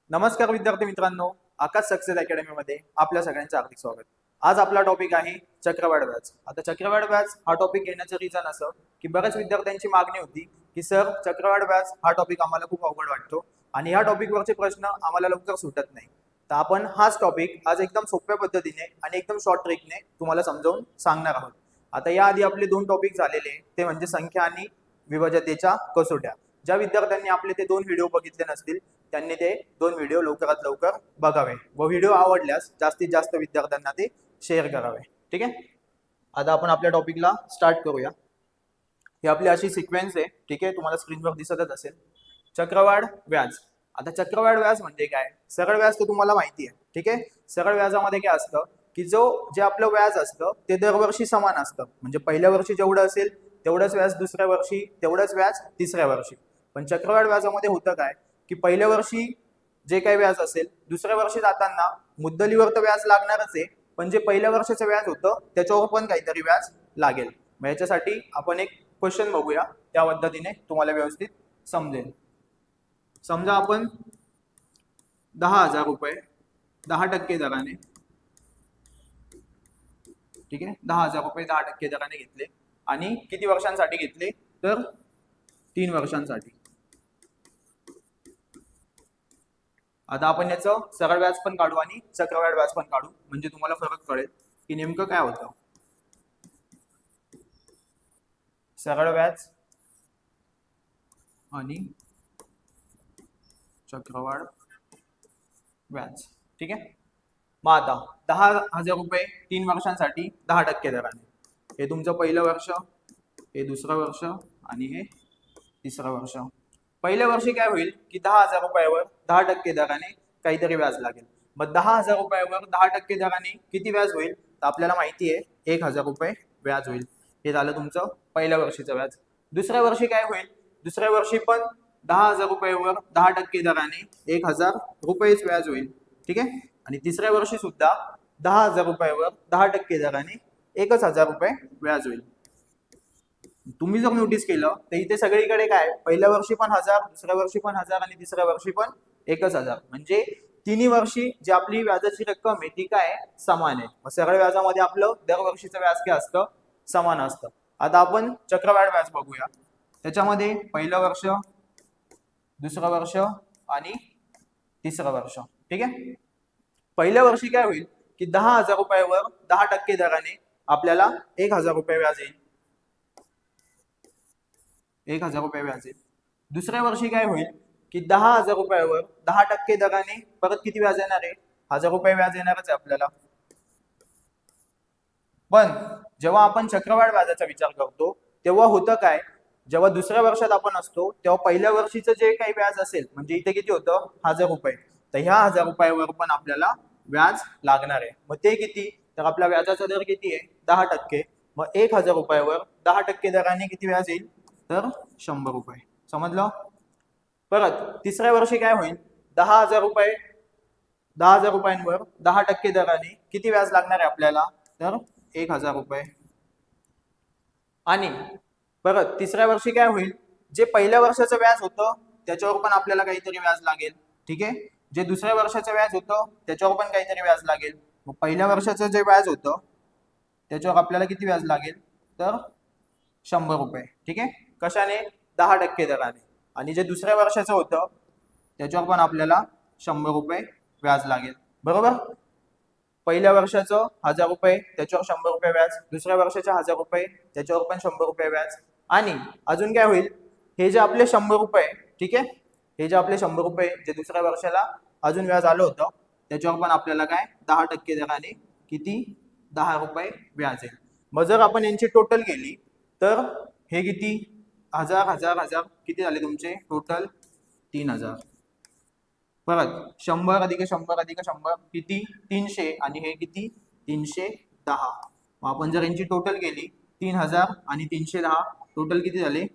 नमस्कार विद्यार्थी मित्रांनो, आकाश सक्सेस अकॅडमीमध्ये आपल्या सगळ्यांचं हार्दिक स्वागत. आज आपला टॉपिक आहे चक्रवाढ व्याज. आता चक्रवाढ व्याज हा टॉपिक घेण्याचं रिझन असं की बऱ्याच विद्यार्थ्यांची मागणी होती की सर चक्रवाढ व्याज हा टॉपिक आम्हाला खूप अवघड वाटतो आणि ह्या टॉपिकवरचे प्रश्न आम्हाला लवकर सुटत नाही. तर आपण हाच टॉपिक आज एकदम सोप्या पद्धतीने आणि एकदम शॉर्ट ट्रिकने तुम्हाला समजावून सांगणार आहोत. आता याआधी आपले दोन टॉपिक झालेले ते म्हणजे संख्या आणि विभाज्यतेच्या कसोट्या. ज्या विद्यार्थ्यांनी आपले ते दोन व्हिडिओ बघितले नसतील त्यांनी ते दोन व्हिडिओ लवकरात लवकर बघावे व व्हिडिओ आवडल्यास जास्तीत जास्त विद्यार्थ्यांना ते शेअर करावे. ठीक आहे, आता आपण आपल्या टॉपिकला स्टार्ट करूया. ही आपली अशी सिक्वेन्स आहे. ठीक आहे, तुम्हाला स्क्रीनवर दिसतच असेल. चक्रवाढ व्याज. आता चक्रवाढ व्याज म्हणजे काय? सरळ व्याज तर तुम्हाला माहिती आहे. ठीक आहे, सरळ व्याजामध्ये काय असतं की जे आपलं व्याज असतं ते दरवर्षी समान असतं. म्हणजे पहिल्या वर्षी जेवढं असेल तेवढंच व्याज दुसऱ्या वर्षी, तेवढंच व्याज तिसऱ्या वर्षी. पण चक्रवाढ व्याजामध्ये होतं काय की पहिल्या वर्षी जे काही व्याज असेल दुसऱ्या वर्षी जाताना मुद्दलीवर तर व्याज लागणारच आहे, पण जे पहिल्या वर्षाचं व्याज होतं त्याच्यावर पण काहीतरी व्याज लागेल. मग याच्यासाठी आपण एक क्वेश्चन बघूया, त्या पद्धतीने तुम्हाला व्यवस्थित समजेल. समजा आपण 10,000 रुपये 10% दराने, ठीक आहे, 10,000 रुपये 10% दराने घेतले आणि किती वर्षांसाठी घेतले तर 3 वर्षांसाठी. आता आपण याचं सरळ व्याज पण काढू आणि चक्रवाढ व्याज पण काढू, म्हणजे तुम्हाला फरक कळेल की नेमकं काय होतं. सरळ व्याज आणि चक्रवाढ व्याज. ठीक आहे, मग आता 10,000 रुपये 3 वर्षांसाठी 10% दराने. हे तुमचं पहिलं वर्ष, हे दुसरं वर्ष आणि हे तिसरं वर्ष. पहिल्या वर्षी काय होईल की 10,000 रुपयावर 10% दराने काहीतरी व्याज लागेल. मग 10,000 रुपयावर 10% दराने किती व्याज होईल तर आपल्याला माहिती आहे 1,000 रुपये व्याज होईल. हे झालं तुमचं पहिल्या वर्षीचं व्याज. दुसऱ्या वर्षी काय होईल? दुसऱ्या वर्षी पण 10,000 रुपयावर 10% दराने 1,000 रुपयेच व्याज होईल. ठीक आहे, आणि तिसऱ्या वर्षी सुद्धा 10,000 रुपयावर 10% दराने 1,000 रुपये व्याज होईल. तुम्ही जर नोटीस केलं तर इथे सगळीकडे काय पहिल्या वर्षी पण 1,000, दुसऱ्या वर्षी पण 1,000 आणि तिसऱ्या वर्षी पण 1,000. म्हणजे तिन्ही वर्षी जी आपली व्याजाची रक्कम आहे ती काय समान आहे. मग सरळ व्याजामध्ये आपलं दरवर्षीचं व्याज काय असतं समान असतं. आता आपण चक्रवाढ व्याज बघूया. त्याच्यामध्ये पहिलं वर्ष, दुसरं वर्ष आणि तिसरं वर्ष. ठीक आहे, पहिल्या वर्षी काय होईल की 10,000 रुपयावर 10% दराने आपल्याला 1,000 रुपये व्याज येईल. 1,000 रुपये व्याज येईल. दुसऱ्या वर्षी काय होईल की 10,000 रुपयावर 10% दराने परत किती व्याज येणार आहे? 1,000 रुपये व्याज येणारच आहे आपल्याला. पण जेव्हा आपण चक्रवाढ व्याजाचा विचार करतो तेव्हा होतं काय, जेव्हा दुसऱ्या वर्षात आपण असतो तेव्हा पहिल्या वर्षीचं जे काही व्याज असेल, म्हणजे इथे किती होतं 1,000 रुपये, तर ह्या 1,000 रुपयावर पण आपल्याला व्याज लागणार आहे. मग ते किती तर आपल्या व्याजाचा दर किती आहे 10%. मग 1,000 रुपयावर 10% दराने किती व्याज येईल तर 100 रुपये. समजलं? परत तिसऱ्या वर्षी काय होईल 10,000 रुपये 10,000 रुपयांवर 10% दराने किती व्याज लागणार आहे आपल्याला तर 1,000 रुपये. आणि परत तिसऱ्या वर्षी काय होईल जे पहिल्या वर्षाचं व्याज होतं त्याच्यावर पण आपल्याला काहीतरी व्याज लागेल. ठीक आहे, जे दुसऱ्या वर्षाचं व्याज होतं त्याच्यावर पण काहीतरी व्याज लागेल. मग पहिल्या वर्षाचं जे व्याज होतं त्याच्यावर आपल्याला किती व्याज लागेल तर 100 रुपये. ठीक आहे, कशाने 10% दराने. आणि जे दुसऱ्या वर्षाचं होतं त्याच्यावर पण आपल्याला 100 रुपये व्याज लागेल. बरोबर, पहिल्या वर्षाचं 1,000 रुपये त्याच्यावर 100 रुपये व्याज, दुसऱ्या वर्षाच्या 1,000 रुपये त्याच्यावर पण 100 रुपये व्याज. आणि अजून काय होईल, हे जे आपले 100 रुपये, ठीक आहे, हे जे आपले 100 रुपये जे दुसऱ्या वर्षाला अजून व्याज आलं होतं त्याच्यावर पण आपल्याला काय 10% दराने किती 10 रुपये व्याज आहे. मग जर आपण यांची टोटल केली तर हे किती 1,000 1,000 1,000 किती झाले तुमचे टोटल 3,000. परत 100 अधिक 100 अधिक 100 किती 300 आणि हे किती 310. मग आपण जर यांची टोटल केली 3,000 आणि 310 टोटल किती झाले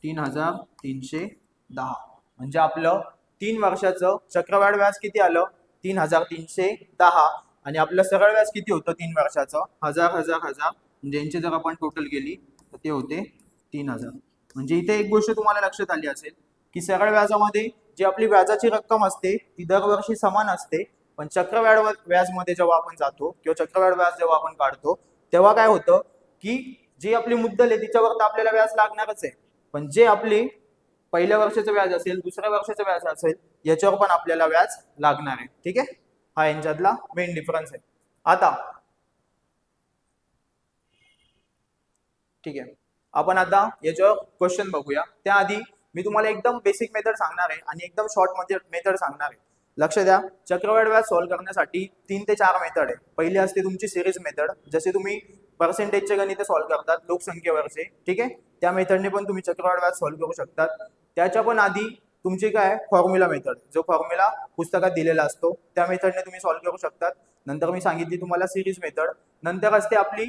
3,310. म्हणजे आपलं 3 वर्षाचं चक्रवाढ व्याज किती आलं 3,310. आणि आपलं सरळ व्याज किती होतं 3 वर्षाचं 1,000 1,000 1,000. म्हणजे यांची जर आपण टोटल केली तर ते होते 3,000. म्हणजे इथे एक गोष्ट तुम्हाला लक्षात आली असेल की सरळ व्याजामध्ये जी आपली व्याजाची रक्कम असते ती दरवर्षी समान असते, पण चक्रवाढ व्याजमध्ये जेव्हा आपण जातो किंवा चक्रवाढ व्याज जेव्हा आपण काढतो तेव्हा काय होतं की जी आपली मुद्दल आहे तिच्यावर तर आपल्याला व्याज लागणारच आहे, पण जे आपली पहिल्या वर्षाचं व्याज असेल, दुसऱ्या वर्षाचं व्याज असेल, याच्यावर पण आपल्याला व्याज लागणार आहे. ठीक आहे, हा यांच्यातला मेन डिफरन्स आहे. आता ठीक आहे, आपण आता याच्यावर क्वेश्चन बघूया. त्याआधी मी तुम्हाला एकदम बेसिक मेथड सांगणार आहे आणि एकदम शॉर्ट मेथड सांगणार आहे. लक्ष द्या, चक्रवाढ व्याज सॉल्व्ह करण्यासाठी 3 ते 4 मेथड आहे. पहिली असते तुमची सिरीज मेथड, जसे तुम्ही पर्सेंटेजचे गणित सॉल्व्ह करतात लोकसंख्येवरचे. ठीक आहे, त्या मेथडने पण तुम्ही चक्रवाढ व्याज सॉल्व्ह करू शकतात. त्याच्या पण आधी तुमची काय फॉर्म्युला मेथड, जो फॉर्म्युला पुस्तकात दिलेला असतो त्या मेथडने तुम्ही सॉल्व्ह करू शकतात. नंतर मी सांगितली तुम्हाला सिरीज मेथड. नंतर असते आपली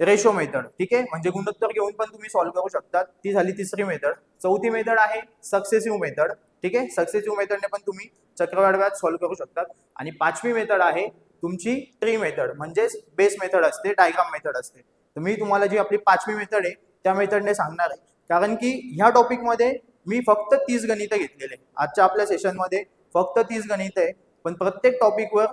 रेशो मेथड. ठीक आहे, म्हणजे गुणोत्तर घेऊन पण तुम्ही सॉल्व्ह करू शकतात. ती झाली तिसरी मेथड. चौथी मेथड आहे सक्सेसिव्ह मेथड. ठीक आहे, सक्सेसिव्ह मेथडने पण तुम्ही चक्रवाढ व्याज सॉल्व्ह करू शकतात. आणि पाचवी मेथड आहे तुमची ट्री मेथड, म्हणजेच बेस मेथड असते, डायग्राम मेथड असते. तर मी तुम्हाला जी आपली पाचवी मेथड आहे त्या मेथडने सांगणार आहे, कारण की ह्या टॉपिकमध्ये मी फक्त 30 गणितं घेतलेले. आजच्या आपल्या सेशनमध्ये फक्त 30 गणित आहे, पण प्रत्येक टॉपिकवर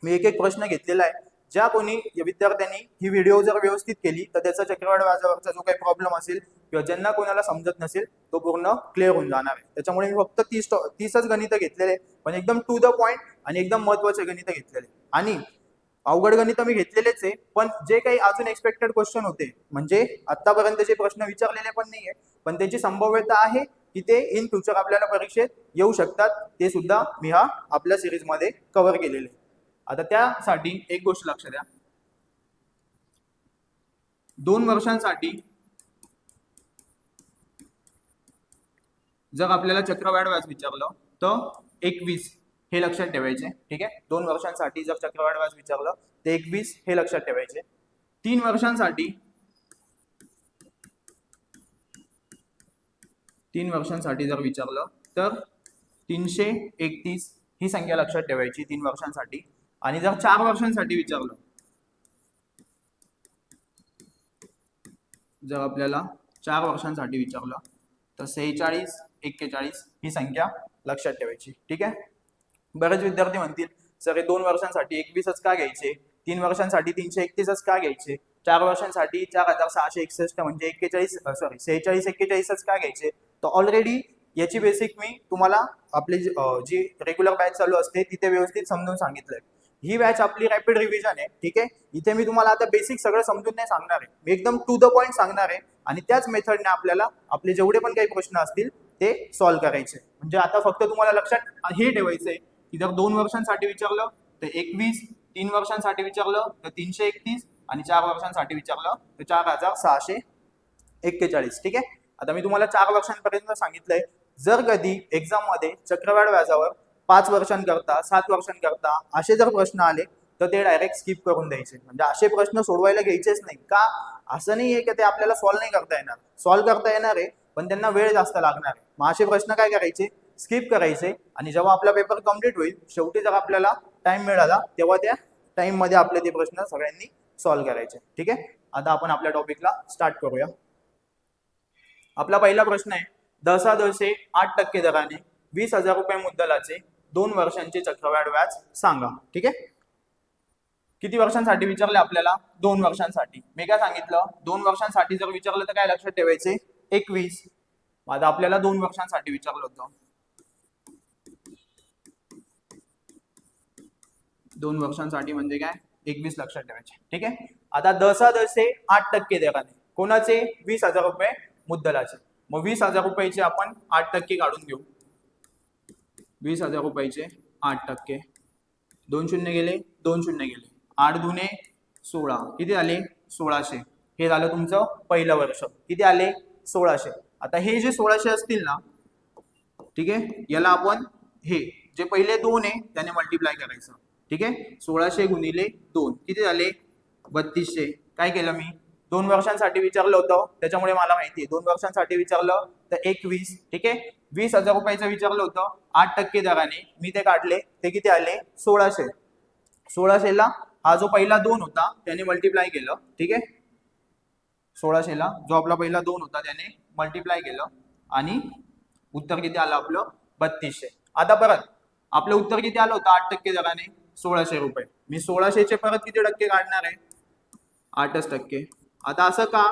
मी एक एक प्रश्न घेतलेला आहे. ज्या कोणी विद्यार्थ्यांनी ही व्हिडिओ जर व्यवस्थित केली तर त्याचा चक्रवाढ व्याजावरचा जो काही प्रॉब्लेम असेल किंवा ज्यांना कोणाला समजत नसेल तो पूर्ण क्लिअर होऊन जाणार आहे. त्याच्यामुळे मी फक्त 30च गणितं घेतलेले, पण एकदम टू द पॉइंट आणि एकदम महत्वाचे गणितं घेतलेले. आणि अवघड गणित मी घेतलेलेच आहे, पण जे काही अजून एक्सपेक्टेड क्वेश्चन होते, म्हणजे आतापर्यंतचे प्रश्न विचारलेले पण नाहीये, पण त्याची संभाव्यता आहे की ते इन फ्युचर आपल्याला परीक्षेत येऊ शकतात, ते सुद्धा मी हा आपल्या सिरीजमध्ये कव्हर केलेले. आता त्यासाठी एक गोष्ट लक्ष द्या, 2 वर्षांसाठी जर आपल्याला चक्रवाढ व्याज विचारलं तर 21 हे लक्षात ठेवायचे. ठीक आहे, 2 वर्षांसाठी जर चक्रवाढ व्याज विचारलं तर 21 हे लक्षात ठेवायचे. 3 वर्षांसाठी जर विचारलं तर 331 ही संख्या लक्षात ठेवायची 3 वर्षांसाठी. आणि जर 4 वर्षांसाठी विचारलं, जर आपल्याला 4 वर्षांसाठी विचारलं तर 46, 41 ही संख्या लक्षात ठेवायची. ठीक आहे, बरेच विद्यार्थी म्हणतील सर हे 2 वर्षांसाठी 21च का घ्यायचे, 3 वर्षांसाठी 331च का घ्यायचे, 4 वर्षांसाठी 4661 म्हणजे 46 41च का घ्यायचे. तर ऑलरेडी याची बेसिक मी तुम्हाला आपली जी रेग्युलर बॅच चालू असते तिथे व्यवस्थित समजून सांगितलंय. ही बॅच आपली रॅपिड रिव्हिजन आहे. ठीक आहे, इथे मी तुम्हाला आता बेसिक सगळं समजून नाही सांगणार आहे, मी एकदम टू द पॉइंट सांगणार आहे आणि त्याच मेथडने आपल्याला आपले जेवढे पण काही प्रश्न असतील ते सॉल्व्ह करायचे. म्हणजे आता फक्त तुम्हाला लक्षात हे ठेवायचंय की जर 2 वर्षांसाठी विचारलं तर 21, 3 वर्षांसाठी विचारलं तर 331 आणि 4 वर्षांसाठी विचारलं तर 4641. ठीक आहे, आता मी तुम्हाला 4 वर्षांपर्यंत सांगितलंय. जर कधी एक्झाम मध्ये चक्रवाढ व्याजावर 5 वर्षांकरता, 7 वर्षांकरता असे जर प्रश्न आले तर ते डायरेक्ट स्किप करून द्यायचे. म्हणजे असे प्रश्न सोडवायला घ्यायचेच नाही. का, असं नाही आहे की ते आपल्याला सॉल्व्ह नाही करता येणार, सॉल्व्ह करता येणार आहे, पण त्यांना वेळ जास्त लागणार आहे. मग असे प्रश्न काय करायचे, स्किप करायचे. आणि जेव्हा आपला पेपर कम्प्लीट होईल, शेवटी जर आपल्याला टाइम मिळाला तेव्हा त्या टाइम मध्ये आपले ते प्रश्न सगळ्यांनी सॉल्व्ह करायचे. ठीक आहे, आता आपण आपल्या टॉपिकला स्टार्ट करूया. आपला पहिला प्रश्न आहे, दशांशे 8% दराने 20,000 रुपये मुद्दलाचे 2 वर्षांचे चक्रवाढ व्याज सांगा. ठीक आहे, किती वर्षांसाठी विचारले आपल्याला, 2 वर्षांसाठी. मी काय सांगितलं, 2 वर्षांसाठी जर विचारलं तर काय लक्षात ठेवायचे, 21. आता आपल्याला 2 वर्षांसाठी विचारलं होतं, 2 वर्षांसाठी म्हणजे काय, 21 लक्षात ठेवायचे. ठीक आहे, आता दशांशे 8% दराने कोणाचे, 20,000 रुपये मुद्दलाचे. मग 20,000 रुपयाचे आपण 8% काढून घेऊ. 20,000 रुपयाचे 8%, 2 शून्य गेले, 2 शून्य गेले, 8 दुने 16, किती झाले, 1600. हे झालं तुमचं पहिलं वर्ष. किती आले, 1600. आता हे जे 1600 असतील ना, ठीक आहे, याला आपण हे जे पहिले 2 आहे त्याने मल्टिप्लाय करायचं. ठीक आहे, 1600 गुणिले 2 किती झाले, 3200. काय केलं मी, 2 वर्षांसाठी विचारलं होतं त्याच्यामुळे मला माहिती आहे 2 वर्षांसाठी विचारलं तर 21. ठीक आहे, 20,000 रुपयाचं विचारलं होतं 8% दराने, मी ते काढले, ते किती आले, 1600. 1600ला हा जो पहिला 2 होता त्याने मल्टिप्लाय केलं. ठीक आहे, 1600ला जो आपला पहिला 2 होता त्याने मल्टिप्लाय केलं आणि उत्तर किती आलं आपलं 3200. आता परत आपलं उत्तर किती आलं होतं 8% दराने 1600 रुपये. मी 1600चे परत किती टक्के काढणार आहे 8%. आता असं का,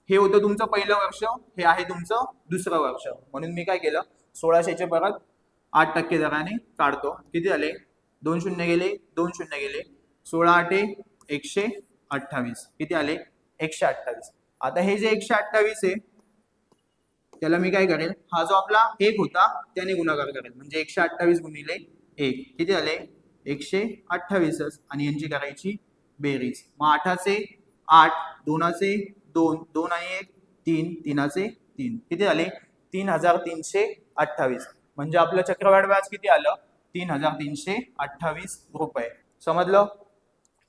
हे होतं तुमचं पहिलं वर्ष, हे आहे तुमचं दुसरं वर्ष, म्हणून मी काय केलं 1600चे परत 8% दराने काढतो. किती झाले 2 शून्य गेले 2 शून्य गेले 16 8 128. किती आले 128. आता हे जे 128 आहे त्याला मी काय करेल, हा जो आपला 1 होता त्याने गुणाकार करेल, म्हणजे 128 गुणिले 1 किती झाले 128. आणि यांची करायची बेरीज. मग 8चे 8 2चे 2 2 आणि 1 3 3चे 3 किती झाले 3328. म्हणजे आपलं चक्रवाढ व्याज किती आलं 3328 रुपये. समजलं.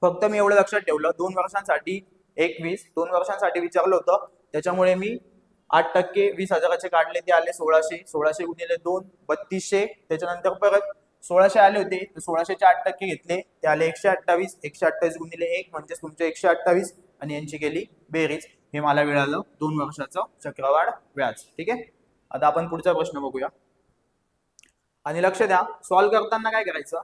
फक्त मी एवढं लक्षात ठेवलं 2 वर्षांसाठी 21, 2 वर्षांसाठी विचारलं होतं त्याच्यामुळे मी 8% 20,000चे काढले, ते आले 1600. 1600 गुणिले 2 3200. त्याच्यानंतर परत 1600 आले होते, 1600चे 8% घेतले, ते आले 128. 128 गुणिले 1 म्हणजे तुमचे 128. आणि यांची केली बेरीज. हे मला मिळालं 2 वर्षाचं चक्रवाढ व्याज. ठीक आहे. आता आपण पुढचा प्रश्न बघूया. आणि लक्ष द्या, सॉल्व्ह करताना काय करायचं,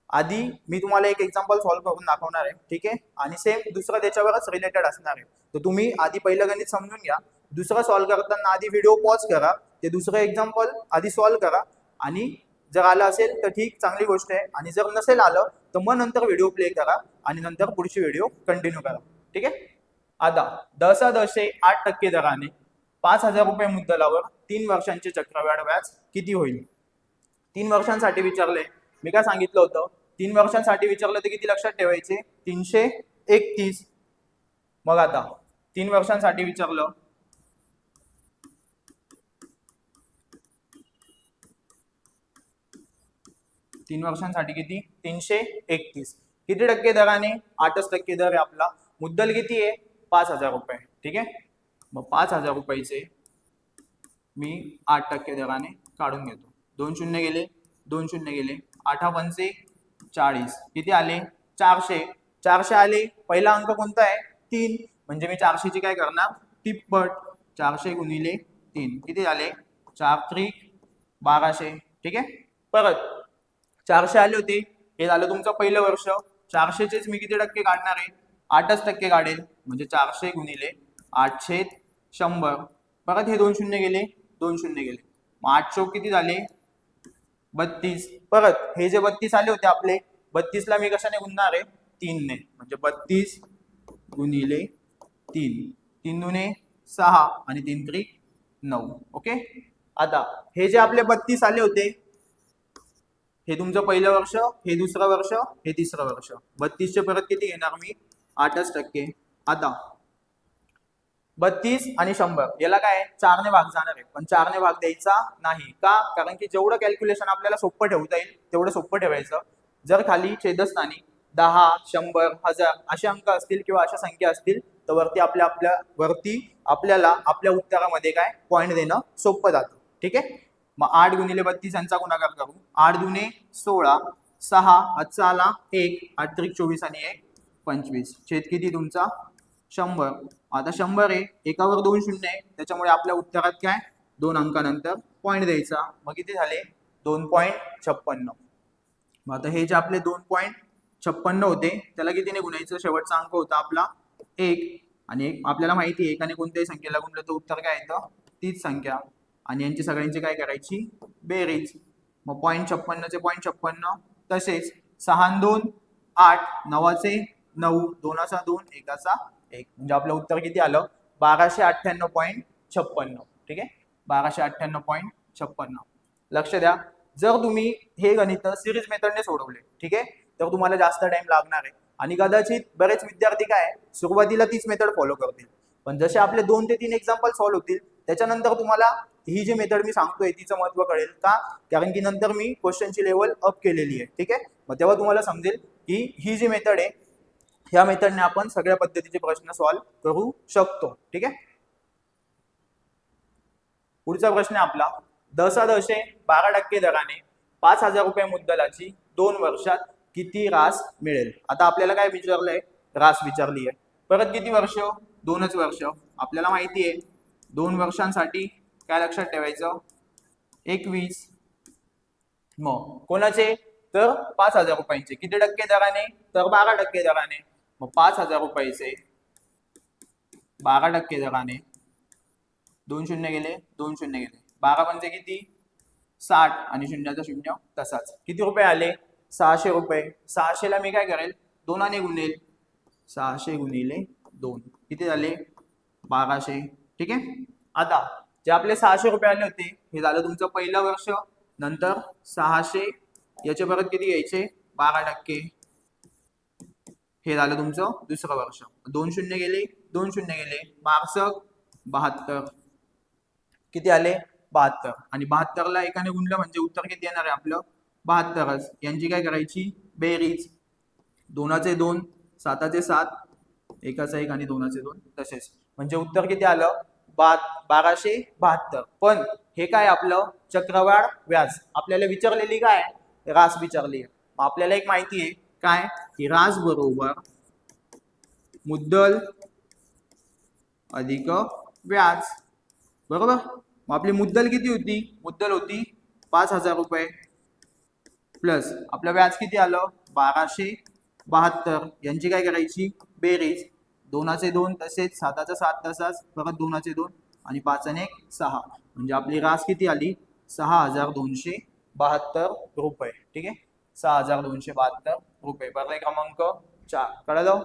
आधी मी तुम्हाला एक एक्झाम्पल सॉल्व्ह करून दाखवणार आहे. ठीक आहे. आणि सेम दुसरं त्याच्यावरच रिलेटेड असणार आहे. तर तुम्ही आधी पहिलं गणित समजून घ्या, दुसरं सॉल्व्ह करताना आधी व्हिडिओ पॉज करा, ते दुसरं एक्झाम्पल आधी सॉल्व्ह करा, आणि जर आलं असेल तर ठीक, चांगली गोष्ट आहे, आणि जर नसेल आलं तर मग नंतर व्हिडिओ प्ले करा आणि नंतर पुढची व्हिडिओ कंटिन्यू करा. ठीक आहे. आता 10.8% दराने 5,000 रुपये मुद्दलावर 3 वर्षांचे चक्रवाढ व्याज किती होईल. 3 वर्षांसाठी विचारले, मी काय सांगितलं होतं 3 वर्षांसाठी विचारलं तर किती लक्षात ठेवायचे 331. मग आता 3 वर्षांसाठी विचारलं, 3 वर्षांसाठी किती 331. किती टक्के दराने 8% दर आहे आपला. मुद्दल किती आहे 5,000 रुपये. ठीक आहे. मग 5,000 रुपयाचे मी 8% दराने काढून घेतो. 2 शून्य गेले 2 शून्य गेले 8 पंचे 40. किती आले 400. 400 आले. पहिला अंक कोणता आहे 3, म्हणजे मी 400ची काय करणार तिप्पट. 400 गुणिले 3 किती झाले 4 त्रिक 1200. ठीक आहे. परत 400 आले होते, हे झालं तुमचं पहिलं वर्ष. 400चेच मी किती टक्के काढणार आहे 8% काढेल, म्हणजे 400 गुणिले 8/100. परत हे 2 शून्य गेले 2 शून्य गेले, मग 8 किती झाले 32. परत हे जे 32 आले होते आपले, 32ला मी कशाने गुणणार आहे 3 ने, म्हणजे 32 गुणिले 3. 3 दुने 6 आणि 3 त्रिक 9. ओके. आता हे जे आपले 32 आले होते, हे तुमचं पहिलं वर्ष, हे दुसरं वर्ष, हे तिसरं वर्ष. 32चे परत किती घेणार मी 8%. आता 32 आणि 100 याला काय 4 ने भाग जाणार आहे, पण 4 ने भाग द्यायचा नाही का, कारण की जेवढं कॅल्क्युलेशन आपल्याला सोपं ठेवता येईल तेवढं सोपं ठेवायचं. जर खाली छेदस्थानी 10 100 1000 असे अंक असतील किंवा अशा संख्या असतील तर वरती आपल्याला आपल्या उत्तरामध्ये काय पॉईंट देणं सोपं जातं. ठीक आहे. मग 8 गुणिले 32 यांचा गुणाकार करू. 8 दुने 16, 6 आजचा आला 1, 8 त्रिक 24 आणि 1 25. छेद किती तुमचा 100. आता 100 आहे, एकावर 2 शून्य आहे, त्याच्यामुळे आपल्या उत्तरात काय 2 अंकानंतर पॉईंट द्यायचा. मग किती झाले 2.56. मग आता हे जे आपले 2.56 होते त्याला कितीने गुणायचं, शेवटचा अंक होता आपला 1, आणि आपल्याला माहिती आहे एकाने कोणत्याही संख्येला गुणलं तर उत्तर काय येतं तीच संख्या, आणि यांची सगळ्यांची काय करायची बेरीज. मग 0.56चे 0.56 तसेच 6 2 8 9चे 9 2चा 2 1चा 1, म्हणजे आपलं उत्तर किती आलं 1298.56. ठीक आहे. 1298.56. लक्ष द्या, जर तुम्ही हे गणित सिरीज मेथडने सोडवले ठीक आहे तर तुम्हाला जास्त टाइम लागणार आहे, आणि कदाचित बरेच विद्यार्थी काय सुरुवातीला तीच मेथड फॉलो करतील, पण जसे आपले 2 ते 3 एक्झाम्पल सॉल्व्ह होतील त्याच्यानंतर तुम्हाला ही जी मेथड मी सांगतोय तिचं महत्व कळेल का, कारण की नंतर मी क्वेश्चनची लेवल अप केलेली आहे. ठीक आहे. मग तेव्हा तुम्हाला समजेल की ही जी मेथड आहे ह्या मेथडने आपण सगळ्या पद्धतीचे प्रश्न सॉल्व्ह करू शकतो. ठीक आहे. पुढचा प्रश्न आहे आपला 10.12% दराने 5,000 रुपये मुद्दलाची 2 वर्षात किती रास मिळेल. आता आपल्याला काय विचारलंय रास विचारली आहे. परत किती वर्ष 2च वर्ष. आपल्याला माहिती आहे 2 वर्षांसाठी काय लक्षात ठेवायचं 21 मग कोणाचे तर 5,000 रुपयांचे किती टक्के दराने तर 12% दराने मग 5,000 रुपयाचे 12% दराने 2 शून्य गेले 2 शून्य गेले 12 म्हणजे किती 60 आणि शून्याचा शून्य तसाच किती रुपये आले 600 रुपये 600 ला मी काय करेल 2 ने गुणेल 600 गुणिले 2 किती झाले 1200 ठीक आहे आता जे आपले 600 रुपये आले होते हे झालं तुमचं पहिलं वर्ष नंतर 600 याचे परत किती घ्यायचे 12% हे झालं तुमचं दुसरं वर्ष 2 शून्य गेले 2 शून्य गेले 72 किती आले 72 आणि 72 ला एकाने गुणलं म्हणजे उत्तर किती येणार आहे आपलं 72च यांची काय करायची बेरीज 2चे 2 7चे 7 1चा 1 आणि 2चे 2 तसेच म्हणजे उत्तर किती आलं 1272 पण हे काय आपलं चक्रवाढ व्याज आपल्याला विचारलेली काय रास विचारली मग आपल्याला एक माहिती आहे काय की रास बरोबर मुद्दल अधिक व्याज बरोबर मग आपली मुद्दल किती होती मुद्दल होती 5,000 रुपये प्लस आपलं व्याज किती आलं 1272 यांची काय करायची बेरीज 2चे 2 तसेच 7चा 7 तसाच परत 2चे 2 आणि 5 आणि 1 6 म्हणजे आपली रास किती आली 6,272 रुपये ठीक आहे 6,272 रुपये पर्याय क्रमांक 4 कळलं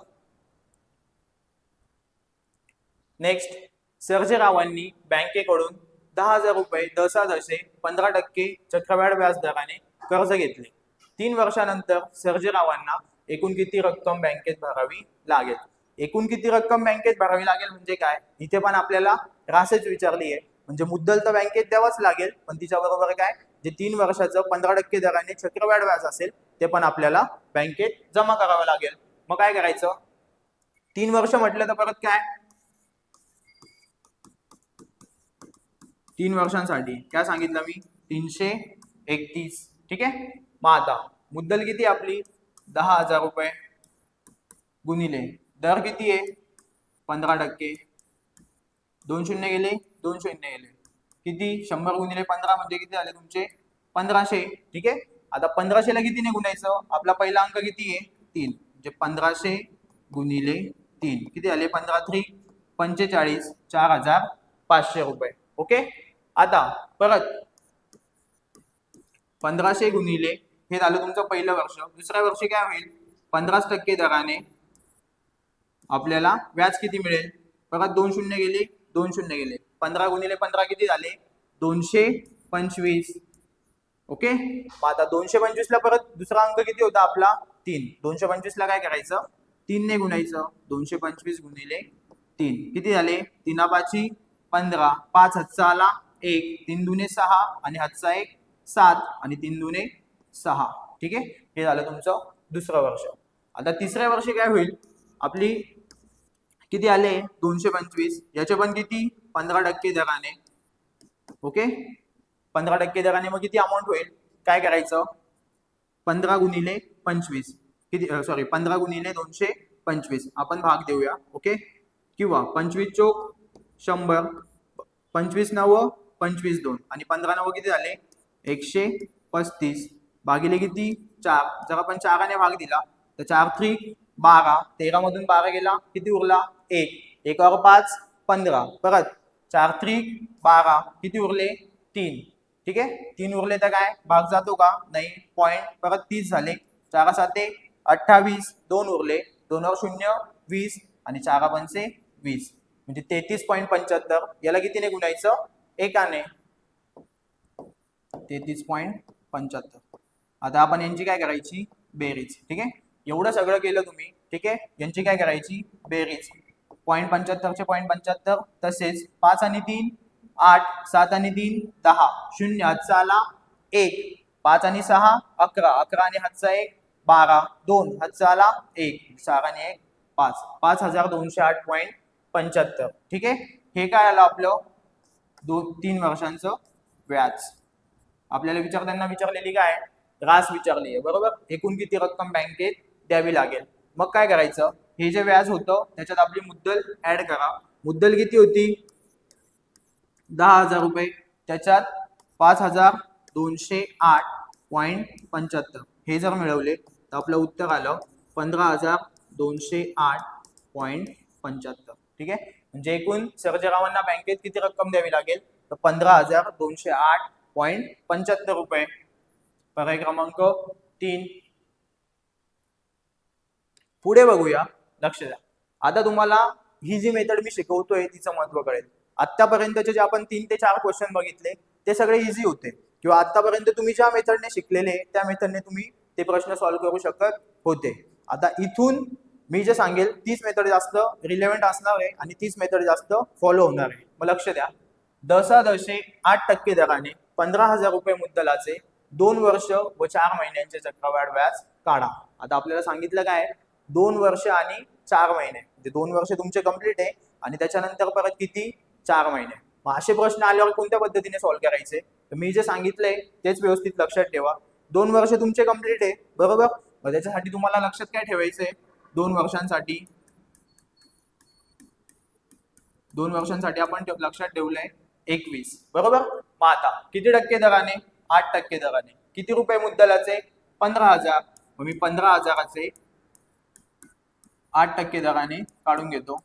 नेक्स्ट सर्जेरावांनी बँकेकडून 10,000 रुपये दशांशे 15% चक्रवाढ व्याज दराने कर्ज घेतले 3 वर्षानंतर सर्जेरावांना एकूण किती रक्कम बँकेत भरावी लागेल एकूण किती रक्कम बँकेत भरावी लागेल म्हणजे काय इथे पण आपल्याला रासच विचारली आहे म्हणजे मुद्दल तर बँकेत द्यावाच लागेल पण तिच्या बरोबर काय जे 3 वर्षाचं 15% दराने चक्रवाढ व्याज असेल ते पण आपल्याला बँकेत जमा करावं लागेल मग काय करायचं 3 वर्ष म्हटलं तर परत काय 3 वर्षांसाठी काय सांगितलं मी 331 ठीक आहे मग आता मुद्दल किती आपली 10,000 रुपये गुणिले दर किती आहे 15% 2 शून्य गेले 2 शून्य गेले किती 100 गुणिले 15 म्हणजे किती झाले तुमचे 1500 ठीक आहे आता 1500 ला कितीने गुणायचं आपला पहिला अंक किती आहे 3 म्हणजे 1500 गुणिले 3 किती झाले 15 3 45 4,500 रुपये ओके आता परत 1500 गुणिले हे झालं तुमचं पहिलं वर्ष दुसऱ्या वर्षी काय होईल 15% दराने आपल्याला व्याज किती मिळेल परत 2 शून्य गेले 2 शून्य गेले 15 गुणिले 15 किती झाले 225 ओके मग आता 225 ला परत दुसरा अंक किती होता आपला 3 225 ला काय करायचं 3 ने गुणायचं 225 गुणिले 3 किती झाले 3 5 15 5 हातचा आला 1 3 दुने 6 आणि हातचा 1 7 आणि 3 दुने 6 ठीक आहे हे झालं तुमचं दुसरं वर्ष आता तिसऱ्या वर्षी काय होईल आपली किती आले 225 याचे पण किती 15% दराने ओके 15% दराने मग किती अमाऊंट होईल काय करायचं 15 गुणिले 25 किती सॉरी 15 गुणिले 225 आपण भाग देऊया ओके किंवा 25 चोक 100 25 9 25 2 आणि 15 9 किती झाले 135 भागिले किती 4 जर आपण 4 ने भाग दिला तर 4 3 12 13 मधून 12 गेला किती उरला 1 1 और 5 15 परत 4 3 12 किती उरले 3 ठीक आहे 3 उरले तर काय भाग जातो का नाही पॉइंट परत 30 झाले 4 7 28 2 उरले 2 और 0 20 आणि 4 पंचे 20 म्हणजे 33.75 याला कितीने गुणायचं एकाने 33.75 आता आपण यांची काय करायची बेरीज ठीक आहे एवढं सगळं केलं तुम्ही ठीक आहे यांची काय करायची बेरीज 0.75 चे 0.75 तसेच 5 आणि 3 8 7 आणि 3 10 0 हातचा आला 1 5 आणि 6 11 11 आणि हातचा 1 12 2 हातचा आला 1 4 आणि 1 5 5208.75 ठीक आहे हे काय आलं आपलं 3 वर्षांचं व्याज आपल्याला विचारताना विचारलेली काय रास विचारली आहे बरोबर एकूण किती रक्कम बँकेत द्यावी लागेल मग काय करायचं हे जे व्याज होतं त्याच्यात आपली मुद्दल ऍड करा मुद्दल किती होती 10,000 रुपये त्याच्यात 5208.75 हे जर मिळवले तर आपलं उत्तर आलं 15,208.75. ठीक आहे, म्हणजे एकूण सर्जेरावांना बँकेत किती रक्कम द्यावी लागेल तर 15,208.75 रुपये. पर्याय क्रमांक 3. पुढे बघूया, लक्ष द्या. आता तुम्हाला ही जी मेथड मी शिकवतोय तिचं महत्व कळेल. आतापर्यंतचे जे आपण 3 ते 4 क्वेश्चन बघितले ते सगळे इझी होते, किंवा आतापर्यंत तुम्ही ज्या मेथडने शिकलेले त्या मेथडने तुम्ही ते प्रश्न सॉल्व्ह करू शकत होते. आता इथून मी जे सांगेल तीच मेथड जास्त रिलेव्हंट असणार आहे आणि तीच मेथड जास्त फॉलो होणार आहे. मग लक्ष द्या. 10.8% दराने 15,000 रुपये मुद्दलाचे 2 वर्ष व 4 महिन्यांचे चक्रवाढ व्याज काढा. आता आपल्याला सांगितलं काय, 2 वर्ष आणि 4 महिने, म्हणजे 2 वर्ष तुमचे कंप्लीट आहे आणि त्याच्यानंतर परत किती, 4 महिने. मग असे प्रश्न आल्यावर कोणत्या पद्धतीने सॉल्व्ह करायचे, तर मी जे सांगितलंय तेच व्यवस्थित लक्षात ठेवा. 2 वर्ष तुमचे कंप्लीट आहे, बरोबर. मग त्याच्यासाठी तुम्हाला लक्षात काय ठेवायचंय, 2 वर्षांसाठी आपण लक्षात ठेवलंय 21, बरोबर. मग आता किती टक्के दराने, 8% दराने. किती रुपये मुद्दलाचे, 15,000. मग मी 15,000चे 8% दराने काढून घेतो.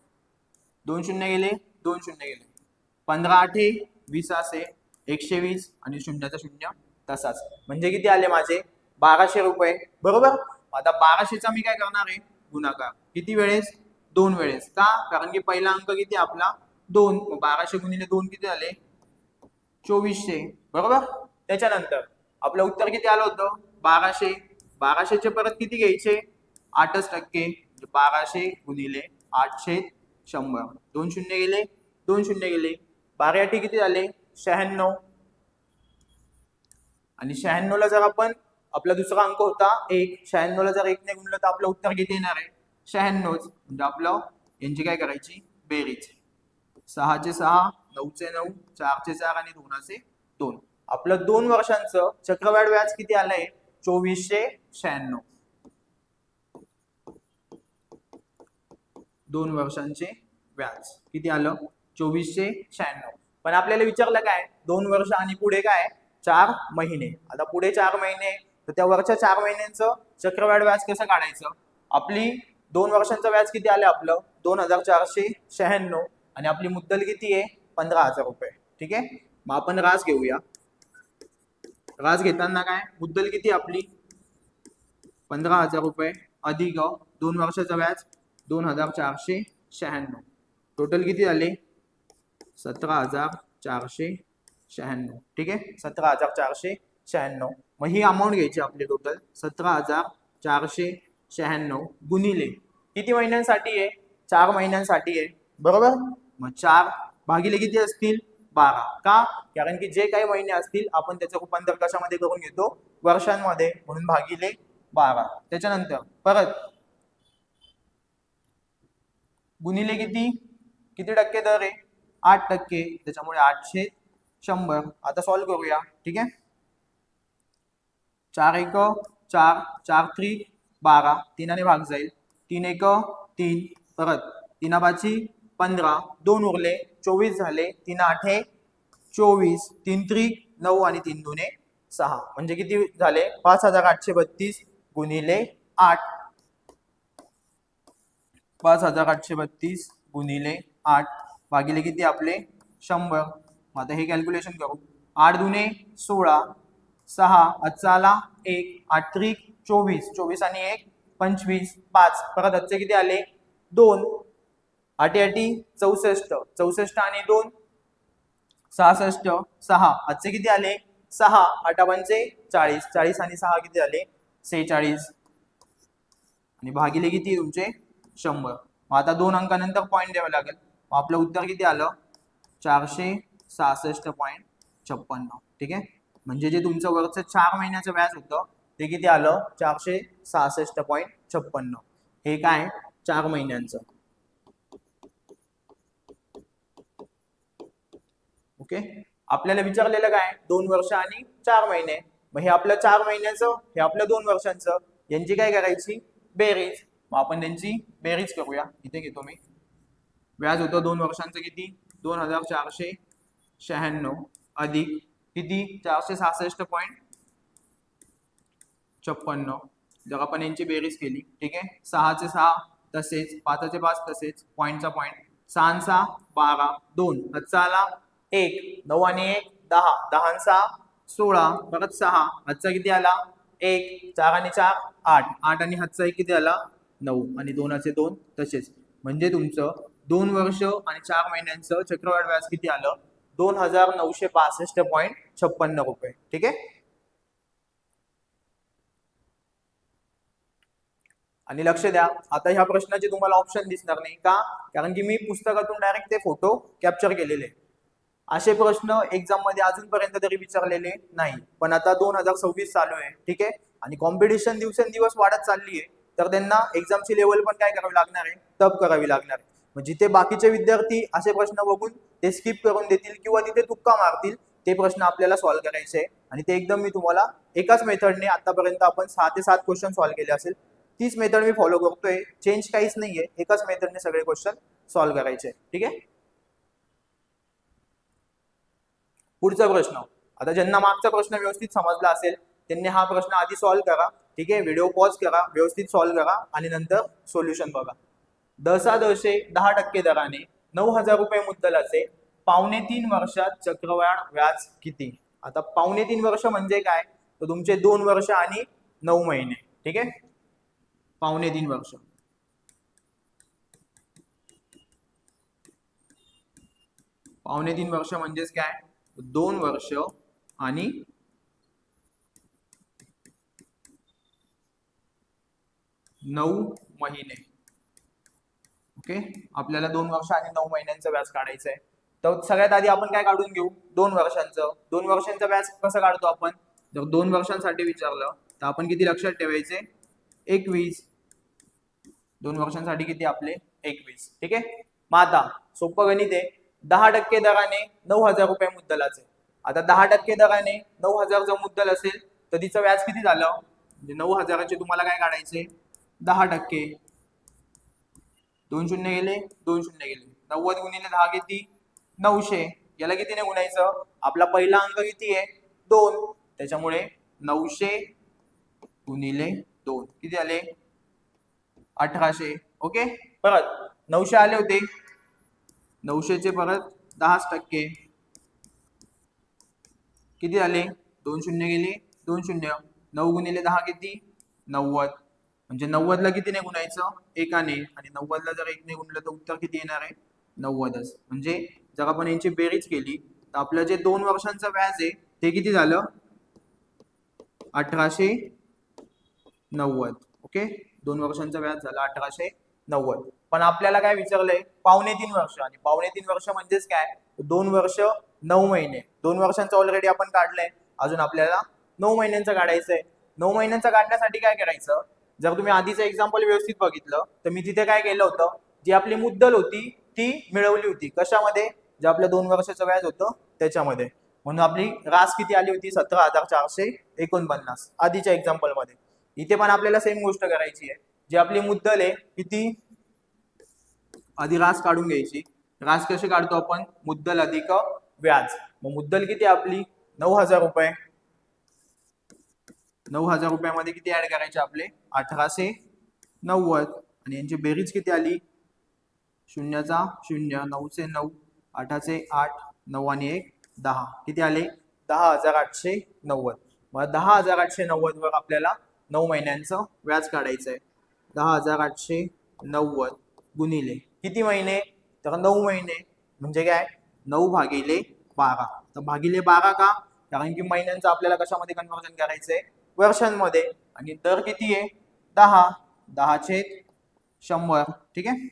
2 शून्य गेले, 2 शून्य गेले. 15 8 20 असे 120 आणि शून्याचा शून्य तसाच, म्हणजे किती आले माझे 1200 रुपये, बरोबर. आता 1200चा मी काय करणार आहे, गुणाकार. किती वेळेस, 2 वेळेस. का, कारण की पहिला अंक किती आपला 2. 1200 गुणिले 2 किती आले, 2400, बरोबर. त्याच्यानंतर आपलं उत्तर किती आलं होतं, 1200. 1200चे परत किती घ्यायचे, 8%. 1200 गुणिले 800 100. 2 शून्य गेले, 2 शून्य गेले. 12 8 किती झाले, 96. आणि 96 ला जर आपण, आपला दुसरा अंक होता 1, 96 ला जर 1 ने गुणलं तर आपलं उत्तर किती येणार आहे, 96. म्हणजे आपलं यांची काय करायची, बेरीज. 6 चे 6, 9 चे 9, 4 चे 4 आणि 2 चे 2. आपलं 2 वर्षांचं चक्रवाढ व्याज किती आलंय, 2496. 2 वर्षांचे व्याज किती आलं, 2496. पण आपल्याला विचारलं काय, 2 वर्ष आणि पुढे काय, 4 महिने. आता पुढे 4 महिने, तर त्या वरच्या 4 महिन्यांचं चक्रवाढ व्याज कसं काढायचं. आपली 2 वर्षांचं व्याज किती आलं आपलं, 2496. आणि आपली मुद्दल किती आहे, 15,000 रुपये. ठीक आहे, मग आपण रास घेऊया. रास घेताना काय, मुद्दल किती आपली 15,000 रुपये अधिक 2 वर्षाचं व्याज 2496. टोटल किती झाले, 17,496. ठीक आहे, 17,496. मग ही अमाऊंट घ्यायची आपली टोटल 17,496 गुणिले किती महिन्यांसाठी आहे, 4 महिन्यांसाठी आहे, बरोबर. मग 4 भागिले किती असतील, 12. का, कारण की जे काही महिने असतील आपण त्याचं रूपांतर कशामध्ये करून घेतो, वर्षांमध्ये, म्हणून भागिले 12. त्याच्यानंतर परत गुणिले किती, किती टक्के दर आहे, 8%. त्याच्यामुळे 800 100. आता सॉल्व्ह करूया. ठीक आहे, 4 1 4, 4 3 12, 3 भाग जाईल, 3 1 3, परत 3 5 15, 2 उरले, 24 झाले, 3 8 24, 3 3 9 आणि 3 2 6. म्हणजे किती झाले, 5,832 गुणिले 8. 5,832 गुणिले 8 भागिले किती आपले 100. आता हे कॅल्क्युलेशन करू. 8 दुने 16, 6 आजचा आला 1, 8 3 24, 24 आणि 1 25, 5 परत आजचे किती आले 2, 8 8 64, 64 आणि 2 66, 6 आजचे किती आले 6, 8 पंचे 40, 40 आणि 6 किती आले 46 आणि भागिले किती तुमचे 100. मग आता 2 अंकानंतर पॉईंट द्यावं लागेल. मग आपलं उत्तर किती आलं 466.56. ठीक आहे, म्हणजे जे तुमचं वरचं 4 महिन्याचं व्याज होतं ते किती आलं 466.56. हे काय 4 महिन्यांचं. ओके, आपल्याला विचारलेलं काय 2 वर्ष आणि 4 महिने. मग हे आपलं 4 महिन्याचं, हे आपलं 2 वर्षांचं, यांची काय करायची बेरीज. मग आपण त्यांची बेरीज करूया. इथे घेतो मी. व्याज होतं 2 वर्षांचं किती 2,496 अधिक किती 466.56. जर आपण यांची बेरीज केली, ठीक आहे, 6 चे 6 तसेच, 5 चे 5 तसेच, पॉईंटचा पॉईंट, 6 6 12, 2 हातचा आला 1, 9 आणि 1 10, 10 6 16, परत 6 हातचा किती आला 1, 4 आणि 4 8, 8 आणि हातचा 1 किती आला 9 आणि 2 2 तसेच. म्हणजे तुमचं 2 वर्ष आणि 4 महिन्यांचं चक्रवाढ व्याज किती आलं 2962.56 रुपये. ठीक आहे. आणि लक्ष द्या, आता ह्या प्रश्नाचे तुम्हाला ऑप्शन दिसणार नाही का, कारण की मी पुस्तकातून डायरेक्ट ते फोटो कॅप्चर केलेले. असे प्रश्न एक्झाम मध्ये अजूनपर्यंत तरी विचारलेले नाही, पण आता 2026 चालू आहे, ठीक आहे, आणि कॉम्पिटिशन दिवसेंदिवस वाढत चालली आहे, तर त्यांना एक्झामची लेवल पण काय करावी लागणार आहे, टफ करावी लागणार आहे. मग जिथे बाकीचे विद्यार्थी असे प्रश्न बघून ते स्किप करून देतील किंवा तिथे तुक्का मारतील, ते प्रश्न आपल्याला सॉल्व्ह करायचे, आणि ते एकदम मी तुम्हाला एकाच मेथडने आतापर्यंत आपण 6 ते 7 क्वेश्चन सॉल्व्ह केले असेल, तीच मेथड मी फॉलो करतोय, चेंज काहीच नाहीये, एकाच मेथडने सगळे क्वेश्चन सॉल्व्ह करायचे. ठीक आहे. पुढचा प्रश्न, आता ज्यांना मागचा प्रश्न व्यवस्थित समजला असेल त्यांनी हा प्रश्न आधी सॉल्व्ह करा. ठीक आहे, व्हिडिओ पॉज करा, व्यवस्थित सॉल्व्ह करा आणि नंतर सोल्युशन बघा. 10% दराने 9,000 रुपये मुद्दलाचे 3.5 वर्षात चक्रवाढ व्याज किती. आता 3.5 वर्ष म्हणजे काय, तर तुमचे 2 वर्ष आणि 9 महिने. ठीक आहे, 3.5 वर्ष. पावणे 3 वर्ष म्हणजेच काय, 2 वर्ष आणि 9 महिने. ओके, आपल्याला 2 वर्ष आणि 9 महिन्यांचं व्याज काढायचं आहे. तर सगळ्यात आधी आपण काय काढून घेऊ, 2 वर्षांचं. 2 वर्षांचं व्याज कसं काढतो आपण, जर 2 वर्षांसाठी विचारलं तर आपण किती लक्षात ठेवायचे, 21. 2 वर्षांसाठी किती आपले 21. ठीक आहे. मग आता सोपं गणित आहे, 10% दराने 9,000 रुपये मुद्दलाचे. आता 10% दराने 9,000 जर मुद्दल असेल तर तिचं व्याज किती झालं, म्हणजे 9,000चे तुम्हाला काय काढायचे 10%. 2 शून्य गेले, 2 शून्य गेले, 90 गुणिले 10 किती 900. याला कितीने गुणायचं, आपला पहिला अंक किती आहे 2, त्याच्यामुळे 900 गुणिले 2 किती आले 1800. ओके, परत 900 आले होते, 900चे परत 10% किती आले, 2 शून्य गेले, 2 शून्य, 9 गुणिले 10 किती 90. म्हणजे 90 ला कितीने गुणायचं, एकाने, आणि 90 ला जर 1 ने गुणलं तर उत्तर किती येणार आहे 90च. म्हणजे जर आपण यांची बेरीज केली तर आपलं जे 2 वर्षांचं व्याज आहे ते किती झालं 1890. ओके, 2 वर्षांचं व्याज झालं 1890. पण आपल्याला काय विचारलंय 3.5 वर्ष, आणि 3.5 वर्ष म्हणजेच काय 2 वर्ष 9 महिने. 2 वर्षांचं ऑलरेडी आपण काढलंय, अजून आपल्याला 9 महिन्यांचं काढायचंय. 9 महिन्यांचं काढण्यासाठी काय करायचं, जर तुम्ही आधीचं एक्झाम्पल व्यवस्थित बघितलं तर मी तिथे काय केलं होतं, जी आपली मुद्दल होती ती मिळवली होती कशामध्ये, जे आपल्या 2 वर्षाचं व्याज होतं त्याच्यामध्ये. म्हणून आपली रास किती आली होती 17,449 आधीच्या एक्झाम्पल मध्ये. इथे पण आपल्याला सेम गोष्ट करायची आहे, जी आपली मुद्दल आहे किती, आधी रास काढून घ्यायची. रास कशी काढतो आपण, मुद्दल अधिक व्याज. मग मुद्दल किती आपली 9,000 रुपये. 9,000 रुपयामध्ये किती ऍड करायचे आपले 1890, आणि यांची बेरीज किती आली, शून्याचा 0, 9चे 9, 8चे 8, 9 आणि 1 10, किती आले 10,890. मग 10,890 वर आपल्याला 9 महिन्यांचं व्याज काढायचं आहे. 10,890 गुणिले किती महिने, तर 9 महिने, म्हणजे काय 9 भागिले 12. तर भागिले 12 का, कारण की महिन्यांचं आपल्याला कशामध्ये कन्वर्जन करायचंय, वर्षांमध्ये, आणि दर किती आहे 10, 10/100. ठीक आहे,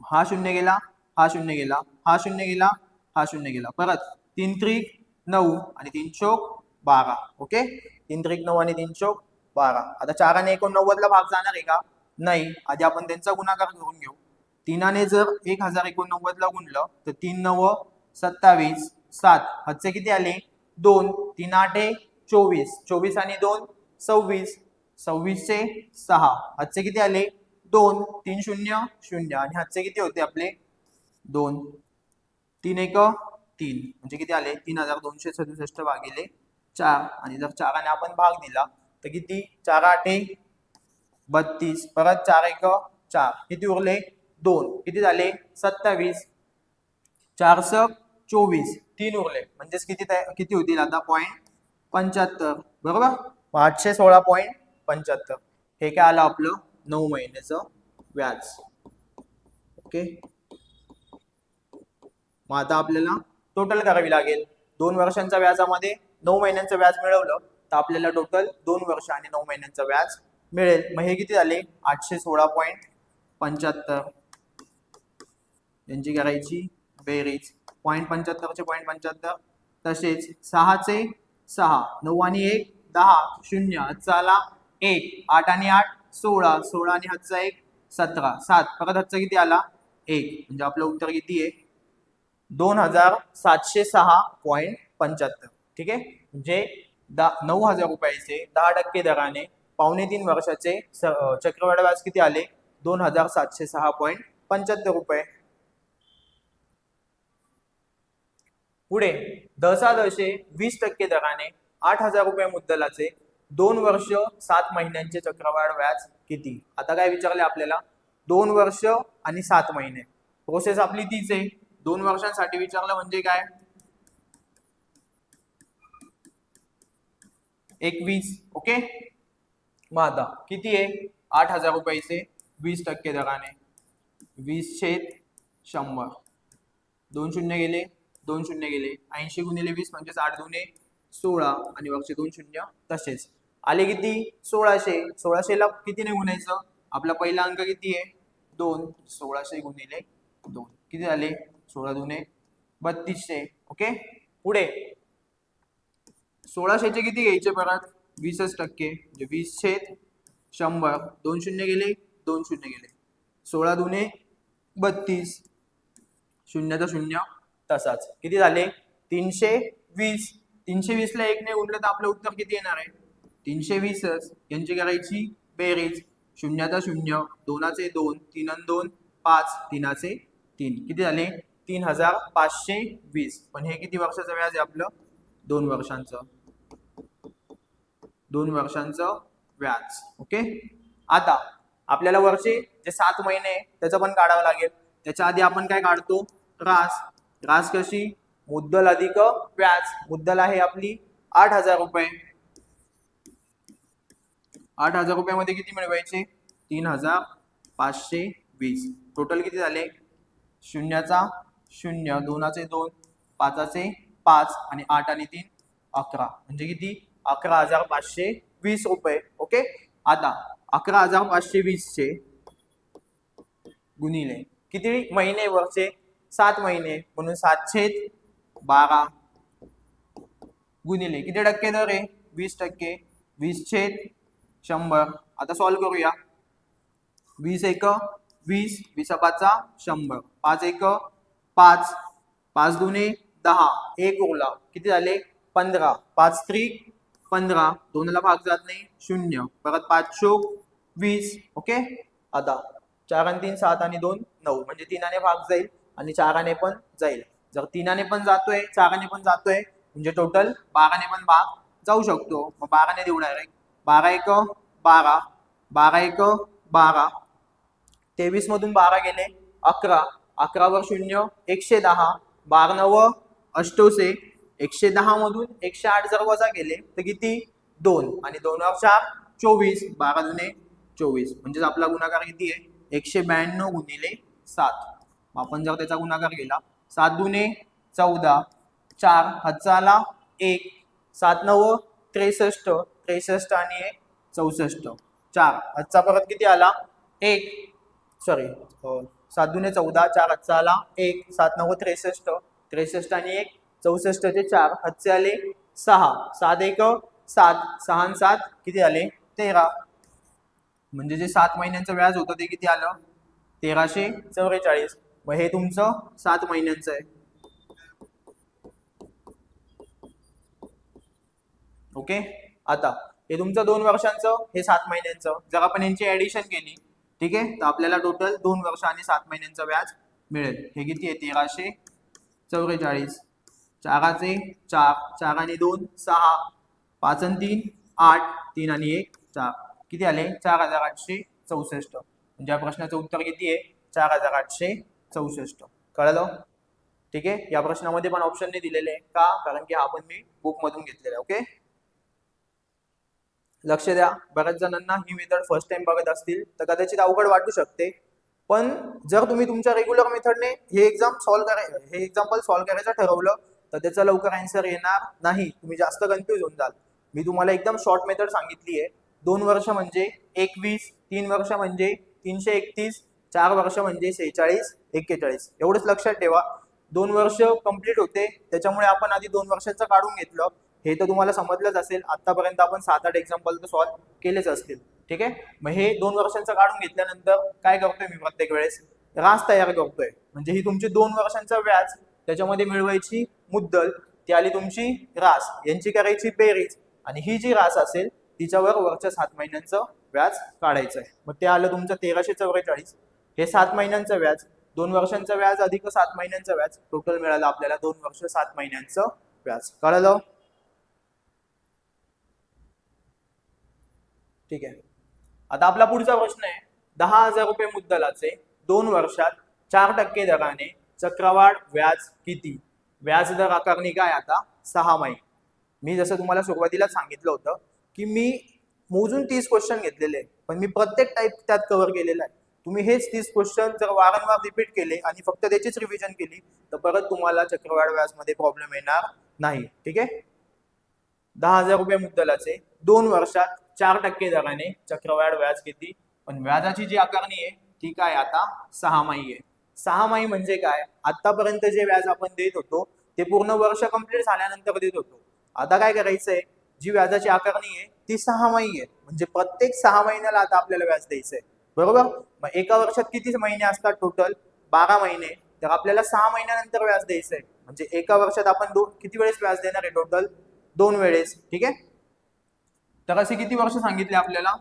हा शून्य गेला, हा शून्य गेला, हा शून्य गेला, हा शून्य गेला, परत 3 त्रिक 9 आणि 3 चोक 12. ओके, 3 त्रिक 9 आणि 3 चोक 12. आता 4 आणि 89 ला भाग जाणार आहे का, नाही, आधी आपण त्यांचा गुणाकार करून घेऊ. 3ने जर 1089 ला गुणलं तर 3 9 27, 7 हातचे किती आले 2, 3 8 24, 24 आणि 2 26, 26 चे 6 हातचे किती आले 2, 3 0 0, आणि हातचे किती होते आपले 2, 3 1 3 म्हणजे किती आले 3267 भागिले 4 आणि जर 4ने आपण भाग दिला तर किती 4 आठे 32 परत 4 एक 4 किती उरले 2 किती झाले 27 4 स 24 3 उरले म्हणजेच किती होतील आता 0.75 बरोबर 816.75 हे काय आलं आपलं 9 महिन्याचं व्याज. ओके मग आता आपल्याला टोटल करावी लागेल 2 वर्षांच्या व्याजामध्ये 9 महिन्यांचं व्याज मिळवलं तर आपल्याला टोटल 2 वर्ष आणि 9 महिन्यांचं व्याज मिळेल. मग हे किती झाले 816.75 यांची करायची बेरीज 0.75 चे 0.75 तसेच 6 चे 6 9 आणि 1 10 0 हातचा आला 1 8 आणि 8 16 16 आणि हातचा 1 17 7 परत हातचा किती आला 1 म्हणजे आपलं उत्तर किती आहे 2706.75. ठीक आहे म्हणजे 9,000 रुपयाचे 10% दराने 3.5 वर्षाचे चक्रवाढ व्याज किती आले 2706.75 रुपये. पुढे दशादशे 20% दराने 8,000 रुपये मुद्दलाचे 2 वर्ष 7 महिन्यांचे चक्रवाढ व्याज किती. आता काय विचारले आपल्याला 2 वर्ष आणि 7 महिने प्रोसेस आपली तीच आहे. 2 वर्षांसाठी विचारलं म्हणजे काय 21. ओके मग आता किती आहे 8,000 रुपयाचे 20% दराने 20/100 2 शून्य गेले 2 शून्य गेले 80 गुणिले 20 म्हणजे 8 दुने 16 आणि वरचे 2 शून्य तसेच आले किती 1600. 1600 ला कितीने गुणायचं आपला पहिला अंक किती आहे 2 1600 गुणिले 2 किती झाले 16 दुने 3200. ओके पुढे 1600 चे किती घ्यायचे परत 20% म्हणजे 20/100 2 शून्य गेले 2 शून्य गेले 16 दुने 32 शून्याचा शून्य तसाच किती झाले 320. 320 ला 1 ने गुणलं तर आपलं उत्तर किती येणार आहे 320च. यांची करायची बेरीज शून्याचा शून्य 2चे 2 3 आणि 2 5 3चे 3 किती झाले 3,520. पण हे किती वर्षाचं व्याज आहे आपलं 2 वर्षांचं 2 वर्षांचं व्याज. ओके आता आपल्याला वरचे जे 7 महिने त्याचं पण काढावं लागेल. त्याच्या आधी आपण काय काढतो रास. रास कशी मुद्दल अधिक व्याज. मुद्दल आहे आपली 8,000 रुपये 8,000 रुपयामध्ये किती मिळवायचे 3,520. टोटल किती झाले शून्याचा शून्य 2चे 2 5चे 5 आणि 8 आणि 3 11 म्हणजे किती 11,520 रुपये. ओके आता 11,520 चे गुणिले किती महिने वरचे 7 महिने म्हणून 7/12 गुणिले किती टक्के दर आहे 20% 20/100. आता सॉल्व करूया 20 एक 20 20/5 100 5 एक 5 5 दुने 10 1 उरला किती झाले 15 5 त्रिक 15 2ला भाग जात नाही 0 परत 5 चोक 20. ओके आता 4 आणि 3 7 आणि 2 9 म्हणजे 3ने भाग जाईल आणि 4ने पण जाईल. जर 3ने पण जातोय 4ने पण जातोय म्हणजे टोटल 12ने पण भाग जाऊ शकतो. मग 12ने देऊ डायरेक्ट 12 एक 12 12 एक 12 23 मधून 12 गेले 11 11 वर 0 110 12 9 88 110 मधून 108 जर वजा गेले तर किती 2 आणि 2 वर 4 24 12 दुने 24 म्हणजे आपला गुणाकार किती आहे 192 गुणिले 7. आपण जर त्याचा गुणाकार केला 7 दुने 14 4 हातचा आला 1 7 9 63 63 आणि 1 64 4 हातचा परत किती आला 1 सॉरी 7 दुने 14 4 हातचा आला 1 7 9 63 63 आणि 1 64 चे 4 हातचे आले 6 7 1 7 6 आणि 7 किती आले 13 म्हणजे जे 7 महिन्यांचं व्याज होतं ते किती आलं 1344. मग हे तुमचं 7 महिन्यांचं आहे. ओके आता हे तुमचं 2 वर्षांचं हे 7 महिन्यांचं जर आपण यांची ऍडिशन केली ठीक आहे तर आपल्याला टोटल 2 वर्ष आणि 7 महिन्यांचं व्याज मिळेल. हे किती आहे 1344 चाराचे 4, 4 आणि 2 6, 5 आणि 3 8, 3 आणि 1 4. किती आले? 4864. म्हणजे या प्रश्नाचं उत्तर किती आहे? 4864. कळलं? ठीक आहे. या प्रश्नामध्ये पण ऑप्शन नाही दिलेले का? कारण की हा पण मी बुक मधून घेतलेला. ओके, लक्ष द्या. बऱ्याच जणांना ही मेथड फर्स्ट टाइम बघत असतील तर कदाचित अवघड वाटू शकते, पण जर तुम्ही तुमच्या रेग्युलर मेथडने हे एक्झाम्पल सॉल्व्ह करायचं ठरवलं तर त्याचा लवकर आन्सर येणार नाही. तुम्ही जास्त कन्फ्युज होऊन जाल. मी तुम्हाला एकदम शॉर्ट मेथड सांगितली आहे. 2 वर्ष म्हणजे 21, 3 वर्ष म्हणजे 331, 4 वर्ष म्हणजे 46, 41. एवढंच लक्षात ठेवा. 2 वर्ष कंप्लीट होते, त्याच्यामुळे आपण आधी 2 वर्षाचं काढून घेतलं. हे तर तुम्हाला समजलंच असेल. आतापर्यंत आपण 7-8 एक्झाम्पल तर सॉल्व्ह केलेच असतील. ठीक आहे. मग हे 2 वर्षांचं काढून घेतल्यानंतर काय करतोय मी प्रत्येक वेळेस? रास तयार करतोय. म्हणजे ही तुमची 2 वर्षांचं व्याज, त्याच्यामध्ये मिळवायची मुद्दल, ती आली तुमची रास, यांची करायची बेरीज, आणि ही जी रास असेल तिच्यावर वरच्या 7 महिन्यांचं व्याज काढायचं आहे. मग ते आलं तुमचं 1344. हे 7 महिन्यांचं व्याज, 2 वर्षांचं व्याज अधिक 7 महिन्यांचं व्याज, टोटल मिळालं आपल्याला 2 वर्ष 7 महिन्यांचं व्याज. कळलं? ठीक आहे. आता आपला पुढचा प्रश्न आहे, 10,000 रुपये मुद्दलाचे 2 वर्षात 4% दराने चक्रवाढ व्याज किती? व्याज दर आकारणी काय आता? 6 मी जसं तुम्हाला सुरुवातीला सांगितलं होतं की मी मोजून 30 क्वेश्चन घेतलेले, पण मी प्रत्येक टाईप त्यात कव्हर केलेला आहे. तुम्ही हेच 30 क्वेश्चन जर वारंवार रिपीट केले आणि फक्त त्याचीच रिव्हिजन केली तर परत तुम्हाला चक्रवाढ व्याज मध्ये प्रॉब्लेम येणार नाही. ठीक आहे. 10,000 रुपये मुद्दलाचे 2 वर्षात 4% दराने चक्रवाढ व्याज किती? पण व्याजाची जी आकारणी आहे ती काय आता? 6 आहे. 6 म्हणजे काय? आतापर्यंत जे व्याज आपण देत होतो ते पूर्ण वर्ष कंप्लीट झाल्यानंतर देत होतो. आता काय करायचंय? जी व्याजाची आकारणी आहे ती 6 आहे. म्हणजे प्रत्येक 6 महिन्याला आता आपल्याला व्याज द्यायचंय. बरोबर? मग एका वर्षात किती महिने असतात? टोटल 12 महिने. तर आपल्याला 6 महिन्यानंतर व्याज द्यायचंय. म्हणजे एका वर्षात आपण किती वेळेस व्याज देणार आहे? टोटल 2 वेळेस. ठीक आहे. तर असे किती वर्ष सांगितले आपल्याला?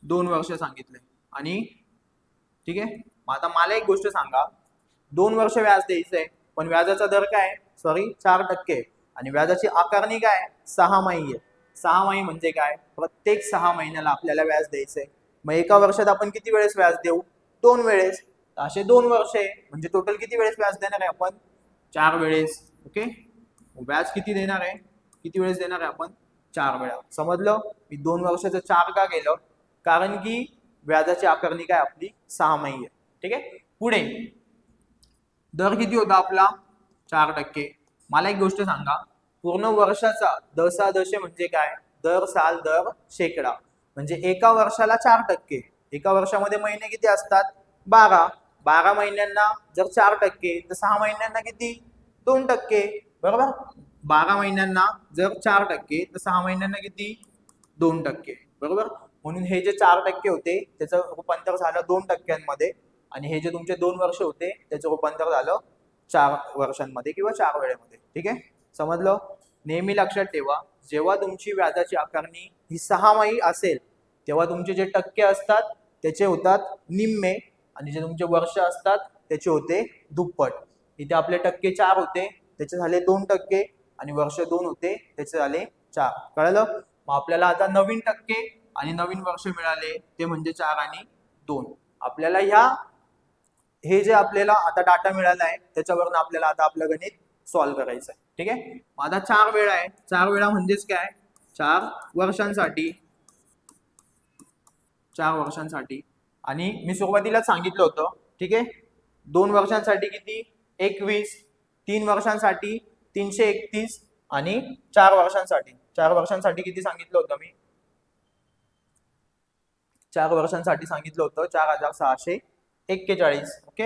2 वर्ष सांगितले. आणि ठीक आहे. मग आता मला एक गोष्ट सांगा, 2 वर्ष व्याज द्यायचंय, पण व्याजाचा दर काय? सॉरी, 4%. आणि व्याजाची आकारणी काय? 6 आहे. 6 म्हणजे काय? प्रत्येक 6 महिन्याला आपल्याला व्याज द्यायचंय. मग एका वर्षात आपण किती वेळेस व्याज देऊ? 2 वेळेस. असे 2 वर्ष आहे, म्हणजे टोटल किती वेळेस व्याज देणार आहे आपण? 4 वेळेस. ओके. व्याज किती देणार आहे? किती वेळेस देणार आहे आपण? 4 वेळा. समजलं? मी 2 वर्षाचं 4 का केलं? कारण की व्याजाची आकारणी काय आपली? 6 आहे. ठीक आहे. पुढे दर किती होता आपला? 4%. मला एक गोष्ट सांगा, पूर्ण वर्षाचा दशादशे म्हणजे काय? दर साल दर शेकडा. म्हणजे एका वर्षाला 4%. एका वर्षामध्ये महिने किती असतात? 12. 12 महिन्यांना जर 4%, तर 6 महिन्यांना किती? 2%. बरोबर? 12 महिन्यांना जर 4%, तर 6 महिन्यांना किती? 2%. बरोबर? म्हणून हे जे 4% होते त्याचं रूपांतर झालं 2%मध्ये, आणि हे जे तुमचे 2 वर्ष होते त्याचं रूपांतर झालं 4 वर्षांमध्ये किंवा 4 वेळेमध्ये. ठीक आहे. समजलं? नेहमी लक्षात ठेवा, जेव्हा तुमची व्याजाची आकारणी ही 6 असेल तेव्हा तुमचे जे टक्के असतात त्याचे होतात निम्मे, आणि जे तुमचे वर्ष असतात त्याचे होते दुप्पट. इथे आपले टक्के 4 होते, त्याचे झाले 2%, आणि वर्ष 2 होते त्याचे झाले 4. कळलं? मग आपल्याला आता नवीन टक्के आणि नवीन वर्ष मिळाले, ते म्हणजे 4 आणि 2. आपल्याला हे जे आपल्याला आता डाटा मिळाला आहे त्याच्यावरून आपल्याला आता आपलं गणित सॉल्व्ह करायचं आहे. ठीक आहे. मग आता 4 वेळा आहे. 4 वेळा म्हणजेच काय? 4 वर्षांसाठी. 4 वर्षांसाठी. आणि मी सुरुवातीला सांगितलं होतं. ठीक आहे. 2 वर्षांसाठी किती? 21. 3 वर्षांसाठी 331. आणि 4 वर्षांसाठी. 4 वर्षांसाठी किती सांगितलं होतं मी? 4 वर्षांसाठी सांगितलं होतं 4641. ओके.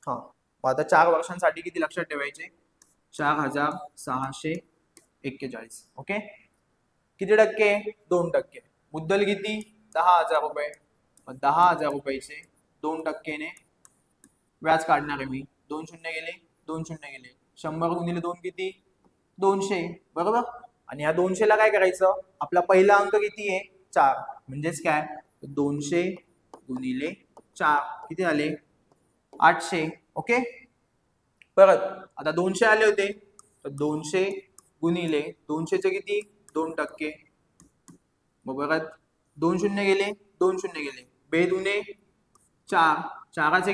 हा. आता 4 वर्षांसाठी किती लक्षात ठेवायचे? 4641. ओके. किती टक्के? 2%. मुद्दल किती? 10,000 रुपये. 10,000 रुपयाचे 2%ने व्याज काढणार आहे मी. 2 शून्य गेले, 2 शून्य गेले. 100 गुणिले 2 किती? 200. बरोबर? आणि या 200ला काय करायचं? आपला पहिला अंक किती आहे? 4. म्हणजेच काय? 200 गुणिले 4 किती आले? 800. ओके. परत आता 200 आले होते, तर 200 गुणिले 200चे किती 2%. मग परत 2 शून्य गेले, 2 शून्य गेले, बेदुने 4, चाराचे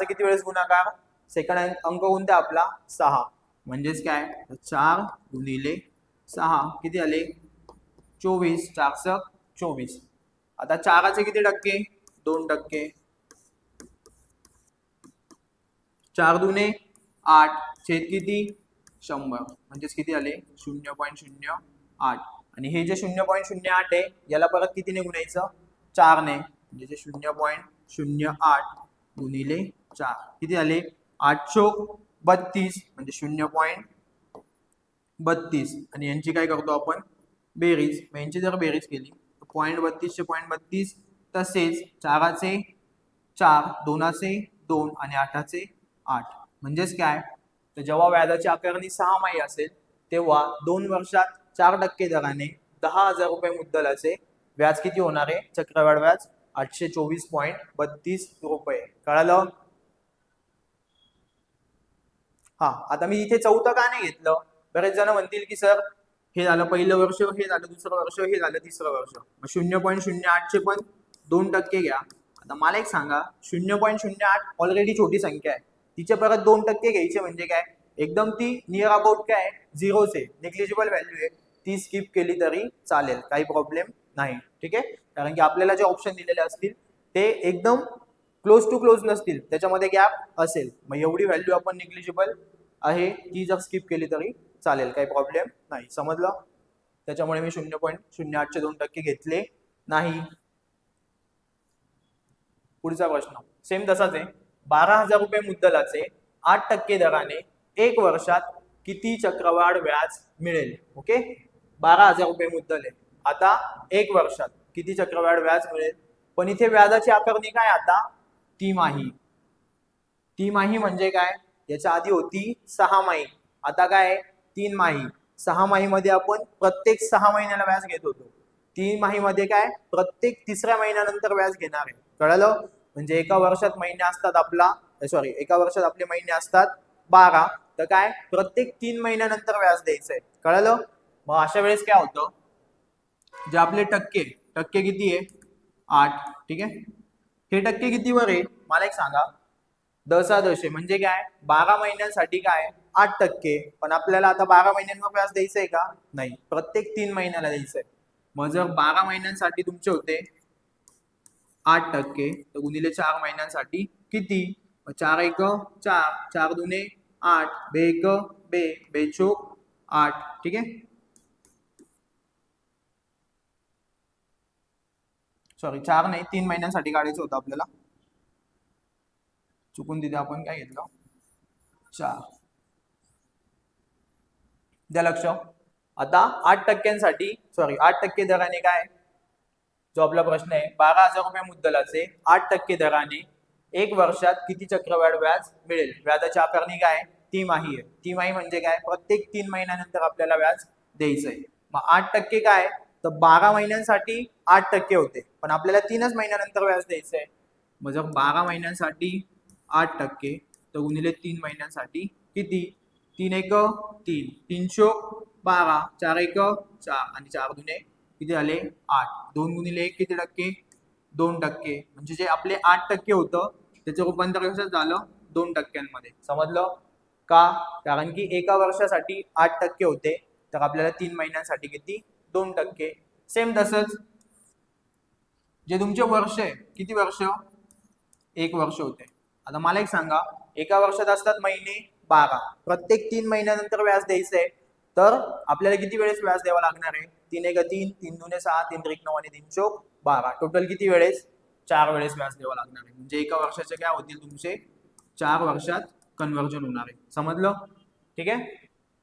किती वेळेस गुणाकार, सेकंड अंक कोणता आपला 6. म्हणजेच काय 4 गुणिले 6 किती आले 24, 4 24. आता चाराचे किती टक्के 2%. 4 दुने 8, छेद किती 100, म्हणजेच किती आले 0.08. आणि हे जे 0.08 आहे याला परत कितीने गुणायचं 4 ने, म्हणजे जे 0.08 गुणिले 4 किती आले 8 चोक 32, म्हणजे 0.32. आणि यांची काय करतो आपण बेरीज. यांची जर बेरीज केली तर 0.32 चे 0.32, तसेच 4चे 4, 2चे 2 आणि 8चे 8. म्हणजेच काय तर जेव्हा व्याजाची आकारणी 6 असेल तेव्हा 2 वर्षात 4% दराने 10,000 रुपये मुद्दलाचे व्याज किती होणार आहे चक्रवाढ व्याज 824.32 रुपये. कळालं. हा, आता मी इथे चौथं का नाही घेतलं. बरेच जण म्हणतील की सर हे झालं पहिलं वर्ष, हे झालं दुसरं वर्ष, हे झालं तिसरं वर्ष, मग 0.08 चे पण 2% घ्या. आता मला एक सांगा 0.08 ऑलरेडी छोटी संख्या आहे, तिचे परत 2% घ्यायचे म्हणजे काय एकदम ती नियर अबाउट काय झिरोच आहे, निग्लिजिबल व्हॅल्यू आहे, ती स्किप केली तरी चालेल, काही प्रॉब्लेम नाही. ठीक आहे. कारण की आपल्याला जे ऑप्शन दिलेले असतील ते एकदम क्लोज टू क्लोज नसतील, त्याच्यामध्ये गॅप असेल, मग एवढी व्हॅल्यू आपण निग्लिजिबल आहे ती जर स्किप केली तरी चालेल, काही प्रॉब्लेम नाही. समजलं. त्याच्यामुळे मी 0.08 चे 2% घेतले नाही. पुढचा प्रश्न सेम तसाच आहे. 12,000 रुपये मुद्दलाचे 8% दराने 1 वर्षात किती चक्रवाढ व्याज मिळेल. ओके. 12,000 रुपये मुद्दल आहे, आता 1 वर्षात किती चक्रवाढ व्याज मिळेल. पण इथे व्याजाची आकारणी काय आता तिमाही. तिमाही म्हणजे काय, याच्या आधी होती 6 माही, आता काय 3 माही. 6 माही मध्ये आपण प्रत्येक 6 महिन्याला व्याज घेत होतो, 3 माही मध्ये काय प्रत्येक तिसऱ्या महिन्यानंतर व्याज घेणार आहे. कळलं. म्हणजे एका वर्षात महिने असतात एका वर्षात आपले महिने असतात 12, तर काय प्रत्येक 3 महिन्यानंतर व्याज द्यायचंय. कळलं. मग अशा वेळेस काय होतं, जे आपले टक्के किती आहे 8. ठीक आहे. हे टक्के कितीवर आहे मला एक सांगा. दशादशे म्हणजे काय 12 महिन्यांसाठी काय 8%. पण आपल्याला आता 12 महिन्यांवर व्याज द्यायचंय का नाही, प्रत्येक 3 महिन्याला द्यायचंय. मग जर 12 महिन्यांसाठी तुमचे होते 8%, तर गुणिले 4 महिन्यांसाठी किती 4 1 4, 4 दुने 8, बे 1 बे, बे चोक 8. ठीक आहे. सॉरी 4 नाही 3 महिन्यांसाठी काढायचं होतं आपल्याला, चुकून तिथे आपण काय घेतलं 4. द्या लक्ष. आता 8% दराने काय, जो आपला प्रश्न आहे 12,000 रुपये मुद्दलाचे 8% दराने 1 वर्षात किती चक्रवाढ व्याज मिळेल. व्याजाची आकारणी काय तिमाही आहे. तिमाही म्हणजे काय प्रत्येक 3 महिन्यानंतर आपल्याला व्याज द्यायचंय. मग 8% काय तर 12 महिन्यांसाठी 8% होते, पण आपल्याला 3च महिन्यानंतर व्याज द्यायचंय. मग जर 12 महिन्यांसाठी 8%, तर गुणिले 3 महिन्यांसाठी किती 3 1 3, 3 12, 4 1 4 आणि 4 दुने किती झाले 8. 2 गुणिले 1 किती टक्के 2%. म्हणजे जे आपले 8% होतं त्याचं रूपांतर कसं झालं 2%मध्ये. समजलं का. कारण की एका वर्षासाठी 8% होते, तर आपल्याला 3 महिन्यांसाठी किती 2%. सेम तसंच जे तुमचे वर्ष आहे किती वर्ष 1 वर्ष होते. आता मला एक सांगा एका वर्षात असतात महिने 12, प्रत्येक 3 महिन्यानंतर व्याज द्यायचंय, तर आपल्याला किती वेळेस व्याज द्यावा लागणार आहे 3 1 3, 3 दुने 6, 3 त्रिक 9 आणि 3 चोक 12. टोटल किती वेळेस 4 वेळेस व्याज द्यावा लागणार आहे. म्हणजे एका वर्षाचे काय होतील तुमचे 4 वर्षात कन्व्हर्जन होणार आहे. समजलं. ठीक आहे.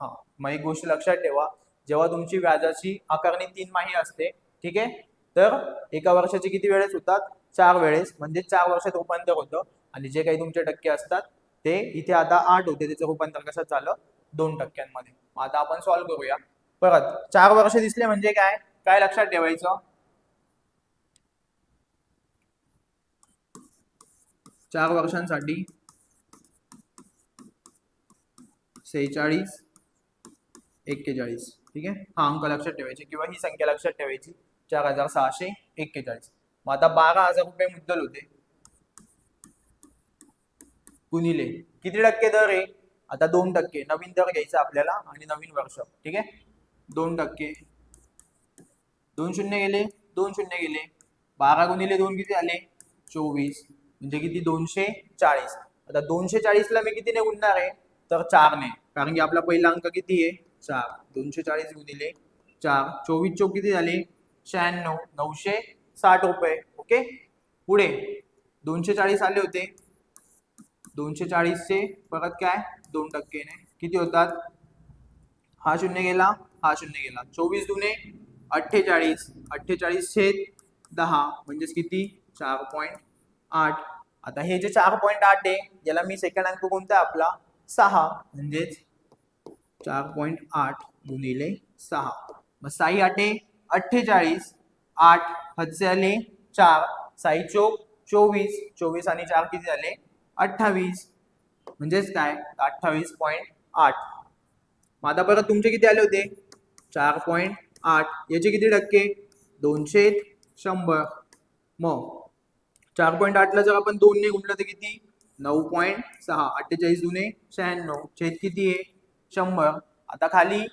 हा, मग एक गोष्ट लक्षात ठेवा, जेव्हा तुमची व्याजाची आकारणी 3 माही असते, ठीक आहे, तर एका वर्षाचे किती वेळेस होतात 4 वेळेस, म्हणजे 4 वर्षात रूपांतर होतं. आणि जे काही तुमचे टक्के असतात ते इथे आता 8 होते, त्याचं रूपांतर कसं झालं 2%मध्ये. आता आपण सॉल्व्ह करूया. परत 4 वर्ष दिसले म्हणजे काय काय लक्षात ठेवायचं, 4 वर्षांसाठी 46 41, ठीक आहे. हा अंक लक्षात ठेवायचे किंवा ही संख्या लक्षात ठेवायची 4641. मग आता 12,000 रुपये मुद्दल होते गुणिले किती टक्के दर आहे, आता 2%. नवीन दर घ्यायचा आपल्याला आणि नवीन वर्ष, ठीक आहे. 2%, 2 शून्य गेले, 2 शून्य गेले, 12 गुणिले 2 किती आले 24, म्हणजे किती 240. आता 240 ला मी कितीने गुणणार आहे तर 4 ने, कारण की आपला पहिला अंक किती आहे 4. 240 गुणिले 4, 24 चौक किती झाले 96, 960 रुपये. ओके. पुढे 240 आले होते, 240 चे परत काय 2% ने किती होतात, हा शून्य गेला, हा शून्य गेला, 24 दुने 48, 48 छेद 10 म्हणजेच किती 4.8. आता हे जे 4.8 आहे याला मी सेकंड अंक कोणता आहे आपला 6, म्हणजेच 4.8 गुणिले 6. मग 6 आठे 48, 8 हातचे आले 4, 6 चोक 24, 24 आणि 4 किती झाले 28, म्हणजेच काय 28.8. मग आता परत तुमचे किती आले होते 4.8, याचे किती टक्के 200. मग 4.8 ला जर आपण 2 ने गुणलं तर किती 9.6, 48 दुने 96, छेद किती आहे 100. आता खाली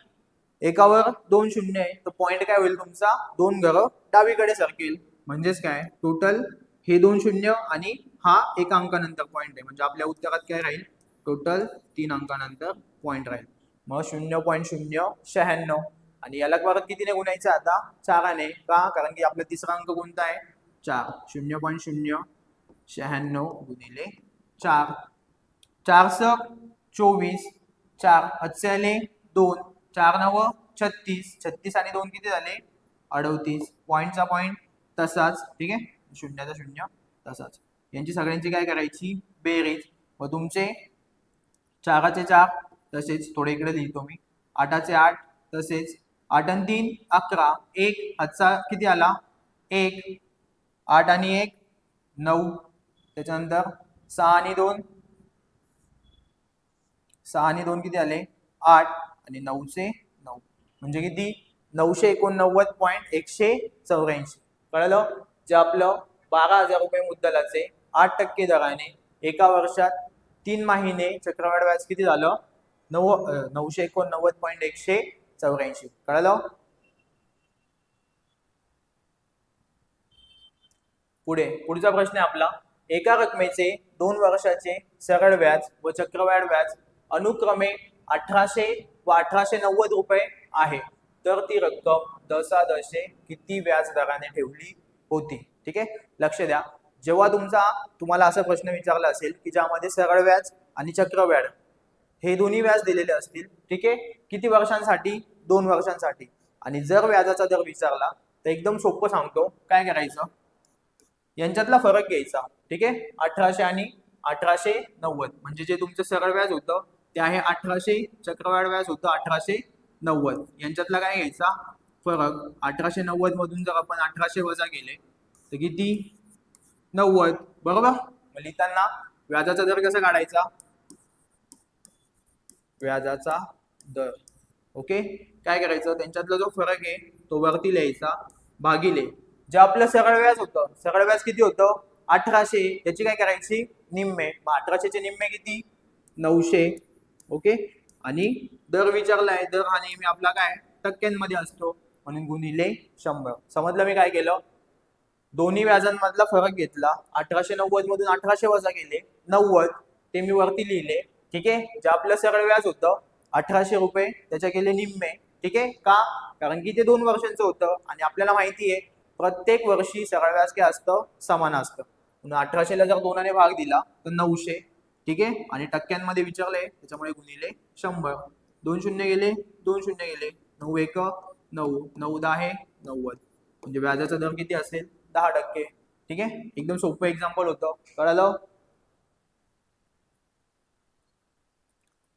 एकावर 2 शून्य आहे तर पॉइंट काय होईल तुमचा 2 घरं डावीकडे सरकेल, म्हणजेच काय टोटल हे 2 शून्य आणि हा 1 अंकानंतर पॉइंट आहे, म्हणजे आपल्या उत्तरात काय राहील टोटल 3 अंकानंतर पॉइंट राहील. मग 0.096. आणि याला परत कितीने गुणायचं आता 4 ने, का कारण की आपला तिसरा अंक कोणता आहे 4. 0.096 गुणिले 4, 4 स 24, 4 हातचे आले 2, 4 9 36, 36 आणि 2 किती झाले 38. पॉइंटचा पॉइंट तसाच, ठीक आहे, शून्याचा शून्य तसाच. यांची सगळ्यांची काय करायची बेरीज. व तुमचे 4चे 4 तसेच, थोडे इकडे लिहितो मी, 8चे 8 तसेच, 8 आणि 3 11, 1 हातचा किती आला 1, 8 आणि 1 9, त्याच्यानंतर 6 आणि 2, 6 आणि 2 किती आले 8 आणि 9चे 9, म्हणजे किती 989.184. कळलं. जे आपलं 12,000 रुपये मुद्दलाचे 8% दराने एका वर्षात 3 महिने चक्रवाढ व्याज किती झालं 989.184. कळलं. पुढचा प्रश्न आहे आपला, एका रकमेचे 2 वर्षाचे सरळ व्याज व चक्रवाढ व्याज अनुक्रमे 1800 व 1890 रुपये आहे, तर ती रक्कम दशादशे किती व्याज दराने ठेवली होती. ठीक आहे, लक्ष द्या. जेव्हा तुम्हाला असा प्रश्न विचारला असेल की ज्यामध्ये सरळ व्याज आणि चक्रव्याढ हे दोन्ही व्याज दिलेले असतील, ठीक आहे, किती वर्षांसाठी 2 वर्षांसाठी, आणि जर व्याजाचा दर विचारला तर एकदम सोपं सांगतो, काय करायचं यांच्यातला फरक घ्यायचा. ठीक आहे, 1800 आणि 1890, म्हणजे जे तुमचं सरळ व्याज होतं ते आहे 1800, चक्रवाढ व्याज होतं 1890, यांच्यातला काय घ्यायचा फरक. 1890 मधून जर आपण 1800 वजा केले तर किती 90, बरोबर. मग लिहिताना व्याजाचा दर कसा काढायचा, व्याजाचा दर. ओके, काय करायचं त्यांच्यातला जो फरक आहे तो वरती लिहायचा भागिले जे आपलं सरळ व्याज होतं. सरळ व्याज किती होतं 1800, त्याची काय करायची निम्मे. मग 1800 चे निम्मे किती 900. ओके, आणि दर विचारलाय, दर हा नेहमी आपला काय टक्क्यांमध्ये असतो, म्हणून गुणिले 100. समजलं मी काय केलं, दोन्ही व्याजांमधला फरक घेतला, 1890 मधून 1800 वजा केले 90, ते मी वरती लिहिले. ठीक आहे, जे आपलं सरळ व्याज होतं 1800 रुपये त्याच्या केले निम्मे. ठीक आहे, का कारण की ते 2 वर्षांचं होतं आणि आपल्याला माहिती आहे प्रत्येक वर्षी सरळ व्याज काय असतं समान असतं, म्हणून 1800 ला जर 2 ने भाग दिला तर 900. ठीक आहे, आणि टक्क्यांमध्ये विचारले त्याच्यामुळे गुणिले 100. 2 शून्य गेले, 2 शून्य गेले, 9 1 9, 9 10 90, म्हणजे व्याजाचा दर किती असेल 10%. ठीक आहे, एकदम सोपं एक्झाम्पल होतं. कळलं.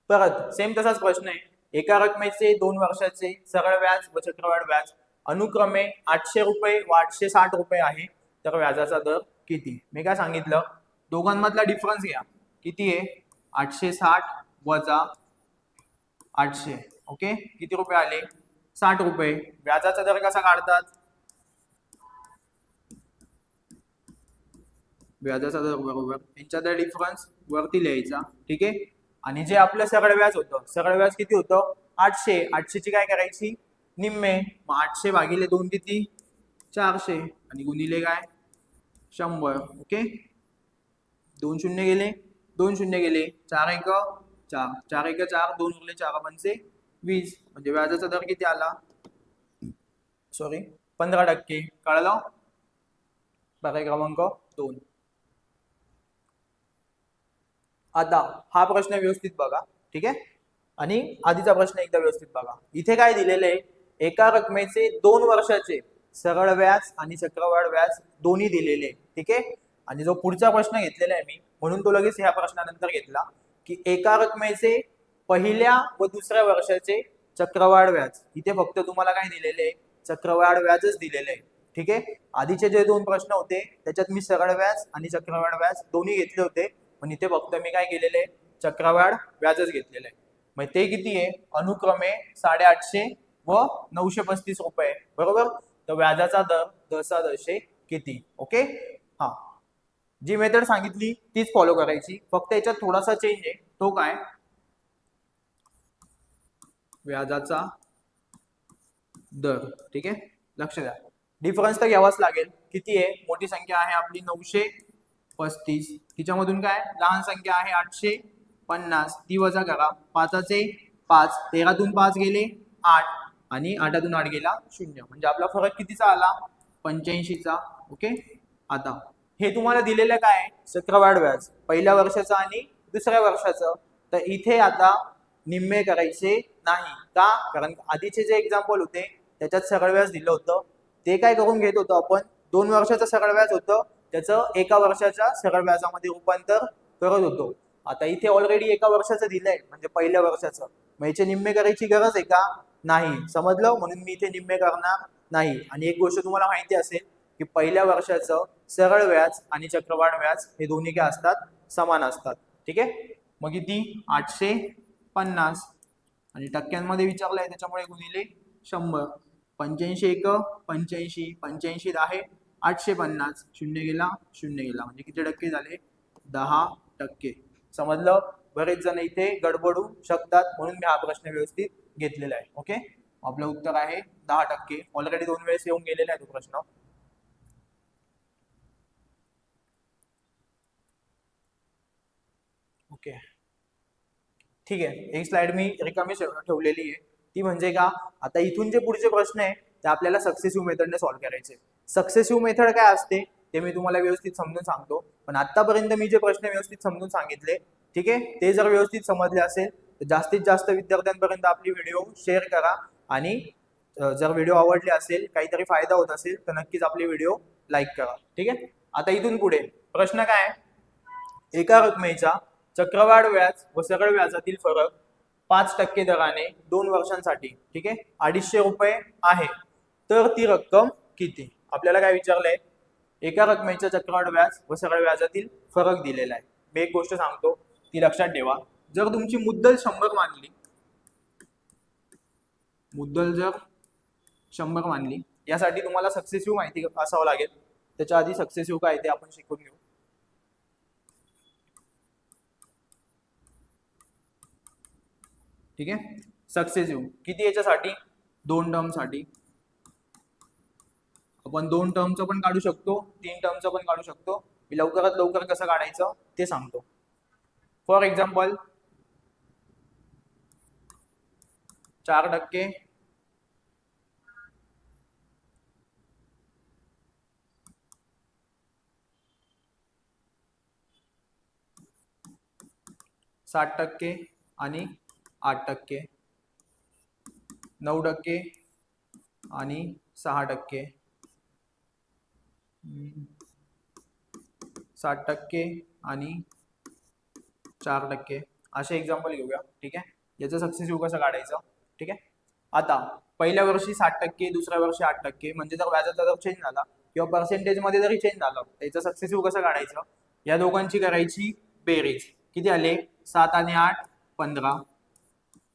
परत सेम तसाच प्रश्न आहे, एका रकमेचे 2 वर्षाचे सरळ व्याज व चक्रवाढ व्याज अनुक्रमे 800 रुपये व 860 रुपये आहे, तर व्याजाचा दर किती. मी काय सांगितलं, दोघांमधला डिफरन्स घ्या, किती आहे 860 वजा 800. ओके, किती रुपये आले? 60 रुपये. व्याजाचा दर कसा काढतात? व्याजाचा दर बरोबर यांच्यात डिफरन्स वरती लिहायचा. ठीक आहे. आणि जे आपलं सरळ व्याज होतं, सरळ व्याज किती होतं? 800. 800 ची काय करायची? निम्मे. मग 800 भागिले 2 किती? 400. आणि गुणिले काय? 100. ओके, 2 शून्य गेले, 2 शून्य गेले, 4 एक 4, 4 एक 4, 2 उरले 4 पंचे 20. म्हणजे व्याजाचा दर किती आला? सॉरी, 15%. कळलं? पर्याय क्रमांक 2. आता हा प्रश्न व्यवस्थित बघा. ठीक आहे. आणि आधीचा प्रश्न एकदा व्यवस्थित बघा. इथे काय दिलेलं आहे? एका रकमेचे 2 वर्षाचे सरळ व्याज आणि चक्रवाढ व्याज दोन्ही दिलेले. ठीक आहे. आणि जो पुढचा प्रश्न घेतलेला आहे मी, म्हणून तो लगेच ह्या प्रश्नानंतर घेतला, की एका रकमेचे पहिल्या व दुसऱ्या वर्षाचे चक्रवाढ व्याज. इथे फक्त तुम्हाला काय दिलेले आहे? चक्रवाढ व्याजच दिलेले आहे. ठीक आहे. आधीचे जे 2 प्रश्न होते त्याच्यात मी सरळ व्याज आणि चक्रवाढ व्याज दोन्ही घेतले होते, पण इथे फक्त मी काय केलेले आहे? चक्रवाढ व्याजच घेतलेलं आहे. मग ते किती आहे? अनुक्रमे 850 व 935 रुपये. बरोबर. तर व्याजाचा दर दशादशे किती? ओके. हा, जी मेथड सांगितली तीच फॉलो करायची, फक्त याच्यात थोडासा चेंज आहे. तो काय? व्याजाचा दर. ठीक आहे, लक्ष द्या. डिफरन्स तर घ्यावाच लागेल. किती आहे? मोठी संख्या आहे आपली 935. तिच्यामधून काय? लहान संख्या आहे 850. ती वजा करा. 5चे 5, 13तून 5 गेले 8, आणि 8तून 8 गेला 0. म्हणजे आपला फरक कितीचा आला? 85चा. ओके. आता हे तुम्हाला दिलेलं काय? चक्रवाढ व्याज पहिल्या वर्षाचं आणि दुसऱ्या वर्षाचं. तर इथे आता निम्मे करायचे नाही. का? कारण आधीचे जे एक्झाम्पल होते त्याच्यात सरळ व्याज दिलं होतं, ते काय करून घेत होतो आपण? 2 वर्षाचं सरळ व्याज होतं, त्याचं एका वर्षाच्या सरळ व्याजामध्ये रूपांतर करत होतो. आता इथे ऑलरेडी एका वर्षाचं दिलंय, म्हणजे पहिल्या वर्षाचं. मग याचे निम्मे करायची गरज आहे का? नाही. समजलं? म्हणून मी इथे निम्मे करणार नाही. आणि एक गोष्ट तुम्हाला माहिती असेल, की पहिल्या वर्षाचं सरळ व्याज आणि चक्रवाढ व्याज हे दोन्ही काय असतात? समान असतात. ठीक आहे. मग किती? 850. आणि टक्क्यांमध्ये विचारलंय त्याच्यामुळे गुणिले 100. 85 एक 85, 85 आहे 850. 0 गेला 0 गेला, म्हणजे किती टक्के झाले? 10%. समजलं? बरेच जण इथे गडबडू शकतात, म्हणून मी हा प्रश्न व्यवस्थित घेतलेला आहे. ओके. आपलं उत्तर आहे 10%. ऑलरेडी 2 वेळेस येऊन गेलेला आहे तो प्रश्न. ओके, ठीक आहे. एक स्लाइड मी रिकामी ठेवलेली आहे. ती म्हणजे का? आता इथून जे पुढचे प्रश्न आहे ते आपल्याला सक्सेसिव्ह मेथडने सॉल्व्ह करायचे. सक्सेसिव्ह मेथड काय असते ते मी तुम्हाला व्यवस्थित समजून सांगतो. पण आतापर्यंत मी जे प्रश्न व्यवस्थित समजून सांगितले, ठीक आहे, ते जर व्यवस्थित समजले असेल तर जास्तीत जास्त विद्यार्थ्यांपर्यंत आपली व्हिडिओ शेअर करा. आणि जर व्हिडिओ आवडले असेल, काहीतरी फायदा होत असेल, तर नक्कीच आपली व्हिडिओ लाईक करा. ठीक आहे. आता इथून पुढे प्रश्न काय आहे? एका रकमेचा चक्रवाढ व्याज व सरळ व्याजातील फरक 5% दराने 2 वर्षांसाठी, ठीक आहे, 250 रुपये आहे. तर ती रक्कम किती? आपल्याला काय विचारलंय? एका रकमेच्या चक्रवाढ व्याज व सरळ व्याजातील फरक दिलेला आहे. मी एक गोष्ट सांगतो, ती लक्षात ठेवा. जर तुमची मुद्दल 100 मानली, मुद्दल जर 100 मानली, यासाठी तुम्हाला सक्सेसिव्ह माहिती असावं लागेल. त्याच्या आधी सक्सेसिव्ह काय ते आपण शिकून घेऊ. ठीक आहे. सक्सेसिव्ह किती? याच्यासाठी 2 टर्म साठी आपण 2 टर्मचं पण काढू शकतो, 3 टर्मचं पण काढू शकतो. मी लवकरात लवकर कसं काढायचं ते सांगतो. फॉर एक्झाम्पल 4%, 60% आणि 8%, 9% आणि 6%, 60% आणि 4%, असे एक्झाम्पल घेऊया. ठीक आहे. याचं सक्सेसिव्ह कसं काढायचं? ठीक आहे. आता पहिल्या वर्षी 60%, दुसऱ्या वर्षी 8%, म्हणजे जर व्याजाचा दर चेंज झाला किंवा पर्सेंटेज मध्ये जरी चेंज झालं, त्याचं सक्सेसिव्ह कसं काढायचं? या दोघांची करायची बेरीज. किती आले? 7 आणि 8 15.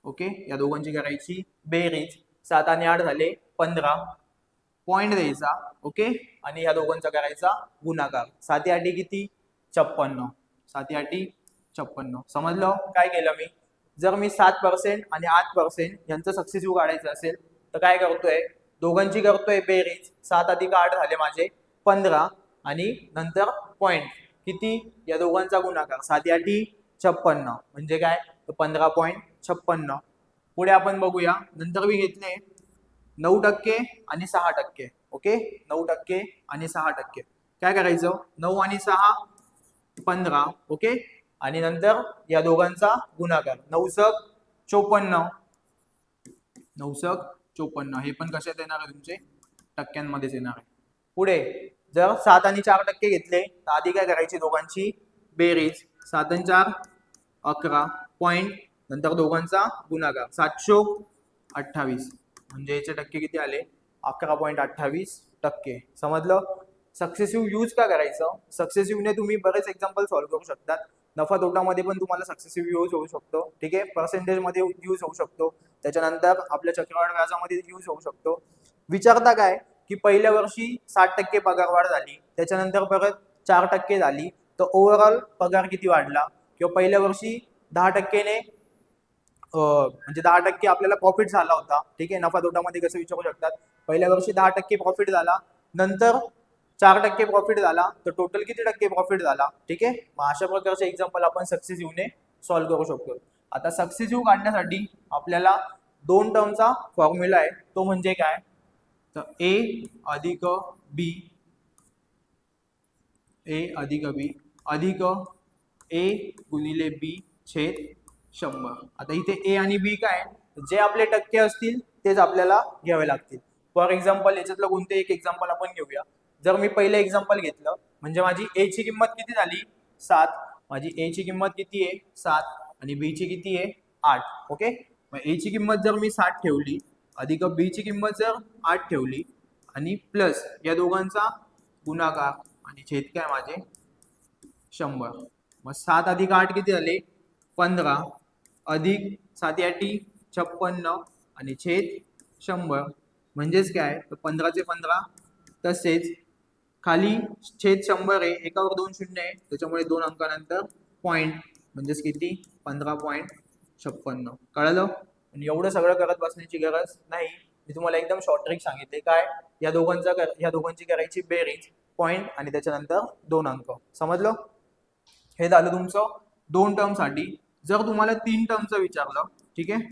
ओके, या दोघांची करायची बेरीज, 7 आणि 8 झाले 15, पॉइंट द्यायचा. ओके, आणि ह्या दोघांचा करायचा गुणाकार. 7 8 किती 56, 7 8 56. समजलं काय केलं मी? जर मी 7% आणि 8% यांचं सक्सेसिव्ह काढायचं असेल तर काय करतोय, दोघांची करतोय बेरीज, 7 अधिक 8 झाले माझे 15, आणि नंतर पॉइंट किती, या दोघांचा गुणाकार, 7 8 56 म्हणजे काय 15.56. पुढे आपण बघूया. नंतर मी घेतले 9% आणि 6%. ओके, 9% आणि 6%. काय करायचं, 9 आणि 6 15. ओके, आणि नंतर या दोघांचा गुणाकार, 9 × 54, 9 × 54. हे पण कशात येणार आहे तुमचे, टक्क्यांमध्येच येणार आहे. पुढे जर 7 आणि 4% घेतले तर आधी काय करायची, दोघांची बेरीज, 7 आणि 4 11, पॉइंट, नंतर दोघांचा गुणाकार, 728. म्हणजे याचे टक्के किती आले, 11.28%. समजलं? सक्सेसिव्ह यूज का करायचं, सक्सेसिव्हने तुम्ही बरेच एक्झाम्पल सॉल्व्ह करू शकतात. नफा तोटामध्ये पण तुम्हाला सक्सेसिव्ह यूज होऊ शकतो. ठीक आहे, पर्सेंटेज मध्ये यूज होऊ शकतो, त्याच्यानंतर आपल्या चक्रवाढ व्याजामध्ये यूज होऊ शकतो. विचारता काय की पहिल्या वर्षी 60% पगारवाढ झाली, त्याच्यानंतर परत 4% झाली, तर ओव्हरऑल पगार किती वाढला, किंवा पहिल्या वर्षी 10%ने म्हणजे 10% आपल्याला प्रॉफिट झाला होता. ठीक आहे, नफा तोटामध्ये कसं विचारू शकतात, पहिल्या वर्षी 10% प्रॉफिट झाला, नंतर 4% प्रॉफिट झाला, तर टोटल किती टक्के प्रॉफिट झाला. ठीक आहे, मग अशा प्रकारचे एक्झाम्पल आपण सक्सेसिव्हने सॉल्व्ह करू शकतो. आता सक्सेसिव्ह काढण्यासाठी आपल्याला 2 टर्मचा फॉर्म्युला आहे, तो म्हणजे काय, तर ए अधिक बी, ए अधिक बी अधिक ए गुणिले बी छेद 100. आता इथे ए आणि बी काय, जे आपले टक्के असतील तेच आपल्याला घ्यावे लागतील. फॉर एक्झाम्पल याच्यातलं कोणते एक एक्झाम्पल आपण घेऊया. जर मी पहिलं एक्झाम्पल घेतलं, म्हणजे माझी ए ची किंमत किती झाली 7, माझी ए ची किंमत किती आहे 7, आणि बी ची किती आहे 8. ओके, मग ए ची किंमत जर मी 7 ठेवली, अधिक बी ची किंमत जर 8 ठेवली, आणि प्लस या दोघांचा गुणाकार, आणि छेद काय माझे 100. मग 7 अधिक 8 किती झाले 15, अधिक 7 8 56, आणि छेद 100. म्हणजेच काय, तर 15 चे 15, तसेच खाली छेद 100 आहे, एकावर 2 शून्य आहे, त्याच्यामुळे 2 अंकानंतर पॉइंट, म्हणजेच किती 15.56. कळलं? आणि एवढं सगळं करत बसण्याची गरज नाही. मी तुम्हाला एकदम शॉर्ट ट्रिक सांगितले, काय, या दोघांची करायची बेरीज, पॉइंट, आणि त्याच्यानंतर 2 अंक. समजलं? हे झालं तुमचं 2 टर्म साठी. जर तुम्हाला 3 टर्मचं विचारलं, ठीक आहे,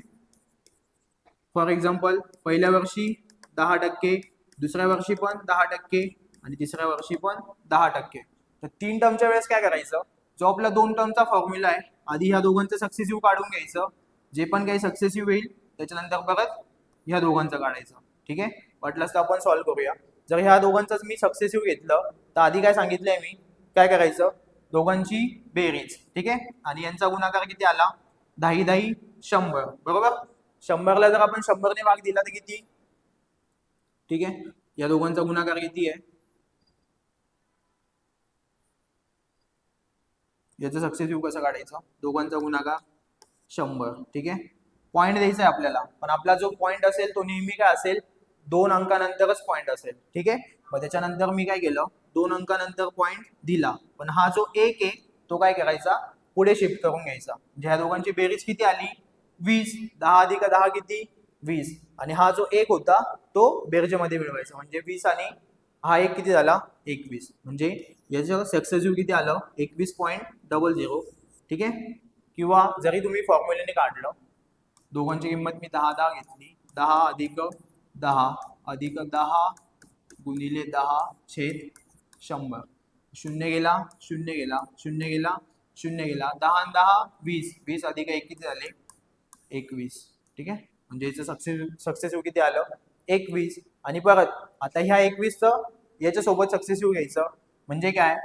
फॉर एक्झाम्पल पहिल्या वर्षी 10%, दुसऱ्या वर्षी पण 10%, आणि तिसऱ्या वर्षी पण 10%, तर 3 टर्मच्या वेळेस काय करायचं, जो आपला 2 टर्मचा फॉर्म्युला आहे, आधी ह्या दोघांचं सक्सेसिव्ह काढून घ्यायचं, जे पण काही सक्सेसिव्ह येईल त्याच्यानंतर परत ह्या दोघांचं काढायचं. ठीक आहे, वाटलंच तर आपण सॉल्व्ह करूया. जर ह्या दोघांचंच मी सक्सेसिव्ह घेतलं तर आधी काय सांगितलंय मी, काय करायचं, दोघांची बेरीज. ठीक आहे, आणि यांचा गुणाकार किती आला 10 10 100. बरोबर, 100ला जर आपण 100 ने भाग दिला तर किती, ठीक आहे, या दोघांचा गुणाकार किती आहे, याचं सक्सेसिव्ह कसं काढायचं, दोघांचा गुणाकार 100. ठीक आहे, पॉइंट द्यायचा आहे आपल्याला, पण आपला जो पॉइंट असेल तो नेहमी काय असेल, 2 अंकानंतरच पॉइंट असेल. ठीक आहे, मग त्याच्यानंतर मी काय केलं, 2 अंकानंतर पॉइंट दिला, पण हा जो 1 आहे तो काय करायचा, पुढे शिफ्ट करून घ्यायचा. म्हणजे ह्या दोघांची बेरीज किती आली 20, 10 अधिक 10 किती 20, आणि हा जो 1 होता तो बेरजेमध्ये मिळवायचा, म्हणजे 20 आणि हा 1 किती झाला 21. म्हणजे याचं सक्सेसिव्ह किती आलं 21.00. ठीक आहे, किंवा जरी तुम्ही फॉर्म्युल्याने काढलं, दोघांची किंमत मी 10 10 घेतली, 10 अधिक 10 अधिक 10 गुणिले 10 छेद 100. 0 गेला 0 गेला 0 गेला 0 गेला, 10 आणि 10 20, 20 अधिक 1 किती झाले 21. ठीक आहे, म्हणजे याचं सक्सेसिव्ह किती आलं 21. आणि परत आता ह्या 21चं याच्यासोबत सक्सेसिव्ह घ्यायचं, म्हणजे काय,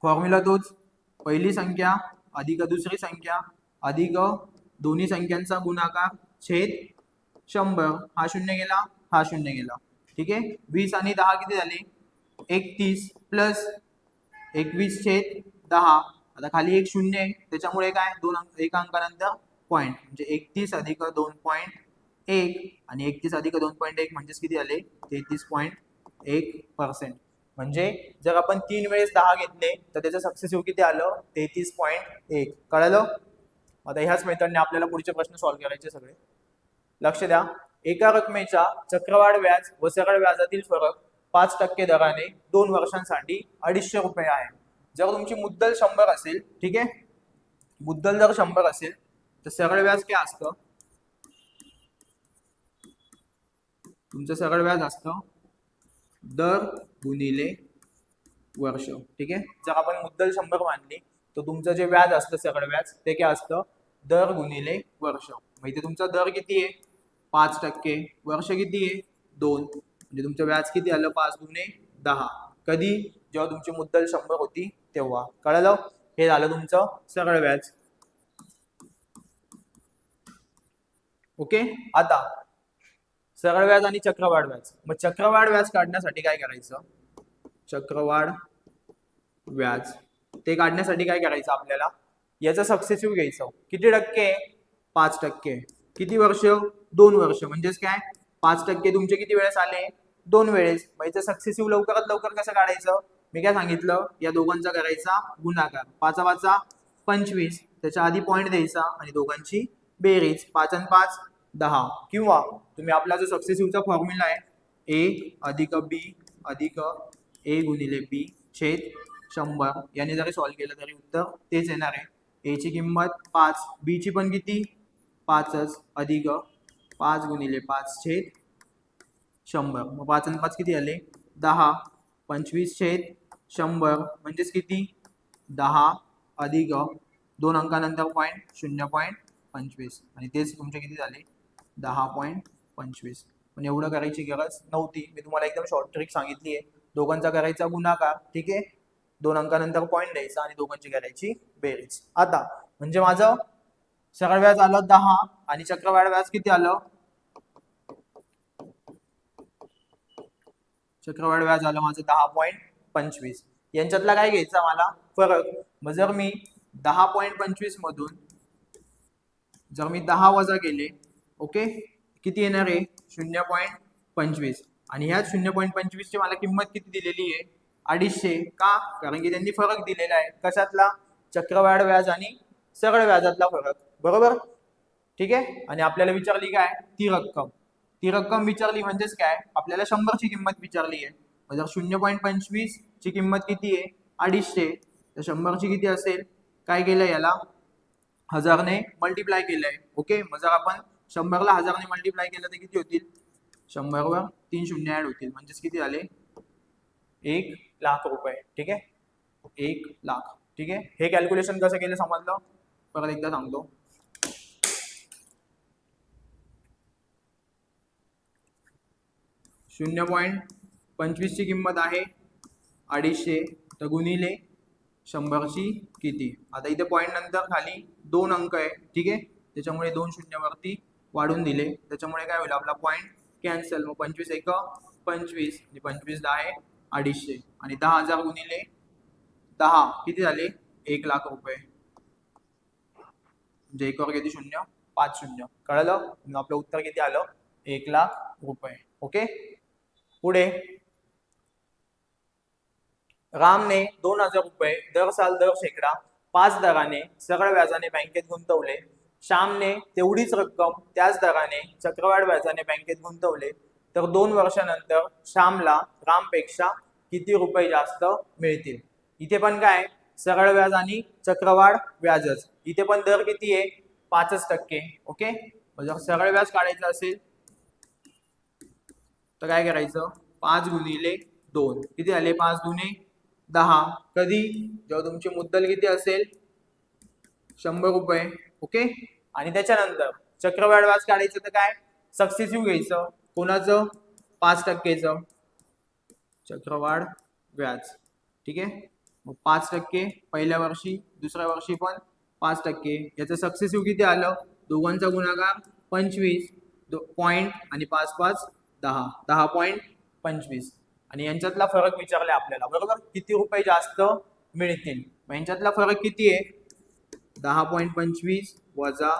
फॉर्म्युला तोच, पहिली संख्या अधिक दुसरी संख्या अधिक दोन्ही संख्यांचा गुणाकार छेद 100. हा 0 गेला हा 0 गेला. ठीक आहे, 20 आणि 10 किती झाले 31, प्लस 21 छेद 10. आता खाली एक 0 आहे, त्याच्यामुळे काय 2 अंक, 1 अंकानंतर पॉईंट म्हणजे 31 अधिक 2.1 आणि 31 अधिक 2.1 म्हणजेच किती आले 33.1%. म्हणजे जर आपण 3 वेळेस 10 घेतले तर त्याचं सक्सेसिव्ह किती आलं 33.1. कळलं? आता ह्याच मेथडने आपल्याला पुढचे प्रश्न सॉल्व्ह करायचे सगळे. लक्ष द्या. एका रकमेच्या चक्रवाढ व्याज व सरळ व्याजातील फरक 5% दराने 2 वर्षांसाठी 250 रुपये आहे. जर तुमची मुद्दल 100 असेल, ठीक आहे, मुद्दल जर 100 असेल तर सरळ व्याज काय असतं तुमचं सरळ व्याज असतं दर गुणिले वर्ष. ठीक आहे, जर आपण मुद्दल 100 मानली तर तुमचं जे व्याज असतं सरळ व्याज ते काय असतं दर गुणिले वर्ष. मग इथे तुमचा दर किती आहे 5%, वर्ष किती आहे 2, म्हणजे तुमचं व्याज किती आलं 5 दुने 10. कधी जेव्हा तुमची मुद्दल 100 होती तेव्हा. कळलं? हे झालं तुमचं सरळ व्याज. ओके, आता सरळ व्याज आणि चक्रवाढ व्याज. मग चक्रवाढ व्याज काढण्यासाठी काय करायचं चक्रवाढ व्याज ते काढण्यासाठी काय करायचं आपल्याला याचं सक्सेसिव्ह घ्यायचं. किती टक्के 5%. किती वर्ष 2 वर्ष. म्हणजेच काय 5% तुमचे किती वेळेस आले 2 वेळेस. मग याचं सक्सेसिव्ह लवकरात लवकर कसं काढायचं मी काय सांगितलं या दोघांचा करायचा गुणाकार. 5 5 25 त्याच्या आधी पॉईंट द्यायचा आणि दोघांची बेरीज 5 आणि 5 10. किंवा तुम्ही आपला जो सक्सेसिव्हचा फॉर्म्युला आहे ए अधिक बी अधिक ए गुणिले बी छेद 100 याने जरी सॉल्व्ह केलं तरी उत्तर तेच येणार आहे. ए ची किंमत 5, बी ची पण किती 5च अधिक 5 गुणिले 5 छेद 100. मग 5 आणि 5 किती आले 10, 25 छेद 100 म्हणजेच किती 10 अधिक 2 अंकानंतर पॉईंट 0.25 आणि तेच तुमचे किती झाले 10.25. पण एवढं करायची गरज नव्हती. मी तुम्हाला एकदम शॉर्ट ट्रिक सांगितली आहे. दोघांचा करायचा गुणाकार, ठीक आहे, 2 अंकानंतर पॉईंट द्यायचा आणि दोघांची करायची बेरीज. आता म्हणजे माझं सरळ व्याज आलं 10 आणि चक्रवाढ व्याज किती आलं चक्रवाढ व्याज आलं माझं 10.25. यांच्यातला काय घ्यायचा मला फरक. मग जर मी 10.25 मधून जर मी 10 वजा केले ओके किती येणार आहे 0.25 आणि ह्या 0.25 ची मला किंमत किती दिलेली आहे 250. का कारण की त्यांनी फरक दिलेला आहे कशातला चक्रवाढ व्याज आणि सरळ व्याजातला फरक. बरोबर, ठीक आहे. आणि आपल्याला विचारली काय ती रक्कम विचारली म्हणजेच काय आपल्याला 100 ची किंमत विचारली आहे. जर 0.25 ची किंमत किती आहे 250 तर 100 ची किती असेल काय केलं याला 1000 ने मल्टिप्लाय केलंय. ओके, मग जर आपण 100 ला 1000 ने मल्टिप्लाय केलं तर किती होतील 100 वर 3 शून्य ऍड होतील म्हणजेच किती आले 1 लाख रुपये. ठीक आहे 1 लाख. ठीक आहे, हे कॅल्क्युलेशन कसं केलं समजलं परत एकदा सांगतो. शून्य 0.25 ची किंमत आहे 250 तर गुणिले 100 ची किती. आता इथे पॉईंट नंतर खाली 2 अंक आहे, ठीक आहे, त्याच्यामुळे 2 शून्यावरती वाढून दिले त्याच्यामुळे काय होईल आपला पॉईंट कॅन्सल. मग 25 एक 25 आणि 25 10 आहे 250 आणि 10,000 गुणिले 10 किती झाले 1 लाख रुपये. म्हणजे 1 वर किती शून्य 5 शून्य. कळलं? आपलं उत्तर किती आलं 1 लाख रुपये. ओके, पुढे रामने 2000 रुपये दर साल दर शेकडा 5 दराने सरळ व्याजाने बँकेत गुंतवले. श्यामने तेवढीच रक्कम त्याच दराने चक्रवाढ व्याजाने बँकेत गुंतवले तर 2 वर्षानंतर श्यामला रामपेक्षा किती रुपये जास्त मिळतील. इथे पण काय सरळ व्याज आणि चक्रवाढ व्याजच. इथे पण दर किती आहे 5%. ओके, जर सरळ व्याज काढायचं असेल तर काय करायचं 5 गुणिले 2 किती आले 5 दुने 10. कधी जेव्हा तुमची मुद्दल किती असेल 100 रुपये. ओके, आणि त्याच्यानंतर चक्रवाढ व्याज काढायचं तर काय सक्सेसिव्ह घ्यायचं कोणाचं 5%चं चक्रवाढ व्याज. ठीक आहे, मग 5% पहिल्या वर्षी दुसऱ्या वर्षी पण 5%. याचं सक्सेसिव्ह किती आलं दोघांचा गुणाकार 25 पॉईंट आणि 5 5 10 10.25 आणि यांच्यातला फरक विचारला आपल्याला. बरोबर, किती रुपये जास्त मिळतील. मग यांच्यातला फरक किती आहे 10.25 वजा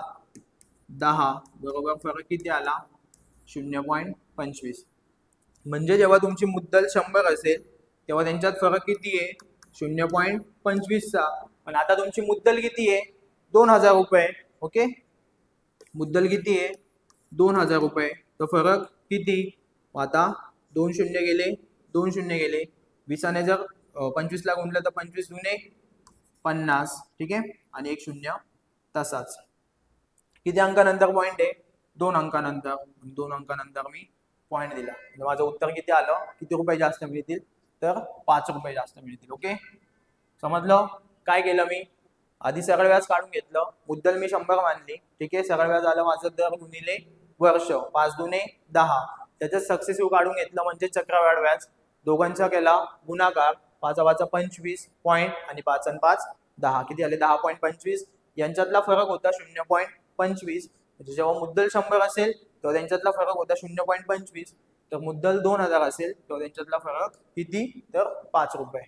10 बरोबर फरक किती आला 0.25. म्हणजे जेव्हा तुमची मुद्दल 100 असेल तेव्हा त्यांच्यात फरक किती आहे 0.25चा. पण आता तुमची मुद्दल किती आहे 2000 रुपये. ओके, मुद्दल किती आहे 2000 रुपये. तर फरक किती आता 2 शून्य गेले 2 शून्य गेले 20ने जर 25 ला गुणलं तर 25 दुने 50. ठीक आहे, आणि 1 शून्य तसाच. किती अंकानंतर पॉईंट आहे 2 अंकानंतर. 2 अंकानंतर मी पॉईंट दिला. माझं उत्तर किती आलं, किती रुपये जास्त मिळतील तर 5 रुपये जास्त मिळतील. ओके, समजलं काय केलं मी. आधी सरळ व्याज काढून घेतलं, मुद्दल मी 100 मानली. ठीक आहे, सरळ व्याज आलं माझं दर गुणिले वर्ष 5 दुने 10. त्याच्यात सक्सेसिव्ह काढून घेतलं म्हणजे चक्रवाढ व्याज. दोघांचा केला गुणाकार 5 5 25 पॉईंट आणि 5 आणि 5 10. किती आले 10.25. यांच्यातला फरक होता 0.25. म्हणजे जेव्हा मुद्दल 100 असेल तेव्हा त्यांच्यातला फरक होता 0.25. तर मुद्दल 2000 असेल तेव्हा त्यांच्यातला फरक किती तर 5 रुपये.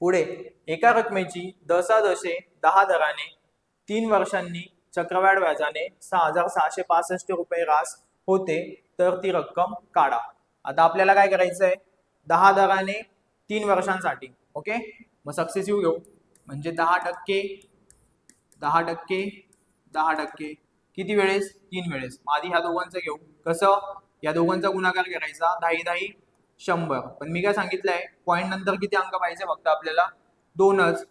पुढे एका रकमेची दशादशे 10 दराने 3 वर्षांनी चक्रवाढ व्याजाने 6665 रुपये रास होते तर ती रक्कम काढा. आता आपल्याला काय करायचं आहे 10 दराने 3 वर्षांसाठी. ओके, मग सक्सेसिव्ह घेऊ म्हणजे 10% 10% 10% किती वेळेस 3 वेळेस. आधी ह्या दोघांचं घेऊ. कसं, या दोघांचा गुणाकार करायचा 10 10 100. पण मी काय सांगितलंय पॉईंट नंतर किती अंक पाहिजे फक्त आपल्याला 2च.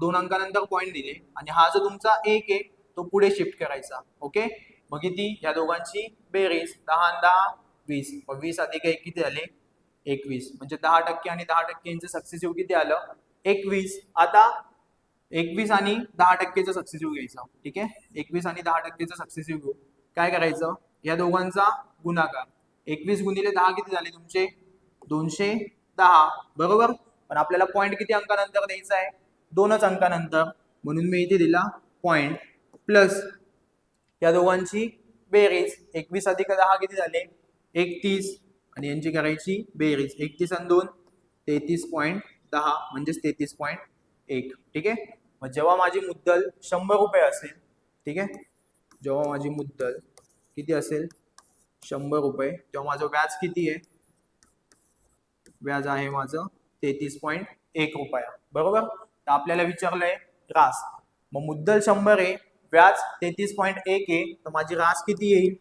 2 अंकानंतर पॉईंट दिले आणि हा जो तुमचा 1 आहे तो पुढे शिफ्ट करायचा. ओके, मग किती या दोघांची बेरीज 10 10 20. मग 20 अधिक 1 किती झाले 21. म्हणजे 10% आणि 10% यांचं सक्सेसिव्ह किती आलं 21. आता 21 आणि 10%चं सक्सेसिव्ह घ्यायचं. ठीक आहे, 21 आणि 10%चं सक्सेसिव्ह घेऊ. काय करायचं या दोघांचा गुणाकार 21 गुणिले 10 किती झाले तुमचे 210 बरोबर. पण आपल्याला पॉईंट किती अंकानंतर द्यायचा आहे 2च अंकानंतर. म्हणून मी इथे दिला पॉईंट प्लस या दोघांची बेरीज 21 अधिक 10 किती झाले 31. आणि यांची करायची बेरीज 31 आणि 2 33.10 म्हणजेच 33.1. ठीक आहे, मग जेव्हा माझी मुद्दल 100 रुपये असेल. ठीक आहे, जेव्हा माझी मुद्दल किती असेल 100 रुपये तेव्हा माझं व्याज किती आहे, व्याज आहे माझं 33.1 रुपया बरोबर. तर आपल्याला विचारलंय रास. मग मुद्दल 100 आहे व्याज 33.1 आहे तर माझी रास किती येईल.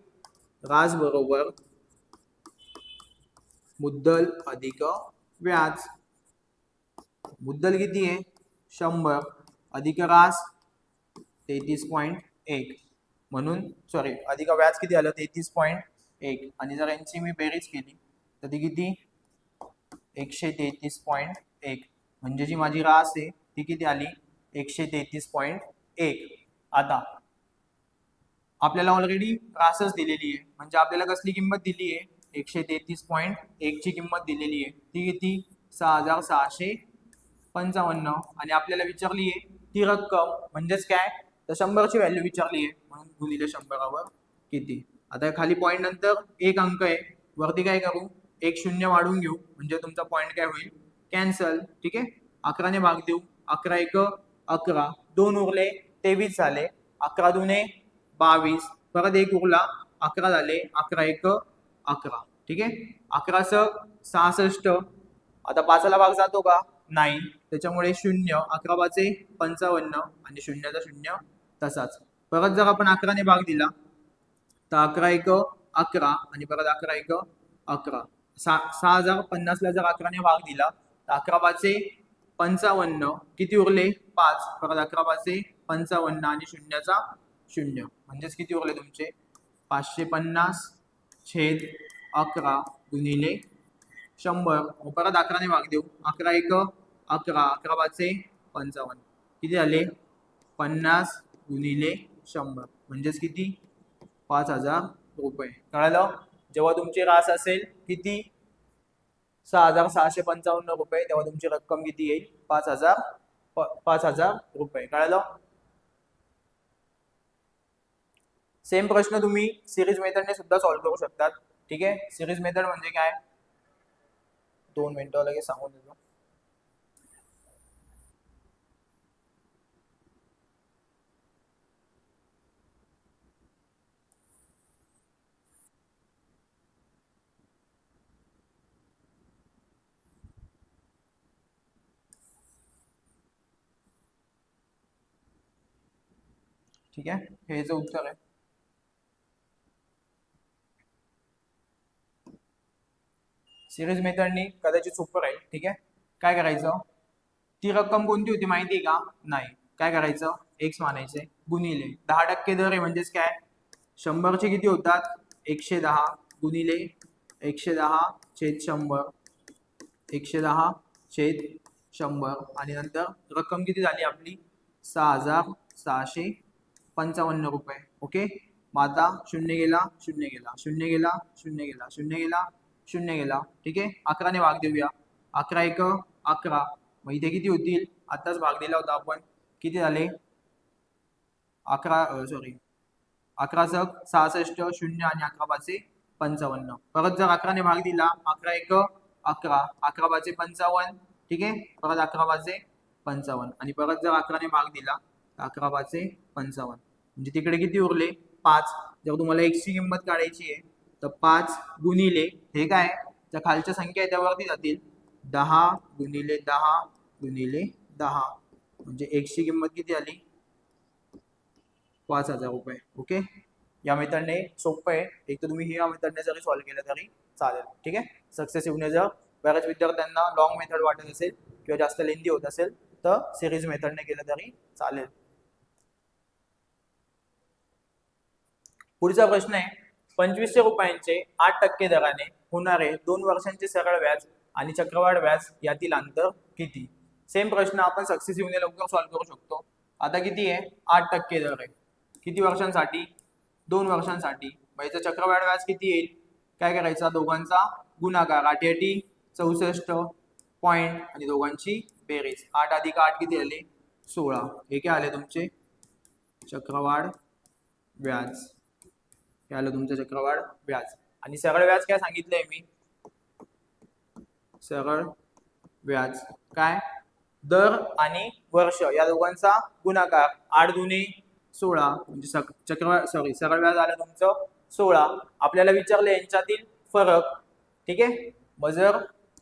रास बरोबर मुद्दल अधिक व्याज. मुद्दल किती आहे 100 अधिक रास 33.1. म्हणून सॉरी अधिक व्याज किती आलं 33.1. आणि जर यांची मी बेरीज केली तर ती किती 133.1. म्हणजे जी माझी रास आहे ती किती आली 133.1. आता आपल्याला ऑलरेडी रासच दिलेली आहे म्हणजे आपल्याला कसली किंमत दिली आहे 133.1 ची किंमत दिलेली आहे. ती किती 6655. आणि आपल्याला विचारली आहे ती रक्कम म्हणजेच काय तर 100 ची व्हॅल्यू विचारली आहे म्हणून गुणिले 100 किती. आता खाली पॉईंट नंतर एक अंक आहे वरती काय करू 1 शून्य वाढून घेऊ म्हणजे तुमचा पॉईंट काय होईल कॅन्सल. ठीक आहे, 11 ने भाग देऊ 11 1 11 2 उरले 23 झाले 11 दुने 22 परत 1 उरला 11 झाले 11 1 11. ठीक आहे, 11 66. आता 5ला भाग जातो का नाही त्याच्यामुळे 0 11 5 55 आणि 0चा 0 तसाच. परत जर आपण 11 ने भाग दिला तर 11 1 11 आणि परत 11 1 11. 6050 ला जर 11 ने भाग दिला तर 11 5 55 किती उरले 5 परत 11 5 55 आणि 0चा 0 म्हणजेच किती उरले तुमचे 550 छेद 11 गुणिले 100. परत 11 ने भाग देऊ 11 1 11 11 5 55 किती झाले 50 गुणिले 100 म्हणजेच किती 5000 रुपये. कळलं. जेव्हा तुमची रास असेल किती 6655 रुपये तेव्हा तुमची रक्कम किती येईल 5000 रुपये. कळलं. सेम प्रश्न तुम्ही सिरीज मेथडने सुद्धा सॉल्व्ह करू शकतात. ठीक आहे, सिरीज मेथड म्हणजे काय 2 मिनिटं लगेच सांगून देतो. ठीक आहे, हे जे उत्तर आहे. सिरीज मेथडनी कदाचित सोपं राहील. ठीक आहे, काय करायचं, ती रक्कम कोणती होती माहिती आहे का? नाही. काय करायचं, एक्स मानायचे गुणिले 10% दर आहे, म्हणजेच काय, 100चे किती होतात, 110 गुणिले 110/100, 110/100 आणि नंतर रक्कम किती झाली आपली, 6,655 रुपये. ओके, मग आता शून्य गेला, शून्य गेला, शून्य गेला, शून्य गेला, शून्य गेला, शून्य गेला. ठीक आहे, 11ने भाग देऊया. 11 एक 11, मग इथे किती होतील, आताच भाग दिला होता आपण, किती झाले, 11 सक 66, शून्य आणि 11 पाचे 55. परत जर 11ने भाग दिला, 11 एक 11, 11 पाचे 55. ठीक आहे, परत 11 पाचे 55 आणि परत जर 11ने भाग दिला, 11 पाचे 55, म्हणजे तिकडे किती उरले, 5. जर तुम्हाला x ची किंमत काढायची आहे तर 5 गुणिले हे काय, ज्या खालच्या संख्या आहे त्यावरती जातील, 10 गुणिले 10 गुणिले 10, म्हणजे x ची किंमत किती आली, 5,000 रुपये. ओके, या मेथडने सोपं आहे. एक तर तुम्ही या मेथडने जरी सॉल्व्ह केलं तरी चालेल. ठीक आहे, सक्सेसिव्हने जर बऱ्याच विद्यार्थ्यांना लॉंग मेथड वाटत असेल किंवा जास्त लेंदी होत असेल तर सिरीज मेथडने केलं तरी चालेल. पुढचा प्रश्न आहे, 2500 रुपयांचे 8% दराने होणारे 2 वर्षांचे सरळ व्याज आणि चक्रवाढ व्याज यातील अंतर किती. सेम प्रश्न आपण सक्सेसिव्हने लवकर सॉल्व्ह करू शकतो. आता किती आहे, 8% दर आहे, किती वर्षांसाठी, 2 वर्षांसाठी. मग याचं चक्रवाढ व्याज किती येईल, काय करायचा, दोघांचा गुणाकार, 8 64 पॉईंट आणि दोघांची बेरीज, 8 अधिक 8 किती आले, 16. हे काय आले तुमचे चक्रवाढ व्याज, हे आलं तुमचं चक्रवाढ व्याज. आणि सरळ व्याज काय सांगितलंय मी, सरळ व्याज काय, दर आणि वर्ष या दोघांचा गुणाकार, 8 दुने 16, म्हणजे सरळ व्याज आलं तुमचं 16. आपल्याला विचारलं यांच्यातील फरक. ठीक आहे, मग जर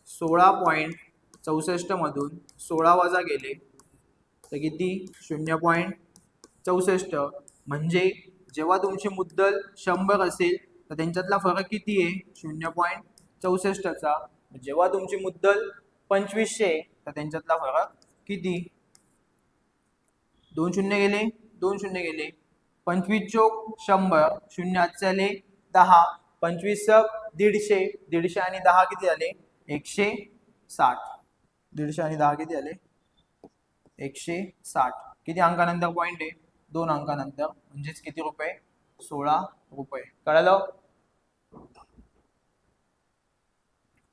16.64 मधून 16 वजा गेले तर किती, 0.64, म्हणजे जेव्हा तुमची मुद्दल 100 असेल तर त्यांच्यातला फरक किती आहे, 0.64चा. जेव्हा तुमची मुद्दल 2500 तर त्यांच्यातला फरक किती, 2 शून्य गेले, 2 शून्य गेले, 25 चोक 100, शून्य आजचे आले 10, 25 150, 150 आणि 10 किती आले, 160. 150 आणि 10 किती आले, 160. किती अंकानंतर पॉइंट आहे, 2 अंकानंतर, म्हणजेच किती रुपये, 16 रुपये. कळलं.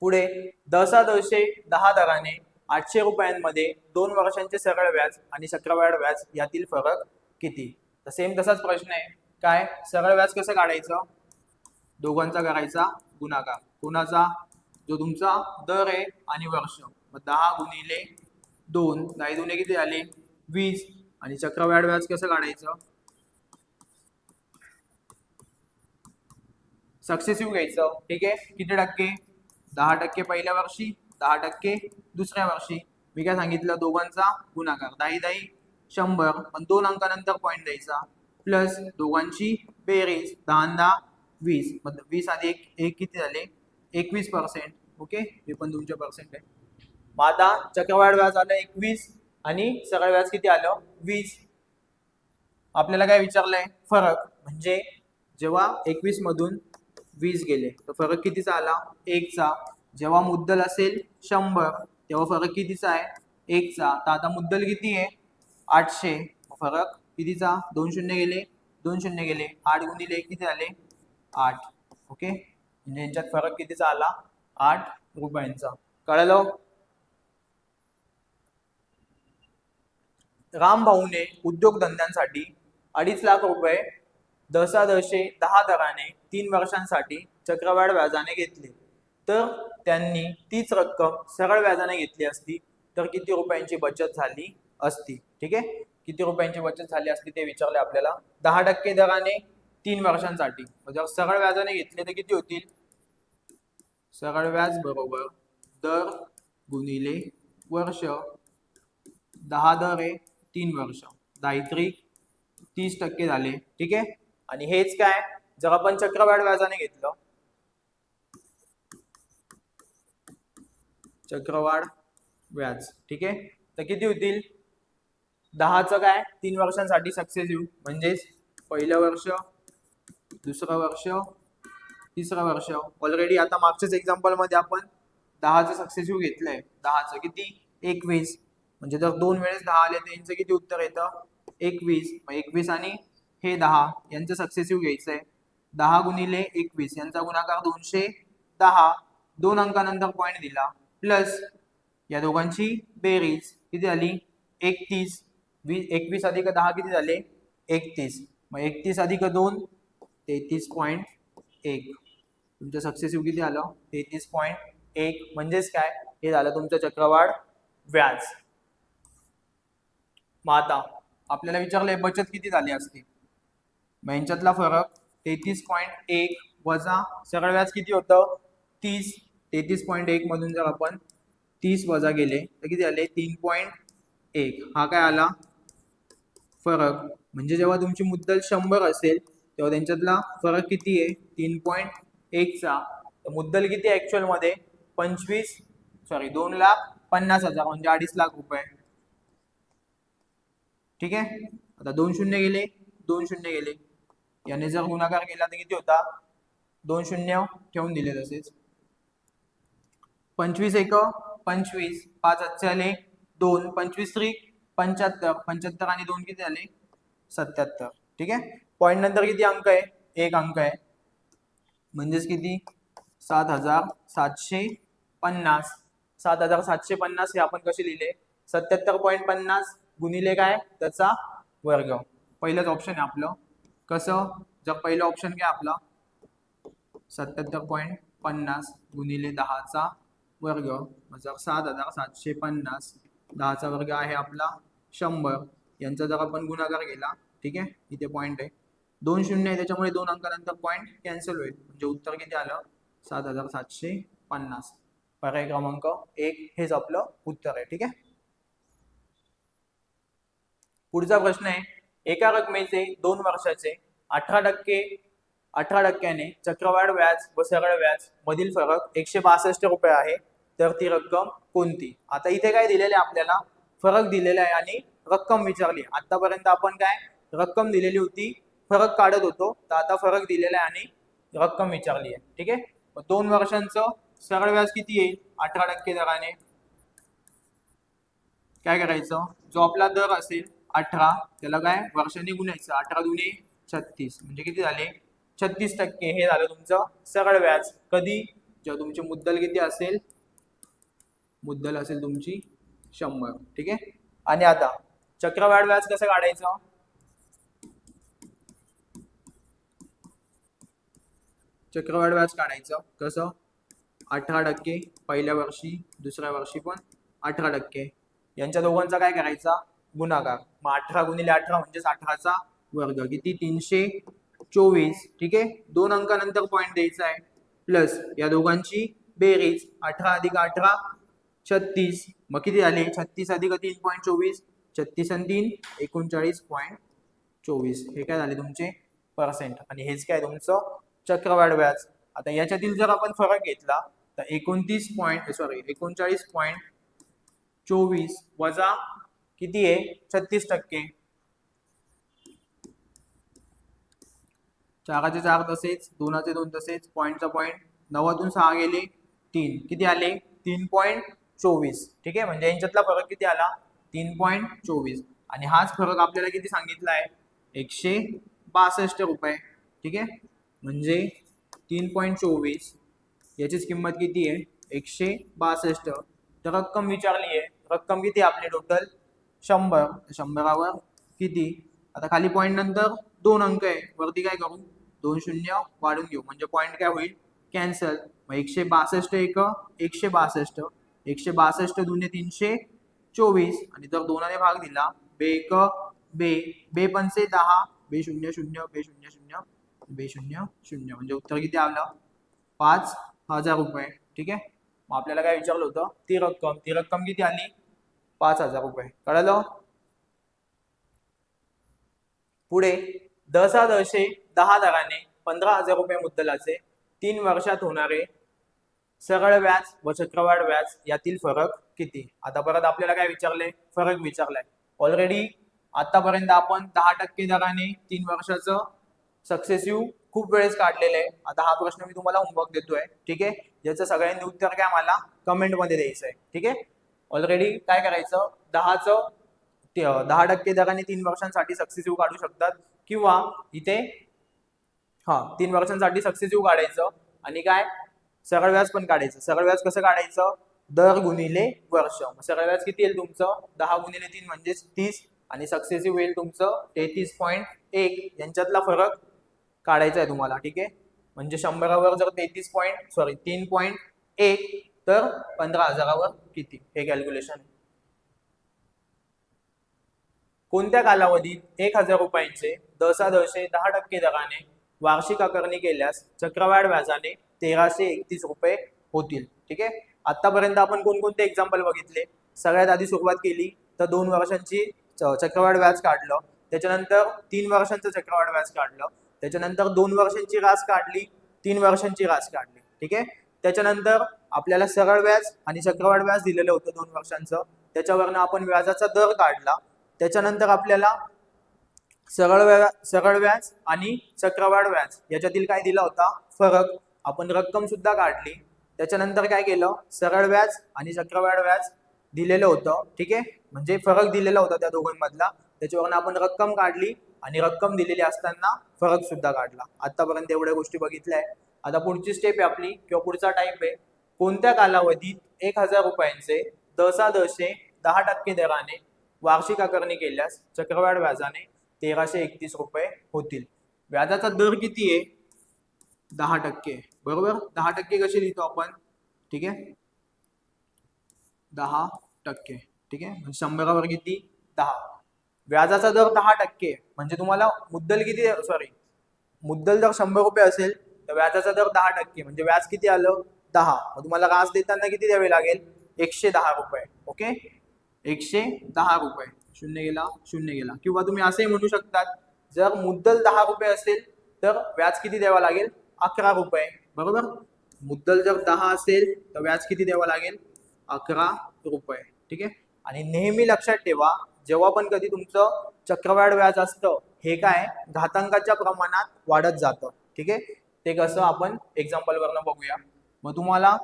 पुढे 10 दराने 800 रुपयांमध्ये 2 वर्षांचे सरळ व्याज आणि चक्रवाढ व्याज यातील फरक किती. तर सेम तसाच प्रश्न आहे. काय, सरळ व्याज कसं काढायचं, दोघांचा करायचा गुणाकार, कोणाचा, जो तुमचा दर आहे आणि वर्ष. मग 10 गुणिले 2, 10 दुने किती आले, 20. आणि चक्रवाढ व्याज कसं काढायचं, सक्सेसिव्ह घ्यायचं. ठीक आहे, किती टक्के, 10% पहिल्या वर्षी, 10% दुसऱ्या वर्षी. मी काय सांगितलं, दोघांचा गुणाकार, 10 10 100, पण 2 अंकानंतर पॉईंट द्यायचा, प्लस दोघांची बेरीज, 10 10 20, मतलब 20 आणि 1 किती झाले, 21%. ओके, हे पण तुमचे पर्सेंट आहे. मग आता चक्रवाढ व्याज आलं 21 आणि सरळ व्याज किती आलं, 20. आपल्याला काय विचारलंय, फरक, म्हणजे जेव्हा 21 मधून 20 गेले तर फरक कितीचा आला, 1चा. जेव्हा मुद्दल असेल 100 तेव्हा फरक कितीचा आहे, 1चा. तर आता मुद्दल किती आहे, 800, फरक कितीचा, 2 शून्य गेले, 2 शून्य गेले, 8 गुणिले 1 किती आले, 8. ओके, म्हणजे यांच्यात फरक कितीचा आला, 8 रुपयांचा. कळलं. राम भाऊने उद्योगधंद्यांसाठी 2.5 लाख रुपये 10 दराने 3 वर्षांसाठी चक्रवाढ व्याजाने घेतले, तर त्यांनी तीच रक्कम सरळ व्याजाने घेतली असती तर किती रुपयांची बचत झाली असती. ठीक आहे, किती रुपयांची बचत झाली असती ते विचारले आपल्याला. 10% दराने 3 वर्षांसाठी, जर सरळ व्याजाने घेतले तर किती होतील, सरळ व्याज बरोबर दर गुणिले वर्ष, 10 दर आहे 3 वर्ष, 10 त्रिक 30% झाले. ठीक आहे. आणि हेच काय जर आपण चक्रवाढ व्याजाने घेतलं, चक्रवाढ व्याज, ठीक आहे, तर किती होतील? 10चं काय 3 वर्षांसाठी सक्सेसिव्ह, म्हणजेच पहिलं वर्ष, दुसरं वर्ष, तिसरं वर्ष. ऑलरेडी आता मागच्याच एक्झाम्पल मध्ये आपण 10चं सक्सेसिव्ह घेतलंय. 10चं किती 21, म्हणजे जर 2 वेळेस 10 आले तर यांचं किती उत्तर येतं 21. मग 21 आणि हे 10 यांचं सक्सेसिव्ह घ्यायचंय. 10 गुणिले 21 यांचा गुणाकार 210, 2 अंकानंतर पॉईंट दिला, प्लस या दोघांची बेरीज किती झाली 31. 21 अधिक 10 किती झाले 31. मग 31 अधिक 2 33.1. तुमचं सक्सेसिव्ह किती आलं 33.1. म्हणजेच काय हे झालं तुमचं चक्रवाढ व्याज. मग आता आपल्याला विचारलंय बचत किती झाली असते. मग यांच्यातला फरक 33.1 वजा सरळ व्याज किती होतं 30. 33.1 मधून जर आपण 30 वजा गेले तर किती आले 3.1. हा काय आला फरक. म्हणजे जेव्हा तुमची मुद्दल 100 असेल तेव्हा त्यांच्यातला फरक किती आहे 3.1 चा. तर मुद्दल किती ऍक्च्युअल मध्ये 2,50,000 म्हणजे 2.5 लाख रुपये. ठीक आहे. आता 2 शून्य गेले, 2 शून्य गेले, याने जर गुणाकार केला तर किती होता 2 शून्य ठेवून दिले तसेच. 25 एक 25, 5 आजचे आले 2, 25 त्रिक 75, 75 आणि 2 किती आले 77. ठीक आहे. पॉईंट नंतर किती अंक आहे 1 अंक आहे, म्हणजेच किती 7,750. 7,750 हे आपण कसे लिहिले 77.50 गुणिले काय त्याचा वर्ग. पहिलंच ऑप्शन आहे आपलं. कसं जर पहिलं ऑप्शन काय आपला 77.50 गुणिले 10चा वर्ग, म्हणजे 7,750, 10चा वर्ग आहे आपला 100. यांचा जर आपण गुणाकार केला, ठीक आहे, इथे पॉईंट आहे 2 शून्य आहे त्याच्यामुळे 2 अंकानंतर पॉईंट कॅन्सल होईल, म्हणजे उत्तर किती आलं 7,750. पर्याय क्रमांक 1 हेच आपलं उत्तर आहे. ठीक आहे. पुढचा प्रश्न आहे एका रकमेचे 2 वर्षाचे 18% चक्रवाढ व्याज व सरळ व्याज मधील फरक 162 रुपये आहे, तर ती रक्कम कोणती. आता इथे काय दिलेले आपल्याला फरक दिलेला आहे आणि रक्कम विचारली. आतापर्यंत आपण काय रक्कम दिलेली होती फरक काढत होतो, तर आता फरक दिलेला आहे आणि रक्कम विचारली आहे. ठीक आहे. 2 वर्षांचं सरळ व्याज किती येईल 18% दराने. काय करायचं जो आपला दर असेल 18 त्याला काय वर्षांनी गुणायचं 18 दुने 36, म्हणजे किती झाले 36%. हे झालं तुमचं सरळ व्याज. कधी जेव्हा तुमची मुद्दल किती असेल, मुद्दल असेल तुमची 100. ठीक आहे. आणि आता चक्रवाढ व्याज कसं काढायचं. चक्रवाढ व्याज काढायचं कसं 18% पहिल्या वर्षी, दुसऱ्या वर्षी पण 18%. यांच्या दोघांचा काय करायचा गुणाकार. मग 18 गुणिले 18 म्हणजेच 18चा वर्ग किती 324. ठीक आहे. 2 अंकानंतर पॉईंट द्यायचा आहे, प्लस या दोघांची बेरीज 18 अधिक 18 36. मग किती झाले 36 अधिक 3.24, 36 आणि 3 39.24. हे काय झाले तुमचे पर्सेंट, आणि हेच काय तुमचं चक्रवाढ व्याज. आता याच्यातील जर आपण फरक घेतला तर 39.24 वजा किती आहे 36%. 4चे 4 तसेच, 2चे 2 तसेच, पॉईंटचा पॉईंट, 9तून 6 गेले 3, किती आले 3.24. ठीक आहे. म्हणजे यांच्यातला फरक किती आला 3.24. आणि हाच फरक आपल्याला किती सांगितला आहे 162 रुपये. ठीक आहे. म्हणजे 3.24 याचीच किंमत किती आहे 162. तर रक्कम विचारली आहे. रक्कम किती आपली टोटल 100. 100वर किती. आता खाली पॉईंट नंतर 2 अंक आहे, वरती काय करू 2 शून्य वाढून घेऊ, म्हणजे पॉईंट काय होईल कॅन्सल. मग 162 एक 162, 162 दुने 324, आणि जर 2ने भाग दिला बे एक बे, बे पंचे 10, बे शून्य शून्य, बे शून्य शून्य, बे शून्य शून्य, म्हणजे उत्तर किती आलं 5,000 रुपये. ठीक आहे. मग आपल्याला काय विचारलं होतं ती रक्कम किती आली 5,000 रुपये. कळलं. पुढे दशादशे 10 दराने 15,000 रुपये मुद्दलाचे 3 वर्षात होणारे सरळ व्याज व चक्रवाढ व्याज यातील फरक किती? आता परत आपल्याला काय विचारले? फरक विचारलाय. ऑलरेडी आतापर्यंत आपण 10% दराने 3 वर्षाचं सक्सेसिव्ह खूप वेळेस काढलेलं आहे. आता हा प्रश्न मी तुम्हाला होमवर्क देतोय, ठीक आहे. याचं सगळ्यांनी उत्तर काय मला कमेंट मध्ये द्यायचं आहे, ठीक आहे. ऑलरेडी काय करायचं, 10% दराने 3 वर्षांसाठी सक्सेसिव्ह काढू शकतात, किंवा इथे 3 वर्षांसाठी सक्सेसिव्ह काढायचं आणि काय सरळ व्याज पण काढायचं. सरळ व्याज कसं काढायचं? दर गुणिले वर्ष. सरळ व्याज किती येईल तुमचं? 10 गुणिले 3 म्हणजे 30 आणि सक्सेसिव्ह येईल तुमचं 33.1. यांच्यातला फरक काढायचा आहे तुम्हाला, ठीक आहे. म्हणजे 100वर जर 3.1 तर 15,000वर किती, हे कॅल्क्युलेशन. कोणत्या कालावधीत 1,000 रुपयांचे दशादशे 10% दराने वार्षिक आकारणी केल्यास चक्रवाढ व्याजाने 1,331 रुपये होतील, ठीक आहे. आतापर्यंत आपण कोणकोणते एक्झाम्पल बघितले? सगळ्यात आधी सुरुवात केली तर 2 वर्षांची चक्रवाढ व्याज काढलं, त्याच्यानंतर 3 वर्षांचं चक्रवाढ व्याज काढलं, त्याच्यानंतर 2 वर्षांची रास काढली, 3 वर्षांची रास काढली, ठीक आहे. त्याच्यानंतर आपल्याला सरळ व्याज आणि चक्रवाढ व्याज दिलेलं होतं 2 वर्षांचं, त्याच्यावरनं आपण व्याजाचा दर काढला. त्याच्यानंतर आपल्याला सरळ व्याज आणि चक्रवाढ व्याज याच्यातील काय दिला होता? फरक. आपण रक्कम सुद्धा काढली. त्याच्यानंतर काय केलं? सरळ व्याज आणि चक्रवाढ व्याज दिलेलं होतं, ठीक आहे. म्हणजे फरक दिलेला होता त्या दोघांमधला, त्याच्यावरून आपण रक्कम काढली आणि रक्कम दिलेली असताना फरक सुद्धा काढला. आतापर्यंत एवढ्या गोष्टी बघितल्या आहे. आता पुढची स्टेप आहे आपली, किंवा पुढचा टाईप आहे, कोणत्या कालावधीत 1,000 रुपयांचे दशादशे 10% दराने वार्षिक आकारणी केल्यास चक्रवाढ व्याजाने 1,331 रुपये होतील? व्याजाचा दर किती आहे? 10%, बरोबर. 10% कसे लिहितो आपण? ठीक आहे, 10%, ठीक आहे. म्हणजे 100वर किती? 10. व्याजाचा दर 10% म्हणजे तुम्हाला मुद्दल किती, मुद्दल जर 100 रुपये असेल तर व्याजाचा दर 10% म्हणजे व्याज किती आलं? 10. मग तुम्हाला रास देताना किती द्यावे लागेल? 110 रुपये. ओके, 110 रुपये. शून्य गेला. किंवा तुम्ही असंही म्हणू शकतात, जर मुद्दल 10 रुपये असेल तर व्याज किती द्यावा लागेल? 11 रुपये, बरोबर. मुद्दल जर 10 असेल तर व्याज किती द्यावा लागेल? 11 रुपये, ठीक आहे. आणि नेहमी लक्षात ठेवा, जेव्हा पण कधी तुमचं चक्रवाढ व्याज असतं, हे काय घातांकाच्या प्रमाणात वाढत जातं, ठीक आहे. ते कसं आपण एक्झाम्पल वरनं बघूया. मग तुम्हाला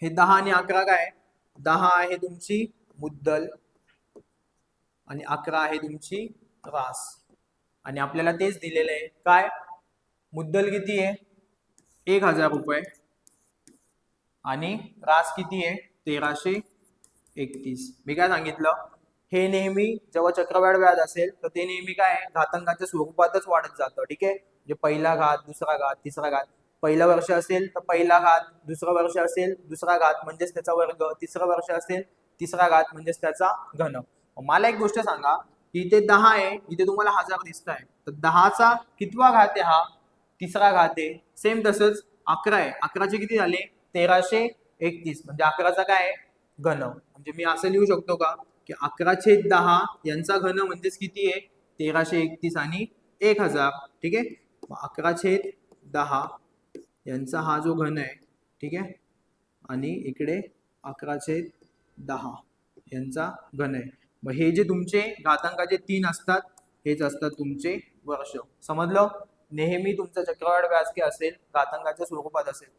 हे 10 आणि 11 काय? 10 आहे तुमची मुद्दल आणि 11 आहे तुमची रास. आणि आपल्याला तेच दिलेलं आहे, काय मुद्दल किती आहे? 1,000 रुपये आणि रास किती आहे? 1,331. मी काय सांगितलं? हे नेहमी जेव्हा चक्रवाढ व्याज असेल तर ते नेहमी काय घातांकाच्या स्वरूपातच वाढत जातं, ठीक आहे. म्हणजे पहिला घात, दुसरा घात, तिसरा घात. पहिलं वर्ष असेल तर पहिला घात, दुसरं वर्ष असेल दुसरा घात म्हणजेच त्याचा वर्ग, तिसरं वर्ष असेल तिसरा घात म्हणजेच त्याचा घन. मला एक गोष्ट सांगा, की इथे 10 आहे, इथे तुम्हाला 1,000 दिसत आहे, तर 10चा कितवा घात आहे? हा तिसरा घात आहे. सेम तसंच 11 आहे, 11चे किती झाले? 1,331. म्हणजे 11चा काय आहे? घन. म्हणजे मी असं लिहू शकतो का, की 11/10 यांचा घन म्हणजेच किती आहे? 1,331 आणि 1,000, ठीक आहे. 11/10 यांचा हा जो घन आहे, ठीक आहे, आणि इकडे 11/10 यांचा घन आहे. मग हे जे तुमचे घातांकाचे 3 असतात, हेच असतात तुमचे वर्ष. समजलं? नेहमी तुमचं चक्रवाढ व्याज काय असेल? घातांकाच्या स्वरूपात असेल.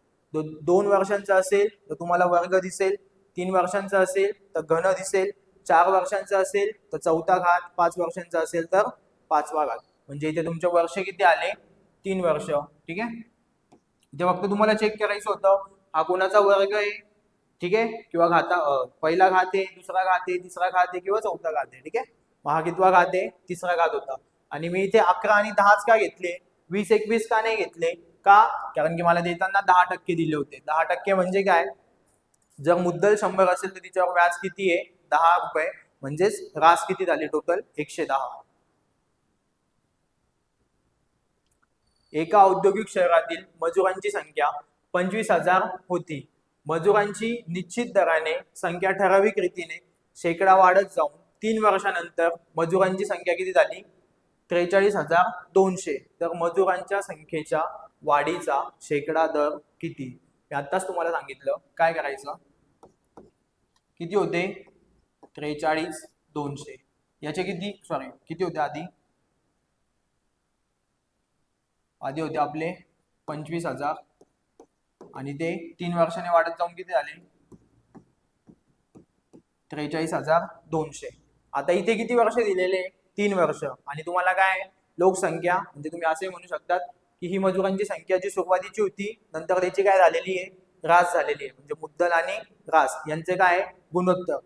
2 वर्षांचा असेल तर तुम्हाला वर्ग दिसेल, 3 वर्षांचा असेल तर घन दिसेल, 4 वर्षांचा असेल तर चौथा घात, 5 वर्षांचा असेल तर 5वा घात. म्हणजे इथे तुमचे वर्ष किती आले? 3 वर्ष, ठीक आहे. इथे फक्त तुम्हाला चेक करायचं होतं, हा कोणाचा वर्ग आहे, ठीक आहे, किंवा पहिला घात आहे, दुसरा घात आहे, तिसरा घात आहे, किंवा चौथा घात आहे, ठीक आहे. हा कितवा घात आहे? तिसरा घात होता. आणि मी इथे 11 आणि 10 का घेतले? 20-21 का नाही घेतले? का? कारण की मला देताना 10% दिले होते. 10% म्हणजे काय? जर मुद्दल 100 असेल तर तिच्यावर व्याज किती आहे? 10 रुपये. म्हणजेच रास किती झाली टोटल? 110. एका औद्योगिक शहरातील मजुरांची संख्या 25,000 होती. मजुरांची निश्चित दराने संख्या ठराविक रीतीने शेकडा वाढत जाऊन 3 वर्षानंतर मजुरांची संख्या किती झाली? 43,200. तर मजुरांच्या संख्येच्या वाढीचा शेकडा दर किती? मी आत्ताच तुम्हाला सांगितलं काय करायचं. किती होते? 43,200. याचे किती होते आधी होते आपले 25,000 आणि ते 3 वर्षाने वाढत जाऊन किती झाले? 43,200. आता इथे किती वर्ष दिलेले? 3 वर्ष. आणि तुम्हाला काय लोकसंख्या म्हणजे तुम्ही असे म्हणू शकतात की ही मजुरांची संख्या जी सुरुवातीची होती नंतर त्याची काय झालेली आहे? ह्रास झालेली आहे. म्हणजे मुद्दल आणि ह्रास यांचे काय गुणोत्तर.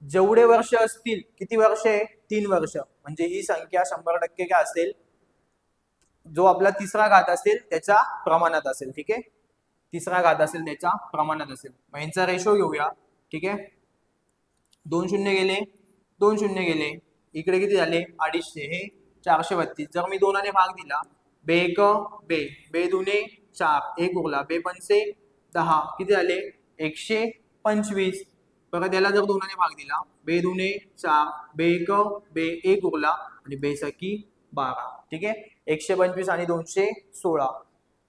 जेवढे वर्ष असतील, किती वर्ष आहे? 3 वर्ष. म्हणजे ही संख्या 100% काय असेल? जो आपला तिसरा घात असेल त्याच्या प्रमाणात असेल. ठीक आहे, तिसरा घात असेल त्याच्या प्रमाणात असेल. मग यांचा रेशो घेऊया. ठीक आहे, 2 शून्य गेले, 2 शून्य गेले, इकडे किती झाले? 250. हे 432. जर मी 2 ने भाग दिला, बे एक बे, बे दुने 4, एक उरला, बे पंचे 10, किती झाले? 125. परत याला जर 2 ने भाग दिला, बे दुने 4, बे एक बे, एक उरला आणि बे सकी 12. ठीक आहे, 125 आणि 216.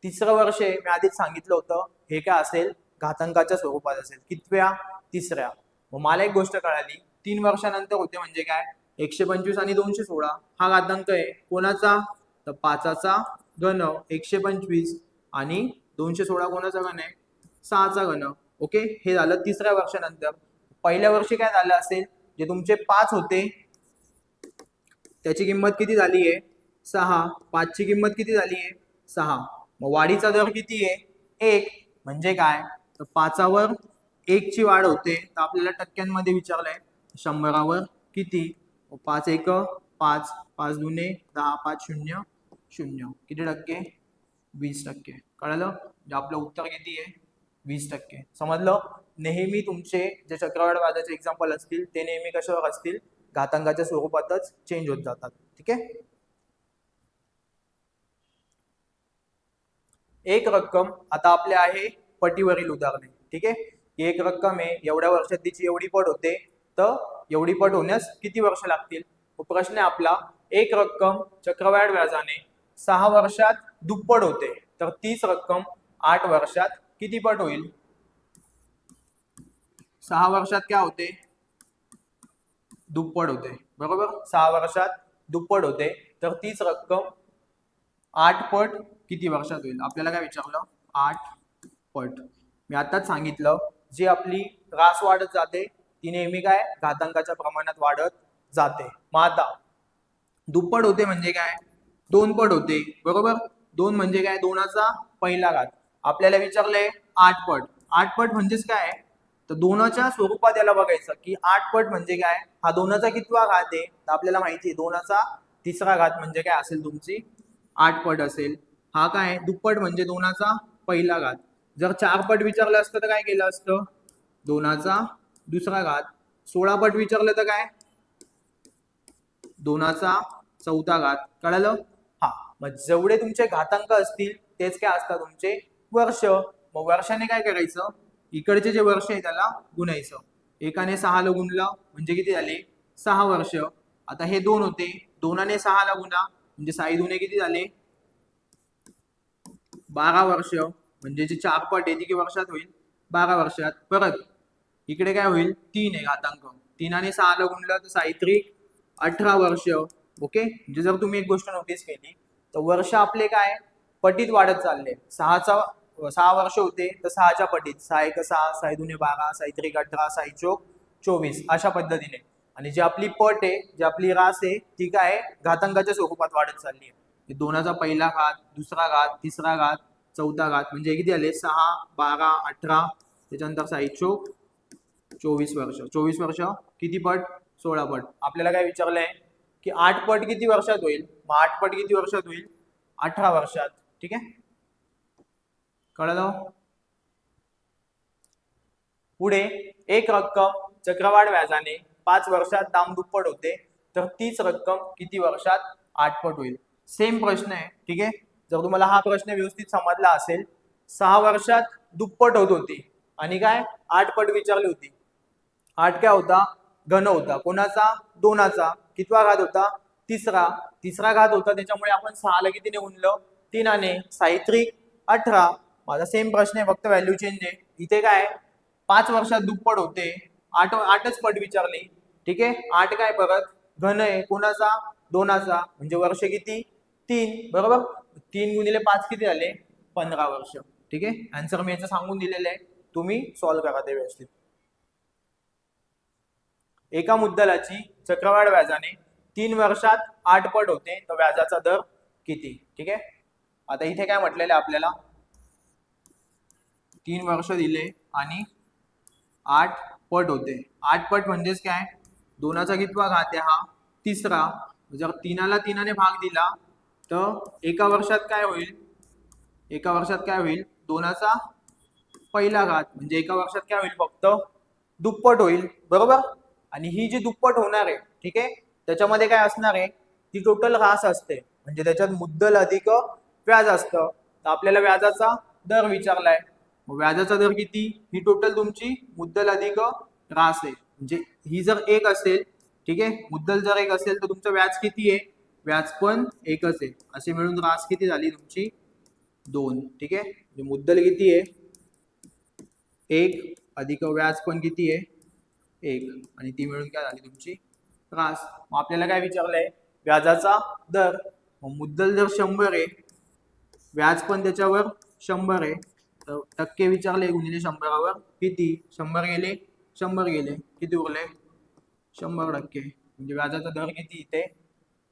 तिसरं वर्ष आहे, मी आधीच सांगितलं होतं हे काय असेल? घातांकाच्या स्वरूपात असेल. कितव्या? तिसऱ्या. मग मला एक गोष्ट कळाली, 3 वर्षानंतर होते म्हणजे काय? 125 आणि 216 हा घातांक आहे कोणाचा? तर 5चा घन. 125 आणि 216 कोणाचा घन आहे? 6चा घन. ओके, हे झालं तिसऱ्या वर्षानंतर. पहिल्या वर्षी काय झालं असेल? जे तुमचे 5 होते त्याची किंमत किती झाली आहे? 6. 5ची किंमत किती झाली आहे? 6. मग वाढीचा दर किती आहे? 1. म्हणजे काय? तर 5वर 1 ची वाढ होते. तर आपल्याला टक्क्यांमध्ये विचारलंय 100वर किती? 5 एक 5, 5 दुने 10, 5 शून्य 0. किती टक्के? 20%. कळलं? म्हणजे आपलं उत्तर किती आहे? 20%. समजलं? नेहमी तुमचे जे चक्रवाढ व्याजाचे एक्झाम्पल असतील ते नेहमी कशावर असतील? घातांकाच्या स्वरूपातच चेंज होत जातात. ठीक आहे, एक रक्कम आता आपल्या आहे पटीवरील उदाहरणे. ठीक आहे, एक रक्कम आहे, एवढ्या वर्षात तिची एवढी पट होते, तर एवढी पट होण्यास किती वर्ष लागतील? प्रश्न आहे आपला, एक रक्कम चक्रवाढ व्याजाने 6 वर्षात दुप्पट होते, तर तीच रक्कम 8 वर्षात किती पट होईल? 6 वर्षात काय होते? दुप्पट होते. बरोबर, 6 वर्षात दुप्पट होते, तर तीच रक्कम 8 पट किती वर्षात होईल? आपल्याला काय विचारलं? 8 पट. मी आताच सांगितलं, जी आपली ह्रास वाढत जाते ती नेहमी काय? घातांकाच्या प्रमाणात वाढत जाते. मग आता दुप्पट होते म्हणजे काय? 2 पट होते. बरोबर, 2 म्हणजे काय? 2चा पहिला घात. आपल्याला विचारलंय 8 पट. 8 पट म्हणजेच काय? तर 2च्या स्वरूपात याला बघायचं की 8 पट म्हणजे काय? हा 2चा कितवा घात आहे? तर आपल्याला माहिती आहे 2चा तिसरा घात म्हणजे काय असेल? तुमची 8 पट असेल. हा काय? दुप्पट म्हणजे 2चा पहिला घात. जर 4 पट विचारलं असतं तर काय केलं असतं? 2चा दुसरा घात. 16 पट विचारलं तर काय? 2चा चौथा घात. कळलं? हा, मग जेवढे तुमचे घातांक असतील तेच काय असतात? तुमचे वर्ष. मग वर्षाने काय करायचं? इकडचे जे वर्ष आहे त्याला गुणायचं. एकाने 6 ला गुणलं म्हणजे किती झाले? 6 वर्ष. आता हे 2 होते, 2ने 6 ला गुणा म्हणजे 6 दुने किती झाले? 12 वर्ष. म्हणजे जे 4 पट आहे ती किती वर्षात होईल? 12 वर्षात. परत इकडे काय होईल? 3 आहे घातांक. 3ने 6 ला गुणलं तर 6 18 वर्ष. ओके, म्हणजे जर तुम्ही एक गोष्ट नोटीस केली तर वर्ष आपले काय? पटीत वाढत चालले. 6 वर्ष होते तर 6च्या पटीत. 6 एक 6, 6 दुने 12, 6 त्रिक 18, 6 चोक 24 अशा पद्धतीने. आणि जी आपली पट आहे, जी आपली रास आहे ती काय? घातांकाच्या स्वरूपात वाढत चालली आहे. 2चा पहिला घात, दुसरा घात, तिसरा घात, चौथा घात म्हणजे किती आले? 6, 12, 18, त्याच्यानंतर 6 चोक 24 वर्ष. 24 वर्ष किती पट? 16 पट. आपल्याला काय विचारलंय की 8 पट किती वर्षात होईल? मग 8 पट किती वर्षात होईल? 18 वर्षात. ठीक आहे, कळलं? पुढे एक रक्कम चक्रवाढ व्याजाने 5 वर्षात दाम दुप्पट होते, तर तीच रक्कम किती वर्षात 8 पट होईल? सेम प्रश्न आहे. ठीक आहे, जर तुम्हाला हा प्रश्न व्यवस्थित समजला असेल, 6 वर्षात दुप्पट होत होती आणि काय? 8 पट विचारली होती. 8 काय होता? घन होता. कोणाचा? 2चा. कितवा घात होता? तिसरा तिसरा घात होता त्याच्यामुळे आपण 6ला कितीने गुणलं 3ने 6 18. माझा सेम प्रश्न आहे फक्त व्हॅल्यू चेंज आहे. इथे काय 5 वर्षात दुप्पट होते 8च पट विचारली. ठीक आहे 8 काय परत घन आहे कोणाचा 2चा म्हणजे वर्ष किती 3 बरोबर. 3 गुणिले 5 किती झाले 15 वर्ष. ठीक आहे आन्सर मी याचं सांगून दिलेलं आहे तुम्ही सॉल्व्ह करा ते व्यवस्थित. एका मुद्दलाची चक्रवाढ व्याजाने 3 वर्षात 8 पट होते तर व्याजाचा दर किती. ठीक आहे आता इथे काय म्हटलेलं आहे आपल्याला 3 वर्ष दिले आणि 8 पट होते. 8 पट म्हणजेच काय 2चा कितवा घात आहे हा तिसरा. जर 3ला 3ने भाग दिला तर एका वर्षात काय होईल 2चा पहिला घात म्हणजे एका वर्षात काय होईल फक्त दुप्पट होईल बरोबर. आणि ही जी दुप्पट होणार आहे ठीक आहे त्याच्यामध्ये काय असणार आहे ती टोटल रास असते म्हणजे त्याच्यात मुद्दल अधिक व्याज असतं. तर आपल्याला व्याजाचा दर विचारलाय व्याजाचा दर किती ही टोटल तुमची मुद्दल अधिक रास आहे. म्हणजे ही जर 1 असेल ठीक आहे मुद्दल जर 1 असेल तर तुमचं व्याज किती आहे व्याज पण 1च आहे. असे मिळून रास किती झाली तुमची 2. ठीक आहे म्हणजे मुद्दल किती आहे 1 अधिक व्याज पण किती आहे 1 आणि ती मिळून काय झाली तुमची रास. मग आपल्याला काय विचारलंय व्याजाचा दर. मुद्दल जर 100 आहे व्याज पण त्याच्यावर 100 आहे तर टक्के विचारले गुणिले 100वर किती 100 गेले 100 गेले किती उरले 100%. म्हणजे व्याजाचा दर किती इथे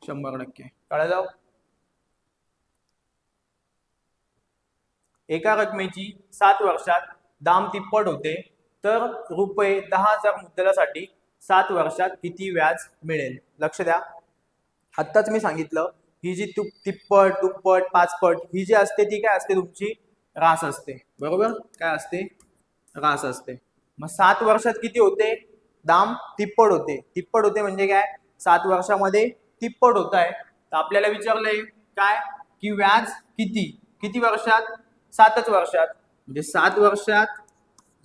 100%. कळलं. एका रकमेची 7 वर्षात दाम तिप्पट होते तर रुपये 10,000 मुद्दलासाठी 7 वर्षात किती व्याज मिळेल. लक्ष द्या आत्ताच मी सांगितलं ही जी तिप्पट दुप्पट 5 पट ही जी असते ती काय असते तुमची रास असते बरोबर. काय असते रास असते. मग 7 वर्षात किती होते दाम तिप्पट होते म्हणजे काय 7 वर्षामध्ये तिप्पट होत आहे. तर आपल्याला विचारलंय काय की व्याज किती वर्षात 7च वर्षात. म्हणजे 7 वर्षात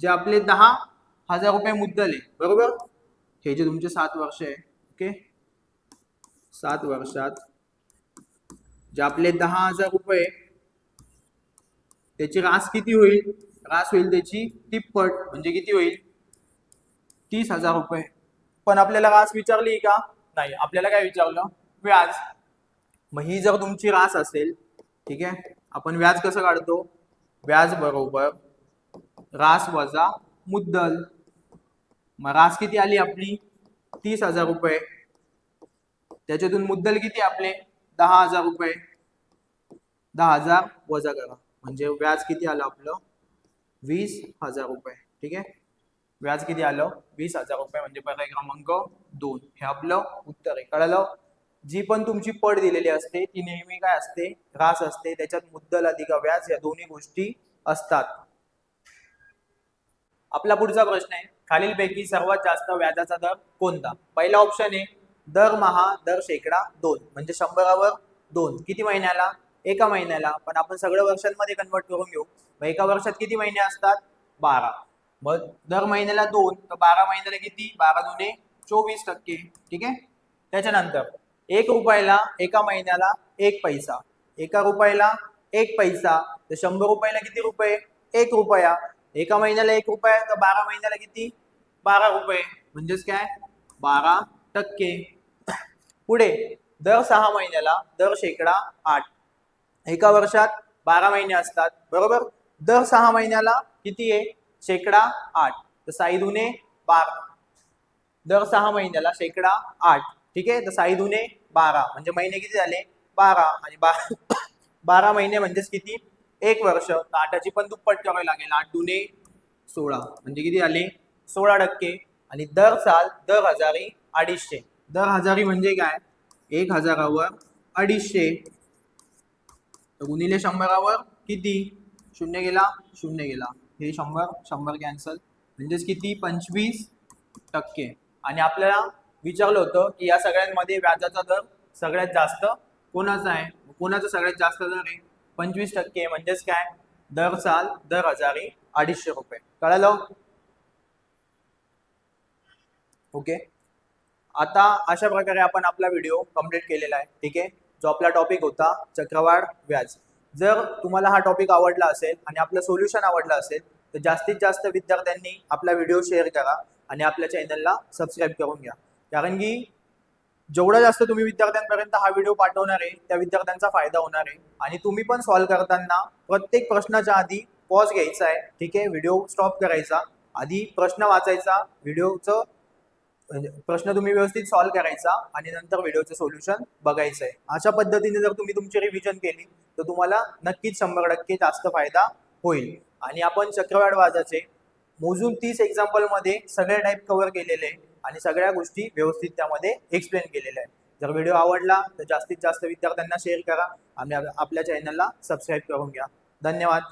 जे आपले 10,000 रुपये मुद्दल आहे बरोबर. हे जे तुमचे 7 वर्ष आहे ओके 7 वर्षात जे आपले 10,000 रुपये त्याची रास किती होईल रास होईल त्याची तिप्पट म्हणजे किती होईल 30,000 रुपये. पण आपल्याला रास विचारली का नाही आपल्याला काय विचारलं व्याज. मग ही जर तुमची रास असेल ठीक आहे आपण व्याज कसं काढतो व्याज बरोबर रास वजा मुद्दल. मग रास किती आली आपली 30,000 रुपये त्याच्यातून मुद्दल किती आपले 10,000 रुपये 10,000 वजा करा म्हणजे व्याज किती आलं आपलं 20,000 रुपये. ठीक आहे व्याज किती आलं 20,000 रुपये म्हणजे पर्याय क्रमांक 2 हे आपलं उत्तर आहे. कळलं. जी पण तुमची पट दिलेली असते ती नेहमी काय असते रास असते त्याच्यात मुद्दल अधिक व्याज या दोन्ही गोष्टी असतात. आपला पुढचा प्रश्न आहे खालीलपैकी सर्वात जास्त व्याजाचा दर कोणता. पहिला ऑप्शन आहे दरमहा दर शेकडा 2 म्हणजे 100वर 2 किती महिन्याला एका महिन्याला. पण आपण सगळं वर्षांमध्ये कन्वर्ट करून घेऊ. मग एका वर्षात किती महिने असतात 12. मग दर महिन्याला 2 तर 12 महिन्याला किती 12 दुने 24%. ठीक आहे. त्याच्यानंतर 1 रुपयाला एका महिन्याला 1 पैसा. एका रुपयाला 1 पैसा तर 100 रुपयाला किती रुपये 1 रुपया. एका महिन्याला 1 रुपया तर 12 महिन्याला किती 12 रुपये म्हणजेच काय 12%. पुढे दर 6 महिन्याला दर शेकडा 8. एका वर्षात 12 महिने असतात बरोबर. दर 6 महिन्याला किती आहे शेकडा 8 तर 6 दुने 12 दर 6 महिन्याला शेकडा 8. ठीक आहे तर 6 दुने 12 म्हणजे महिने किती झाले 12 आणि 12 महिने म्हणजेच किती 1 वर्ष. तर 8ची पण दुप्पट करावी लागेल 8 दुने 16 म्हणजे किती झाले 16%. आणि दर साल दर हजारी 250. दर हजारी म्हणजे काय 1,000वर 250 तर गुणिले 100वर किती 0 गेला 0 गेला हे 100 कॅन्सल म्हणजेच किती 25%. आणि आपल्याला विचारलं होतं की या सगळ्यांमध्ये व्याजाचा दर सगळ्यात जास्त कोणाचा आहे. कोणाचा सगळ्यात जास्त दर आहे 25% म्हणजेच काय दर साल दर हजारी 250 रुपये. कळलं. ओके आता अशा प्रकारे आपण आपला व्हिडिओ कंप्लीट केलेला आहे. ठीक आहे. जो आपला टॉपिक होता चक्रवाढ व्याज. जर तुम्हाला हा टॉपिक आवडला असेल आणि आपलं सोल्युशन आवडलं असेल तर जास्तीत जास्त विद्यार्थ्यांनी आपला व्हिडिओ शेअर करा आणि आपल्या चॅनलला सबस्क्राईब करून घ्या. कारण की जेवढा जास्त तुम्ही विद्यार्थ्यांपर्यंत हा व्हिडिओ पाठवणार आहे त्या विद्यार्थ्यांचा फायदा होणार आहे. आणि तुम्ही पण सॉल्व्ह करताना प्रत्येक प्रश्नाच्या आधी पॉज घ्यायचा आहे. ठीक आहे. व्हिडिओ स्टॉप करायचा, आधी प्रश्न वाचायचा, व्हिडिओचं प्रश्न तुम्ही व्यवस्थित सॉल्व्ह करायचा आणि नंतर व्हिडिओचं सोल्युशन बघायचं आहे. अशा पद्धतीने जर तुम्ही तुमची रिव्हिजन केली तर तुम्हाला नक्कीच 100% जास्त फायदा होईल. आणि आपण चक्रवाढ व्याजाचे मोजून 30 एक्झाम्पल मध्ये सगळे टाईप कव्हर केलेले आहे आणि सगळ्या गोष्टी व्यवस्थित त्यामध्ये एक्सप्लेन केलेल्या आहे. जर व्हिडिओ आवडला तर जास्तीत जास्त विद्यार्थ्यांना शेअर करा आणि आपल्या चॅनलला सबस्क्राईब करून घ्या. धन्यवाद.